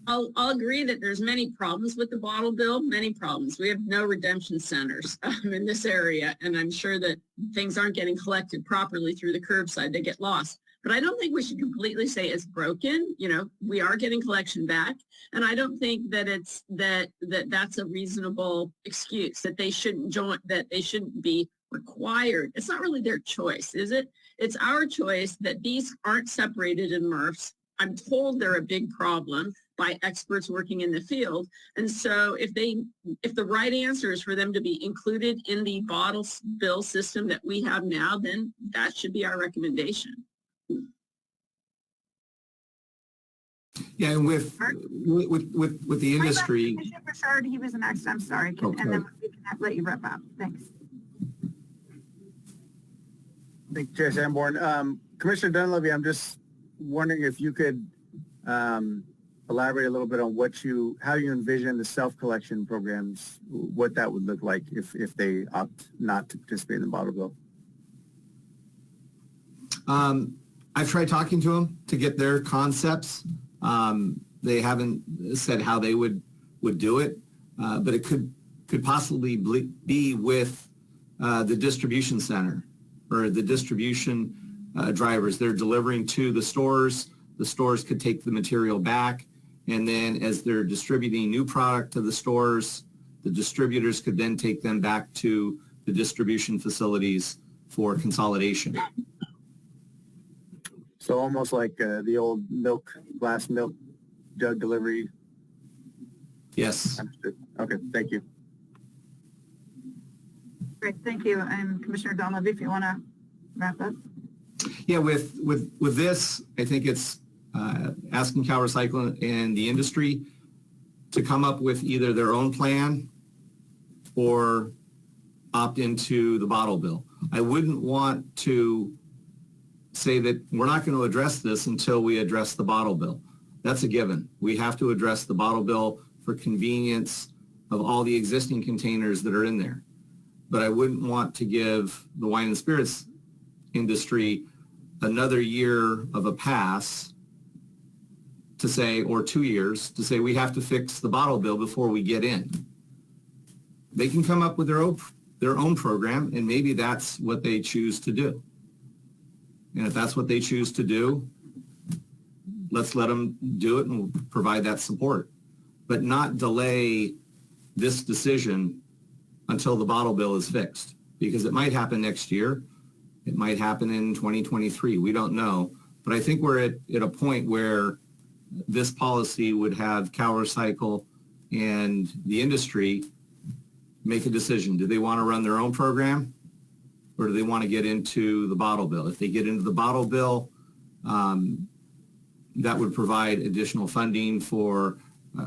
I'll agree that there's many problems with the bottle bill, many problems. We have no redemption centers in this area, and I'm sure that things aren't getting collected properly through the curbside. They get lost. But I don't think we should completely say it's broken. We are getting collection back, and I don't think that it's that's a reasonable excuse that they shouldn't join, that they shouldn't be required. It's not really their choice, is it? It's our choice that these aren't separated in MRFs. I'm told they're a big problem by experts working in the field. And so if the right answer is for them to be included in the bottle bill system that we have now, then that should be our recommendation. Yeah, and with the industry. Commissioner Bouchard, he was next. I'm sorry. And then we can let you wrap up. Thanks. Thank you, Chair Sanborn. Commissioner Dunleavy, I'm just wondering if you could elaborate a little bit on how you envision the self-collection programs, what that would look like if they opt not to participate in the bottle bill. I've tried talking to them to get their concepts. They haven't said how they would do it, but it could possibly be with the distribution center or the distribution drivers. They're delivering to the stores. The stores could take the material back, and then as they're distributing new product to the stores, the distributors could then take them back to the distribution facilities for consolidation. So almost like the old glass milk jug delivery? Yes. Understood. Okay, thank you. Great, thank you. And Commissioner Dunleavy, if you want to wrap up. Yeah, with this, I think it's asking Cal Recycle and the industry to come up with either their own plan or opt into the bottle bill. I wouldn't want to say that we're not going to address this until we address the bottle bill. That's a given. We have to address the bottle bill for convenience of all the existing containers that are in there. But I wouldn't want to give the wine and spirits industry another year of a pass to say, or 2 years, to say we have to fix the bottle bill before we get in. They can come up with their own program, and maybe that's what they choose to do. And if that's what they choose to do, let's let them do it and we'll provide that support. But not delay this decision until the bottle bill is fixed, because it might happen next year. It might happen in 2023. We don't know. But I think we're at a point where this policy would have Cal Recycle and the industry make a decision. Do they want to run their own program, or do they want to get into the bottle bill? If they get into the bottle bill, that would provide additional funding for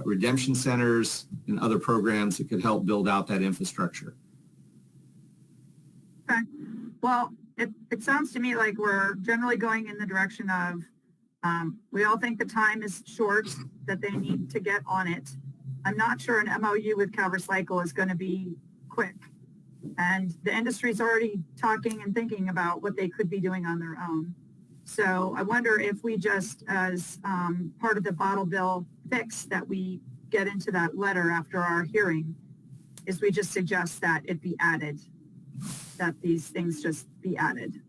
redemption centers and other programs that could help build out that infrastructure. Okay. Well, it sounds to me like we're generally going in the direction of we all think the time is short, that they need to get on it. I'm not sure an MOU with Cal Recycle is going to be quick. And the industry's already talking and thinking about what they could be doing on their own. So I wonder if we just, as part of the bottle bill fix that we get into that letter after our hearing, is we just suggest that it be added, that these things just be added.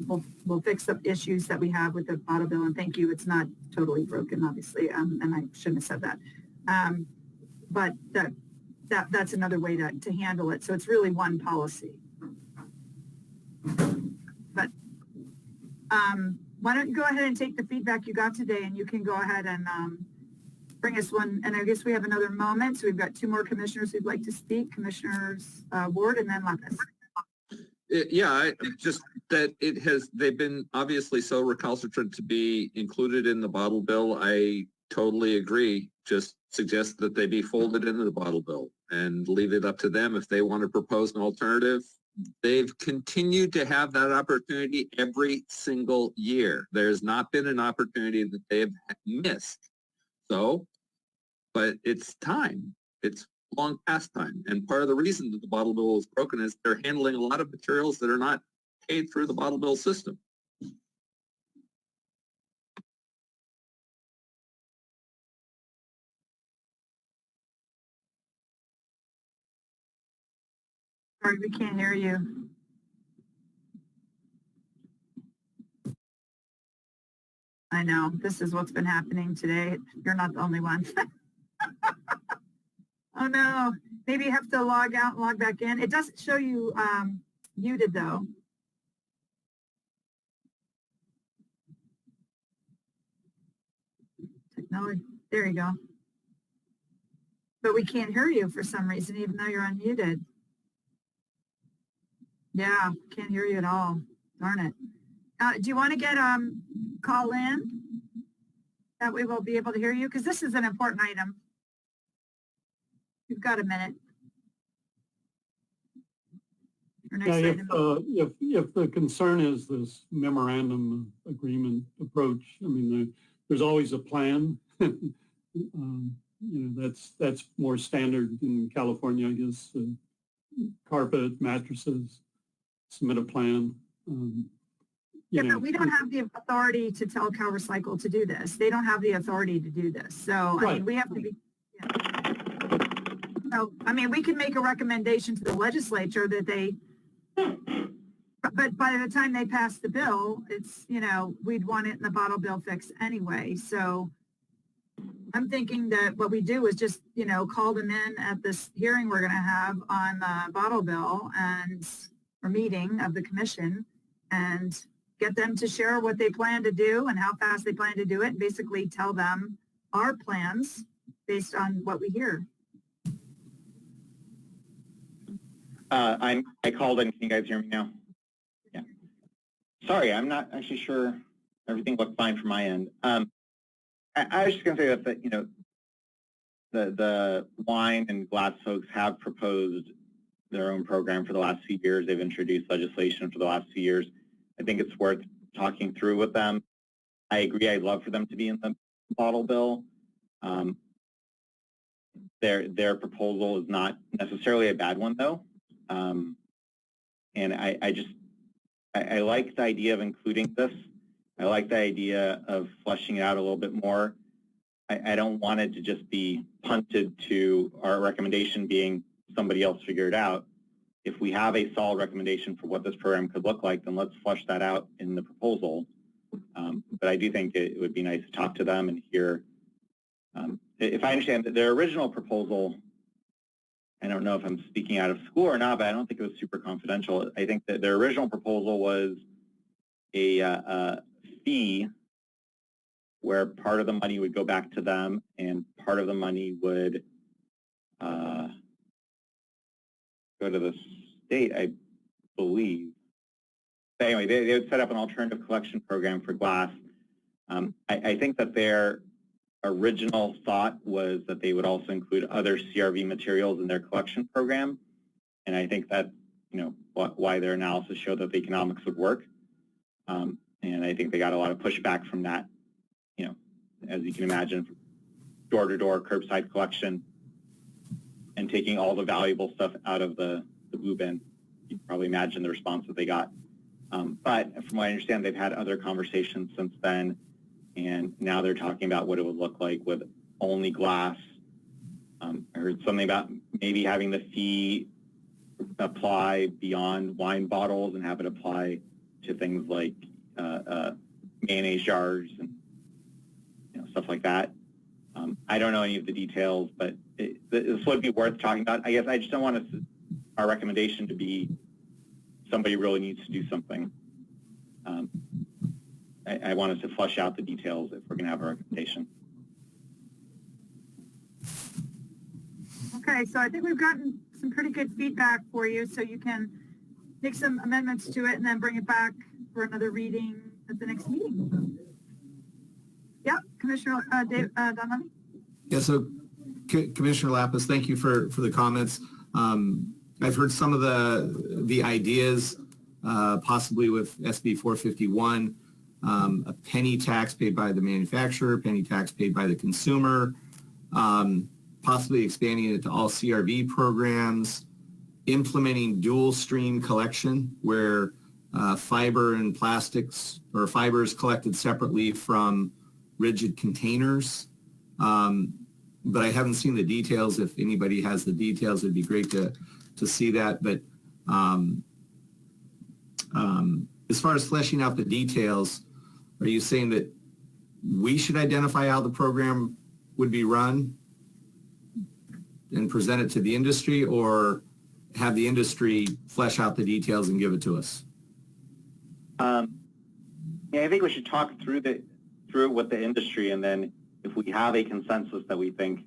We'll fix the issues that we have with the bottle bill, and thank you. It's not totally broken, obviously, and I shouldn't have said that. But that's another way to handle it. So it's really one policy. But why don't you go ahead and take the feedback you got today, and you can go ahead and bring us one. And I guess we have another moment. So we've got 2 more commissioners who'd like to speak, Commissioners Ward and then Lapis. Yeah, just that they've been obviously so recalcitrant to be included in the bottle bill. I totally agree. Just suggest that they be folded into the bottle bill and leave it up to them if they want to propose an alternative. They've continued to have that opportunity every single year. There's not been an opportunity that they've missed. So, but it's time. It's long past time. And part of the reason that the bottle bill is broken is they're handling a lot of materials that are not paid through the bottle bill system. Sorry, we can't hear you. I know, this is what's been happening today. You're not the only one. Oh no, maybe you have to log out and log back in. It doesn't show you muted though. Technology, there you go. But we can't hear you for some reason, even though you're unmuted. Yeah, can't hear you at all. Darn it. Do you want to get call in? That way we'll be able to hear you, because this is an important item. You've got a minute. Your next item. If the concern is this memorandum agreement approach, I mean, there's always a plan. That's more standard in California, I guess. Carpet, mattresses, submit a plan. But we don't have the authority to tell Cal Recycle to do this. They don't have the authority to do this. So right. I mean, we have to be. Yeah. So I mean, we can make a recommendation to the legislature that they. But by the time they pass the bill, it's we'd want it in the bottle bill fix anyway. So I'm thinking that what we do is just call them in at this hearing we're going to have on the bottle bill or meeting of the commission, and get them to share what they plan to do and how fast they plan to do it, and basically tell them our plans based on what we hear. I called in. Can you guys hear me now? Yeah. Sorry, I'm not actually sure everything looked fine from my end. I was just going to say that, you know, the wine and glass folks have proposed their own program for the last few years. They've introduced legislation for the last few years. I think it's worth talking through with them. I agree. I'd love for them to be in the bottle bill. Their proposal is not necessarily a bad one, though. And I like the idea of including this. I like the idea of fleshing it out a little bit more. I don't want it to just be punted to our recommendation being somebody else figure it out. If we have a solid recommendation for what this program could look like, then let's flesh that out in the proposal. But I do think it would be nice to talk to them and hear. If I understand that their original proposal, I don't know if I'm speaking out of school or not, but I don't think it was super confidential. I think that their original proposal was a fee where part of the money would go back to them and part of the money would go to the state, I believe. But anyway, they would set up an alternative collection program for glass. I think that their original thought was that they would also include other CRV materials in their collection program. And I think that, you know, why their analysis showed that the economics would work. And I think they got a lot of pushback from that, you know, as you can imagine, door-to-door curbside collection and taking all the valuable stuff out of the blue bin. You can probably imagine the response that they got. But from what I understand, they've had other conversations since then, and now they're talking about what it would look like with only glass. I heard something about maybe having the fee apply beyond wine bottles and have it apply to things like mayonnaise jars and, you know, stuff like that. I don't know any of the details, but this would be worth talking about. I guess I just don't want our recommendation to be somebody really needs to do something. I want us to flesh out the details if we're going to have a recommendation. Okay, so I think we've gotten some pretty good feedback for you, so you can make some amendments to it and then bring it back for another reading at the next meeting. Yep, Commissioner Dunleavy? Yeah, so Commissioner Lapis, thank you for the comments. I've heard some of the ideas, possibly with SB 451, a penny tax paid by the manufacturer, penny tax paid by the consumer, possibly expanding it to all CRV programs, implementing dual stream collection where fiber and plastics or fiber is collected separately from rigid containers. But I haven't seen the details. If anybody has the details, it'd be great to see that. But as far as fleshing out the details, are you saying that we should identify how the program would be run and present it to the industry, or have the industry flesh out the details and give it to us? Yeah, I think we should talk through it with the industry, and then if we have a consensus that we think,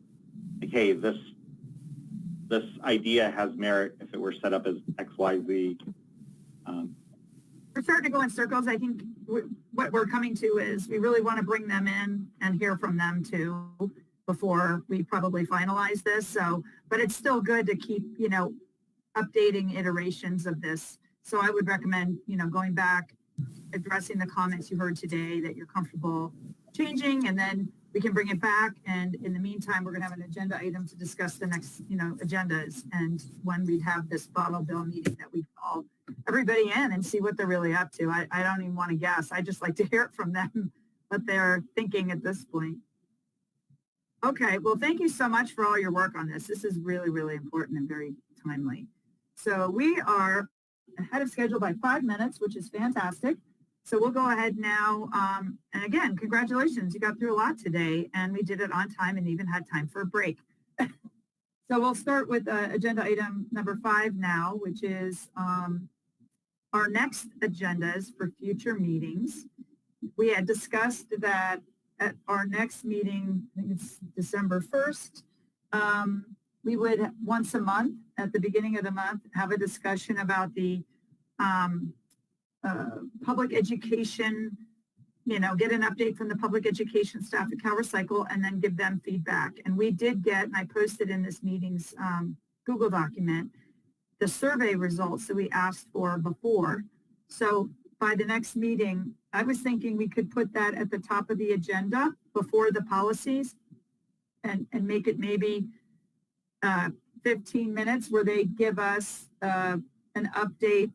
like, hey, this idea has merit if it were set up as X, Y, Z. We're starting to go in circles. I think what we're coming to is we really want to bring them in and hear from them too before we probably finalize this. So, but it's still good to keep, you know, updating iterations of this. So I would recommend, you know, going back, addressing the comments you heard today that you're comfortable changing, and then we can bring it back. And in the meantime, we're going to have an agenda item to discuss the next, you know, agendas. And when we have this bottle bill meeting that we call everybody in and see what they're really up to. I don't even want to guess. I just like to hear it from them, what they're thinking at this point. Okay, well, thank you so much for all your work on this. This is really, really important and very timely. So we are ahead of schedule by 5 minutes, which is fantastic. So we'll go ahead now. And again, congratulations. You got through a lot today, and we did it on time and even had time for a break. So we'll start with agenda item number 5 now, which is our next agendas for future meetings. We had discussed that at our next meeting, I think it's December 1st, we would once a month, at the beginning of the month, have a discussion about the public education get an update from the public education staff at Cal Recycle and then give them feedback. And we did get, and I posted in this meeting's Google document, the survey results that we asked for before. So by the next meeting, I was thinking we could put that at the top of the agenda before the policies and make it maybe 15 minutes where they give us an update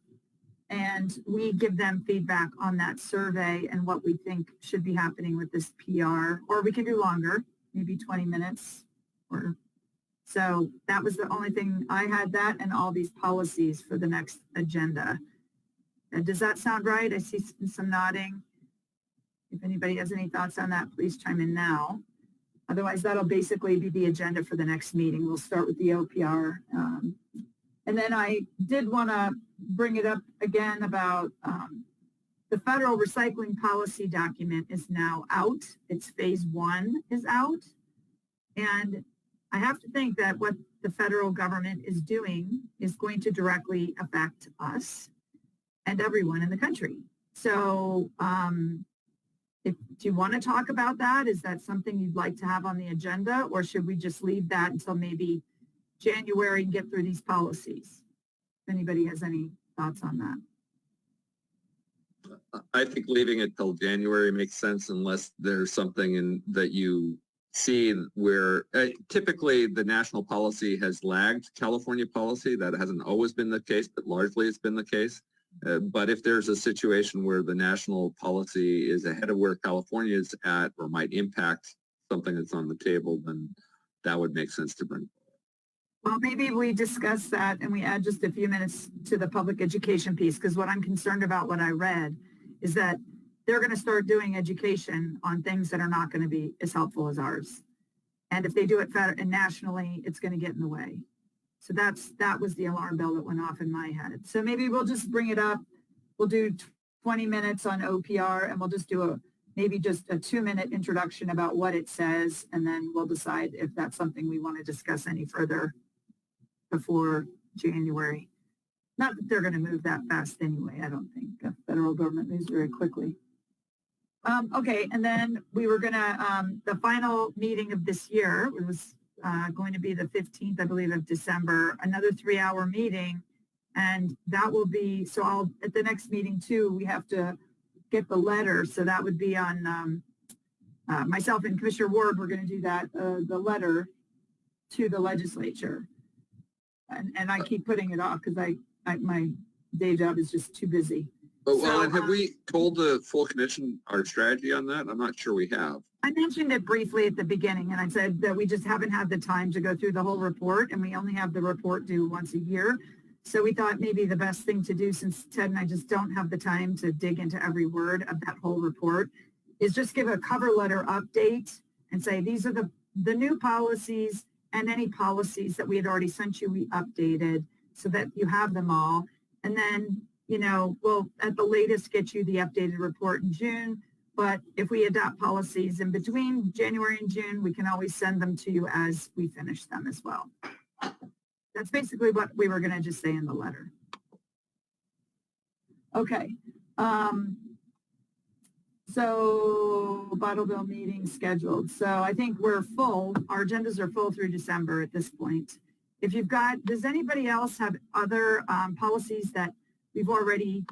and we give them feedback on that survey and what we think should be happening with this PR, or we can do longer, maybe 20 minutes. So that was the only thing. I had that and all these policies for the next agenda. Does that sound right? I see some nodding. If anybody has any thoughts on that, please chime in now. Otherwise, that'll basically be the agenda for the next meeting. We'll start with the OPR. And then I did want to bring it up again about the federal recycling policy document is now out. Its phase 1 is out. And I have to think that what the federal government is doing is going to directly affect us and everyone in the country. So do you want to talk about that? Is that something you'd like to have on the agenda, or should we just leave that until maybe January and get through these policies? If anybody has any thoughts on that. I think leaving it till January makes sense unless there's something that you see where typically the national policy has lagged California policy. That hasn't always been the case, but largely it's been the case. But if there's a situation where the national policy is ahead of where California is at or might impact something that's on the table, then that would make sense to bring. Well, maybe we discuss that and we add just a few minutes to the public education piece, because what I'm concerned about, what I read, is that they're going to start doing education on things that are not going to be as helpful as ours. And if they do it nationally, it's going to get in the way. So that was the alarm bell that went off in my head. So maybe we'll just bring it up. We'll do 20 minutes on OPR and we'll just do maybe just a 2-minute introduction about what it says. And then we'll decide if that's something we want to discuss any further before January. Not that they're going to move that fast anyway. I don't think the federal government moves very quickly. Okay, and then we were going to, the final meeting of this year, it was going to be the 15th, I believe, of December, another 3-hour meeting. And that will be, so at the next meeting too, we have to get the letter. So that would be on myself and Commissioner Ward, we're going to do that, the letter to the legislature. And I keep putting it off because my day job is just too busy. But Ellen, have we told the full commission our strategy on that? I'm not sure we have. I mentioned it briefly at the beginning, and I said that we just haven't had the time to go through the whole report, and we only have the report due once a year. So we thought maybe the best thing to do, since Ted and I just don't have the time to dig into every word of that whole report, is just give a cover letter update and say, these are the new policies, and any policies that we had already sent you, we updated so that you have them all. And then, we'll at the latest get you the updated report in June. But if we adopt policies in between January and June, we can always send them to you as we finish them as well. That's basically what we were going to just say in the letter. Okay. So bottle bill meeting scheduled. So I think we're full. Our agendas are full through December at this point. If you've got, does anybody else have other policies that we've already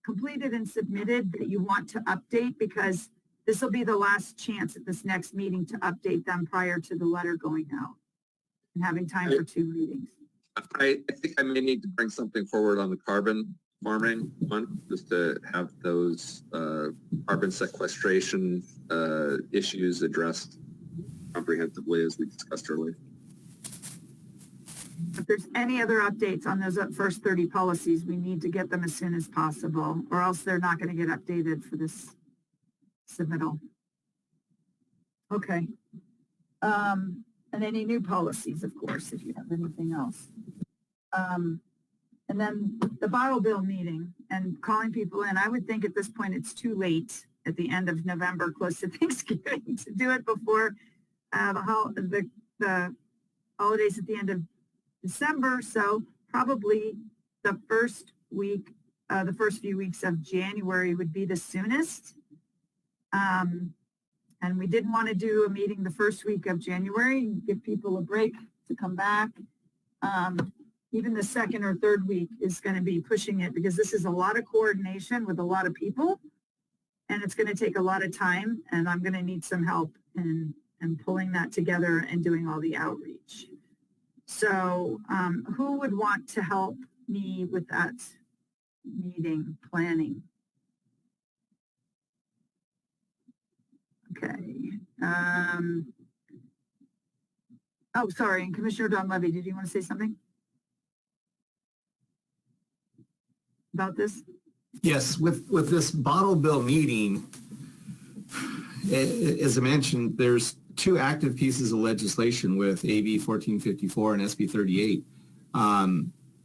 completed and submitted that you want to update? Because this will be the last chance at this next meeting to update them prior to the letter going out and having time for 2 meetings. I think I may need to bring something forward on the carbon farming one, just to have those carbon sequestration issues addressed comprehensively as we discussed earlier. If there's any other updates on those first 30 policies, we need to get them as soon as possible, or else they're not going to get updated for this submittal. Okay. And any new policies, of course, if you have anything else. And then the bottle bill meeting and calling people in. I would think at this point it's too late at the end of November, close to Thanksgiving, to do it before the holidays at the end of December. So probably the first week, the first few weeks of January would be the soonest. And we didn't want to do a meeting the first week of January, give people a break to come back. Even the second or third week is going to be pushing it because this is a lot of coordination with a lot of people and it's going to take a lot of time and I'm going to need some help in pulling that together and doing all the outreach. So who would want to help me with that meeting planning? Okay. Oh, sorry. And Commissioner Donlevy, did you want to say something about this? Yes, with this bottle bill meeting, as I mentioned, there's two active pieces of legislation with AB 1454 and SB 38.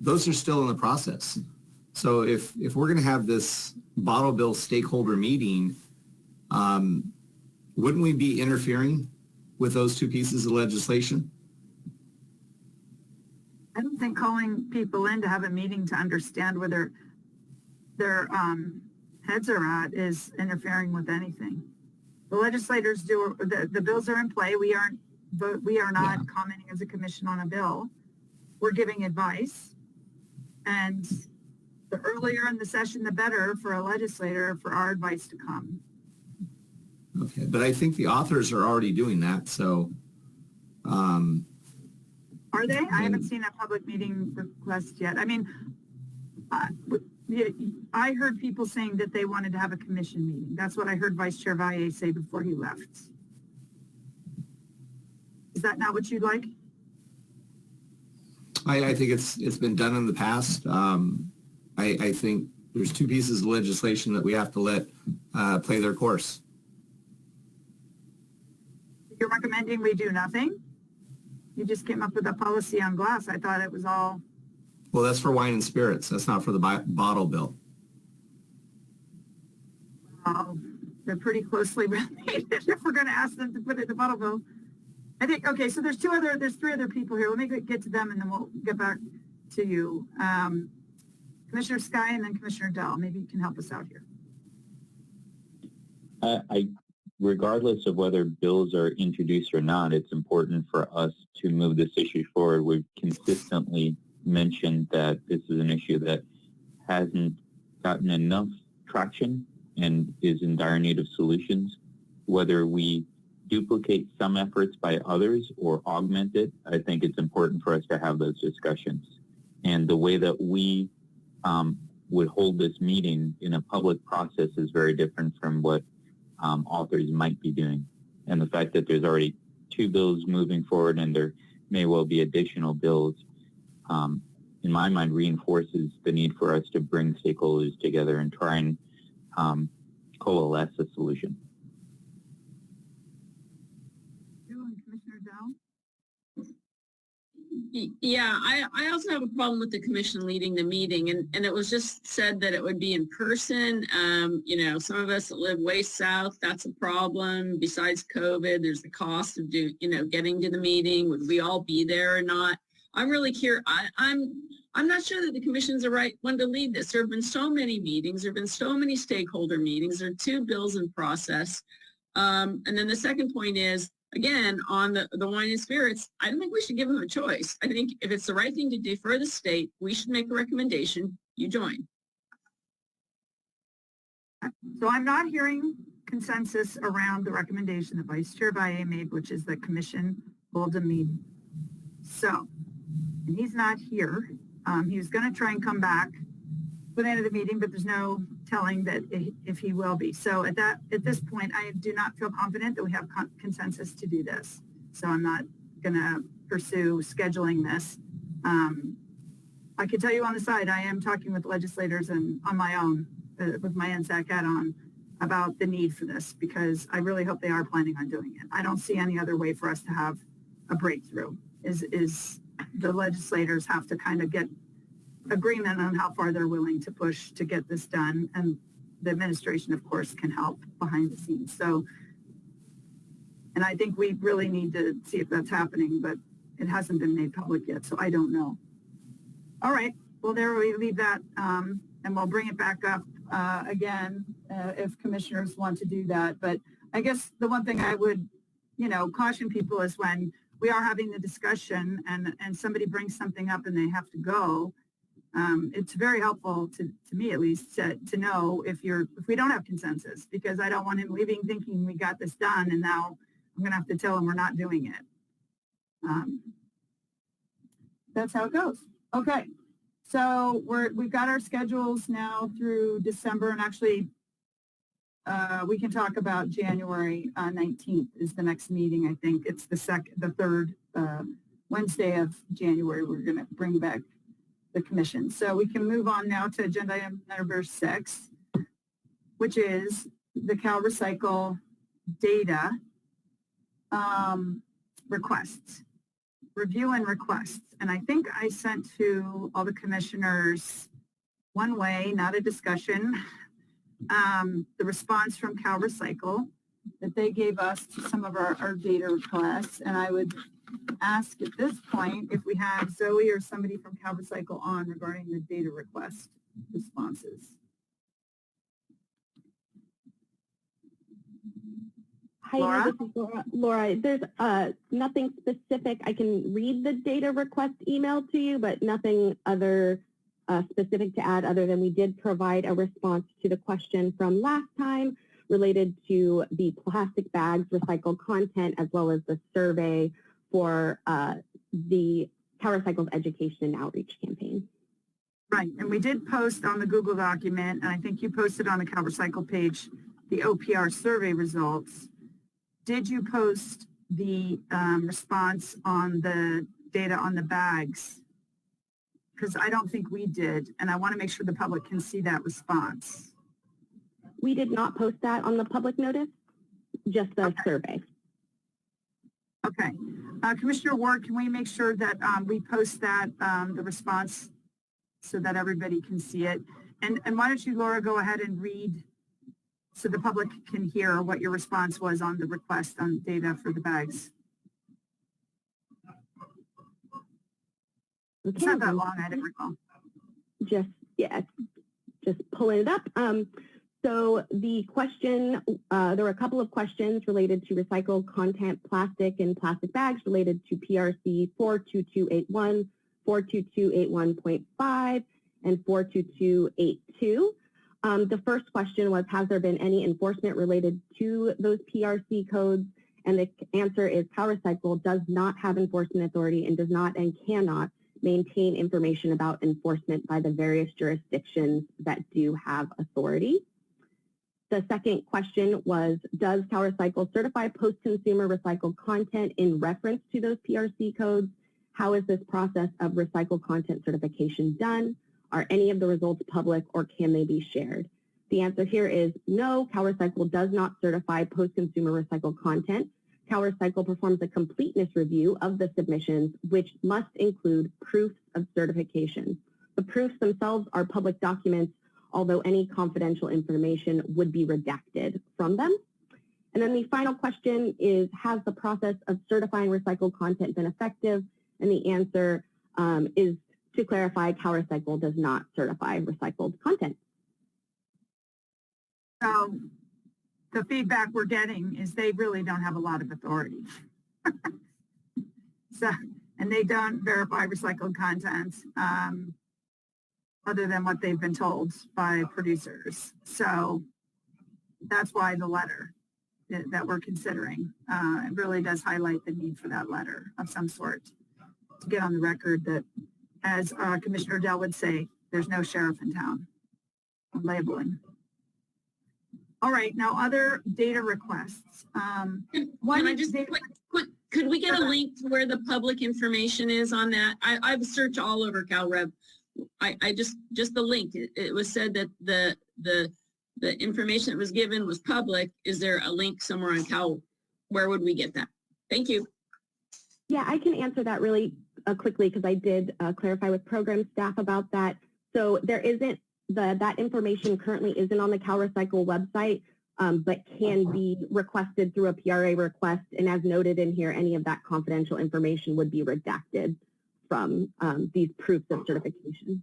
Those are still in the process. So if we're going to have this bottle bill stakeholder meeting, wouldn't we be interfering with those two pieces of legislation? I don't think calling people in to have a meeting to understand whether their heads are at is interfering with anything. The legislators do, the bills are in play. We are not commenting as a commission on a bill. We're giving advice. And the earlier in the session, the better for a legislator for our advice to come. Okay, but I think the authors are already doing that, so. Are they? I haven't seen a public meeting request yet. I mean, I heard people saying that they wanted to have a commission meeting. That's what I heard Vice Chair Valle say before he left. Is that not what you'd like? I think it's been done in the past. I think there's two pieces of legislation that we have to let play their course. You're recommending we do nothing? You just came up with a policy on glass. I thought it was all. Well, that's for wine and spirits. That's not for the bottle bill. They're pretty closely related if we're going to ask them to put it in the bottle bill. I think, okay, so there's three other people here. Let me get to them and then we'll get back to you. Commissioner Sky and then Commissioner Dell. Maybe you can help us out here. Regardless of whether bills are introduced or not, it's important for us to move this issue forward. We've consistently mentioned that this is an issue that hasn't gotten enough traction and is in dire need of solutions. Whether we duplicate some efforts by others or augment it, I think it's important for us to have those discussions. And the way that we would hold this meeting in a public process is very different from what authors might be doing. And the fact that there's already two bills moving forward and there may well be additional bills, in my mind, reinforces the need for us to bring stakeholders together and try and coalesce a solution. Commissioner Dell? Yeah, I also have a problem with the commission leading the meeting, and it was just said that it would be in person. You know, some of us that live way south, that's a problem. Besides COVID, there's the cost of getting to the meeting. Would we all be there or not? I'm really curious. I'm not sure that the commission's the right one to lead this. There have been so many meetings. There have been so many stakeholder meetings. There are two bills in process. And then the second point is, again, on the wine and spirits, I don't think we should give them a choice. I think if it's the right thing to do for the state, we should make a recommendation. You join. So I'm not hearing consensus around the recommendation that Vice Chair Valle made, which is the commission hold a meeting. So, and he's not here. He was going to try and come back for the end of the meeting, but there's no telling that if he will be. So at this point, I do not feel confident that we have consensus to do this. So I'm not going to pursue scheduling this. I can tell you on the side, I am talking with legislators and on my own with my NSAC add-on about the need for this because I really hope they are planning on doing it. I don't see any other way for us to have a breakthrough. Is the legislators have to kind of get agreement on how far they're willing to push to get this done. And the administration, of course, can help behind the scenes. So, and I think we really need to see if that's happening, but it hasn't been made public yet, so I don't know. All right, well, there we leave that, and we'll bring it back up again if commissioners want to do that. But I guess the one thing I would, caution people is when we are having the discussion and somebody brings something up and they have to go, it's very helpful to me at least to know if we don't have consensus, because I don't want him leaving thinking we got this done and now I'm going to have to tell him we're not doing it. That's how it goes. Okay. So we've got our schedules now through December, and actually we can talk about January 19th is the next meeting. I think it's the third Wednesday of January. We're going to bring back the commission. So we can move on now to agenda item number 6, which is the CalRecycle data requests. Review and requests. And I think I sent to all the commissioners one way, not a discussion, the response from CalRecycle that they gave us to some of our data requests. And I would ask at this point if we have Zoe or somebody from CalRecycle on regarding the data request responses. Hi, Laura? this is Laura. Laura, there's nothing specific. I can read the data request email to you, but nothing other specific to add other than we did provide a response to the question from last time related to the plastic bags recycled content, as well as the survey for the CalRecycle's education and outreach campaign. Right, and we did post on the Google document, and I think you posted on the CalRecycle page, the OPR survey results. Did you post the response on the data on the bags? Because I don't think we did, and I want to make sure the public can see that response. We did not post that on the public notice, just the survey. Okay. Commissioner Ward, can we make sure that we post that, the response, so that everybody can see it? And why don't you, Laura, go ahead and read so the public can hear what your response was on the request on data for the bags. Okay. It's not that long, I didn't recall. Just pulling it up. So the question, there were a couple of questions related to recycled content plastic and plastic bags related to PRC 42281, 42281.5, and 42282. The first question was, has there been any enforcement related to those PRC codes? And the answer is CalRecycle does not have enforcement authority and does not and cannot maintain information about enforcement by the various jurisdictions that do have authority. The second question was, does CalRecycle certify post-consumer recycled content in reference to those PRC codes? How is this process of recycled content certification done? Are any of the results public, or can they be shared? The answer here is no, CalRecycle does not certify post-consumer recycled content. CalRecycle performs a completeness review of the submissions, which must include proofs of certification. The proofs themselves are public documents, although any confidential information would be redacted from them. And then the final question is, has the process of certifying recycled content been effective? And the answer is, to clarify, CalRecycle does not certify recycled content. So the feedback we're getting is they really don't have a lot of authority. And they don't verify recycled content other than what they've been told by producers. So that's why the letter that we're considering, it really does highlight the need for that letter of some sort to get on the record that, as Commissioner Dell would say, there's no sheriff in town on labeling. All right, now other data requests. Could we get a link to where the public information is on that? I've searched all over CalRev. I just the link. It was said that the information that was given was public. Is there a link somewhere on Cal? Where would we get that? Thank you. Yeah, I can answer that really quickly because I did clarify with program staff about that. So there isn't that information currently isn't on the CalRecycle website, but can be requested through a PRA request. And as noted in here, any of that confidential information would be redacted from these proofs of certification.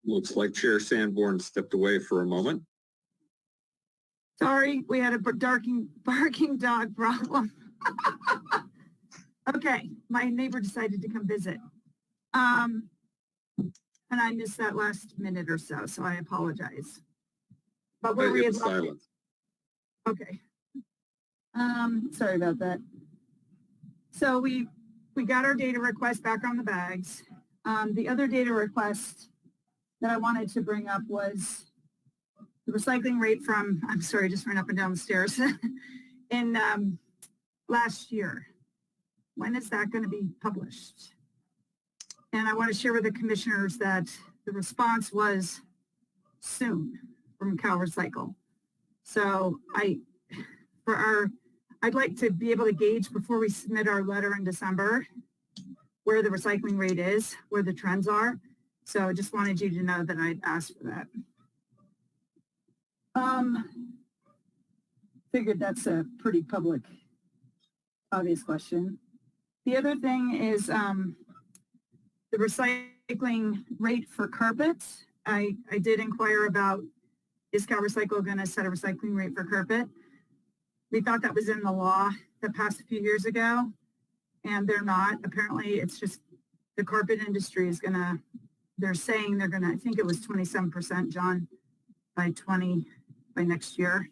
Looks like Chair Sanborn stepped away for a moment. Sorry, we had a barking dog problem. Okay, my neighbor decided to come visit. And I missed that last minute or so, so I apologize. But where we It had was left it- silent. Okay. Sorry about that. So we got our data request back on the bags. The other data request that I wanted to bring up was the recycling rate from, I'm sorry, I just ran up and down the stairs, in last year. When is that going to be published? And I want to share with the commissioners that the response was soon from CalRecycle. So I'd like to be able to gauge before we submit our letter in December where the recycling rate is, where the trends are. So I just wanted you to know that I'd asked for that. Figured that's a pretty public, obvious question. The other thing is the recycling rate for carpets. I did inquire about, is CalRecycle going to set a recycling rate for carpet? We thought that was in the law that passed a few years ago, and they're not. Apparently, it's just the carpet industry is going to, they're saying they're going to, I think it was 27%, John, by next year.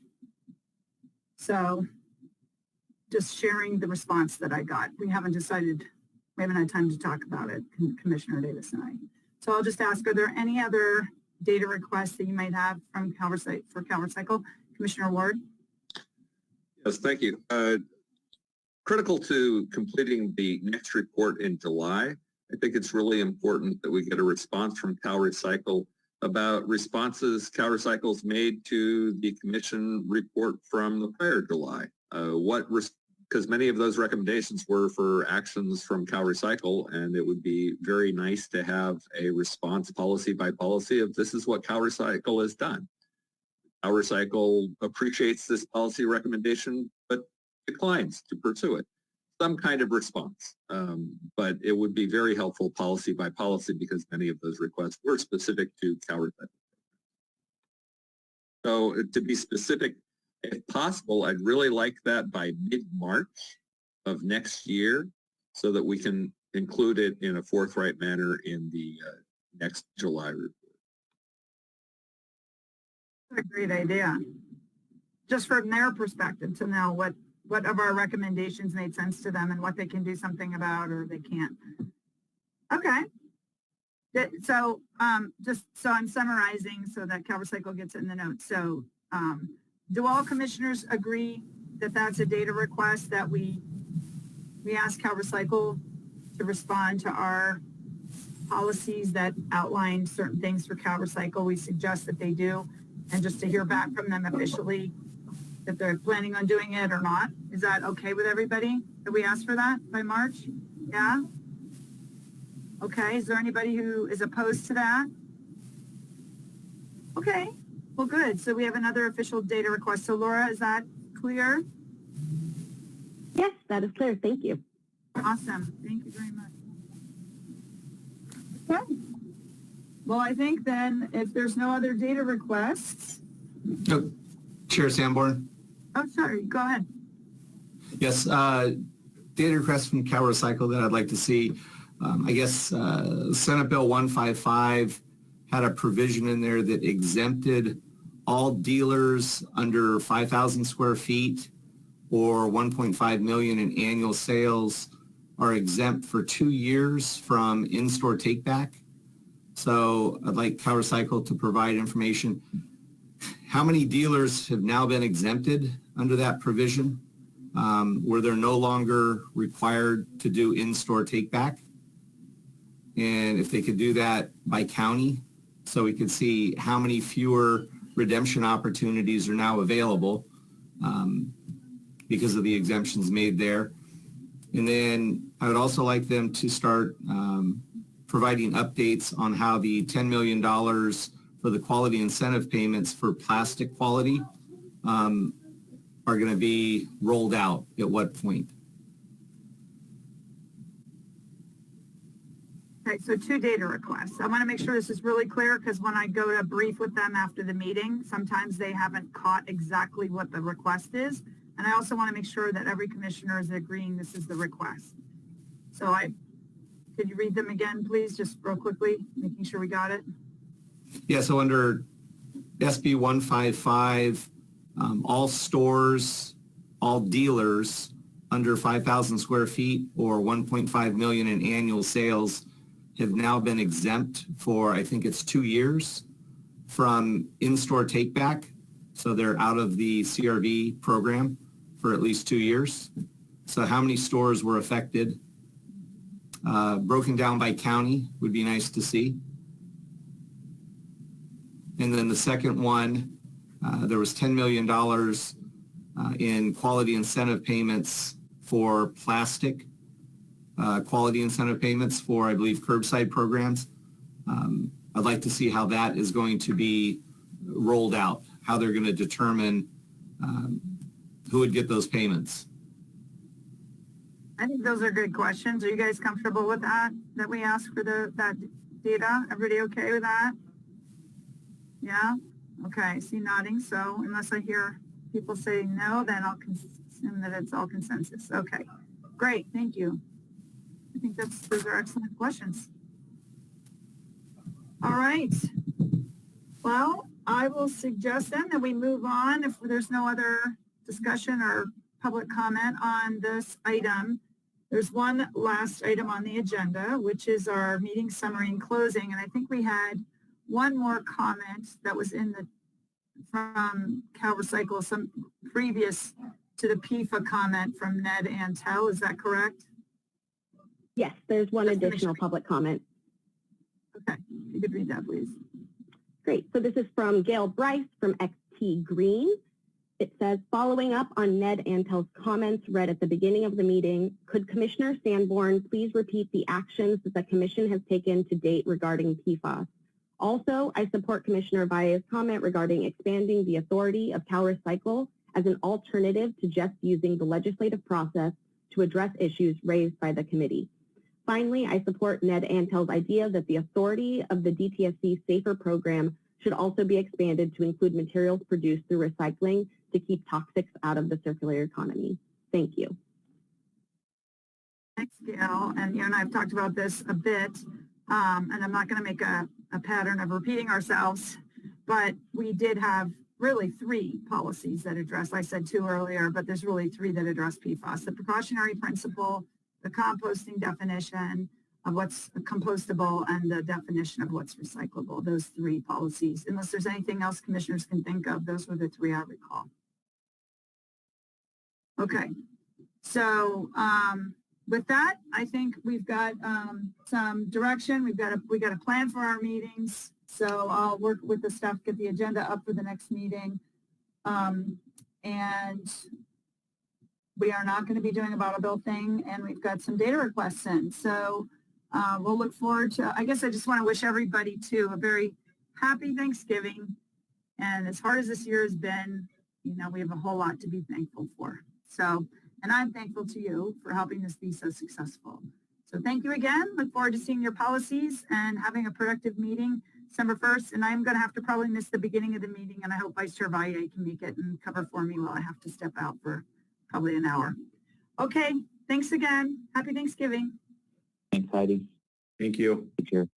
So just sharing the response that I got. We haven't decided, we haven't had time to talk about it, Commissioner Davis and I. So I'll just ask, are there any other data requests that you might have from CalRecycle? Commissioner Ward? Yes, thank you. Critical to completing the next report in July, I think it's really important that we get a response from CalRecycle about responses CalRecycle's made to the commission report from the prior July. Because many of those recommendations were for actions from CalRecycle, and it would be very nice to have a response policy by policy of this is what CalRecycle has done. CalRecycle appreciates this policy recommendation, but declines to pursue it. Some kind of response, but it would be very helpful policy by policy because many of those requests were specific to CalRecycle. So to be specific, if possible, I'd really like that by mid-March of next year so that we can include it in a forthright manner in the next July report. That's a great idea. Just from their perspective to know what of our recommendations made sense to them and what they can do something about or they can't. Okay. So just so I'm summarizing so that CalRecycle gets it in the notes. So do all commissioners agree that that's a data request that we ask CalRecycle to respond to our policies that outline certain things for CalRecycle? We suggest that they do, and just to hear back from them officially if they're planning on doing it or not. Is that okay with everybody? Did we ask for that by March? Yeah? Okay, is there anybody who is opposed to that? Okay, well, good. So we have another official data request. So Laura, is that clear? Yes, that is clear. Thank you. Awesome. Thank you very much. Okay. Well, I think then if there's no other data requests. Oh, Chair Sanborn? Oh, sorry. Go ahead. Yes, data requests from CalRecycle that I'd like to see. I guess Senate Bill 155 had a provision in there that exempted all dealers under 5,000 square feet or 1.5 million in annual sales are exempt for 2 years from in-store take-back. So I'd like CalRecycle to provide information. How many dealers have now been exempted under that provision where they're no longer required to do in-store take-back? And if they could do that by county, so we could see how many fewer redemption opportunities are now available because of the exemptions made there. And then I would also like them to start providing updates on how the $10 million for the quality incentive payments for plastic quality are going to be rolled out at what point. Okay, so 2 data requests. I want to make sure this is really clear because when I go to brief with them after the meeting, sometimes they haven't caught exactly what the request is. And I also want to make sure that every commissioner is agreeing this is the request. So could you read them again, please, just real quickly, making sure we got it? Yeah, so under SB 155, all stores, all dealers under 5,000 square feet or 1.5 million in annual sales have now been exempt for, I think it's 2 years from in-store take-back. So they're out of the CRV program for at least 2 years. So how many stores were affected? Broken down by county would be nice to see. And then the second one, there was $10 million in quality incentive payments for plastic, quality incentive payments for, I believe, curbside programs. I'd like to see how that is going to be rolled out, how they're going to determine who would get those payments. I think those are good questions. Are you guys comfortable with that we ask for that data? Everybody okay with that? Yeah? Okay, I see nodding. So unless I hear people say no, then I'll assume that it's all consensus. Okay, great. Thank you. I think those are excellent questions. All right. Well, I will suggest then that we move on if there's no other discussion or public comment on this item. There's one last item on the agenda, which is our meeting summary and closing. And I think we had one more comment that was from Cal Recycle, some previous to the PFA comment from Ned Antel. Is that correct? Yes, there's one additional public comment. Okay, you could read that, please. Great. So this is from Gail Bryce from XT Green. It says, following up on Ned Antel's comments read at the beginning of the meeting, could Commissioner Sanborn please repeat the actions that the Commission has taken to date regarding PFAS? Also, I support Commissioner Valle's comment regarding expanding the authority of Cal Recycle as an alternative to just using the legislative process to address issues raised by the committee. Finally, I support Ned Antel's idea that the authority of the DTSC SAFER program should also be expanded to include materials produced through recycling to keep toxics out of the circular economy. Thank you. Thanks, Gail. And you and I have talked about this a bit, and I'm not going to make a pattern of repeating ourselves, but we did have really 3 policies that address, I said 2 earlier, but there's really 3 that address PFAS. The precautionary principle, the composting definition of what's compostable, and the definition of what's recyclable, those 3 policies. Unless there's anything else commissioners can think of, those were the 3 I recall. Okay, so with that, I think we've got some direction. We've got a plan for our meetings. So I'll work with the staff, get the agenda up for the next meeting. And we are not going to be doing a bottle bill thing, and we've got some data requests in. So we'll look forward to, I guess I just want to wish everybody too a very happy Thanksgiving. And as hard as this year has been, you know, we have a whole lot to be thankful for. So, and I'm thankful to you for helping this be so successful. So thank you again. Look forward to seeing your policies and having a productive meeting December 1st. And I'm going to have to probably miss the beginning of the meeting, and I hope Vice Chair Valle can make it and cover for me while I have to step out for probably an hour. Okay, thanks again. Happy Thanksgiving. Thanks, Heidi. Thank you. Take care.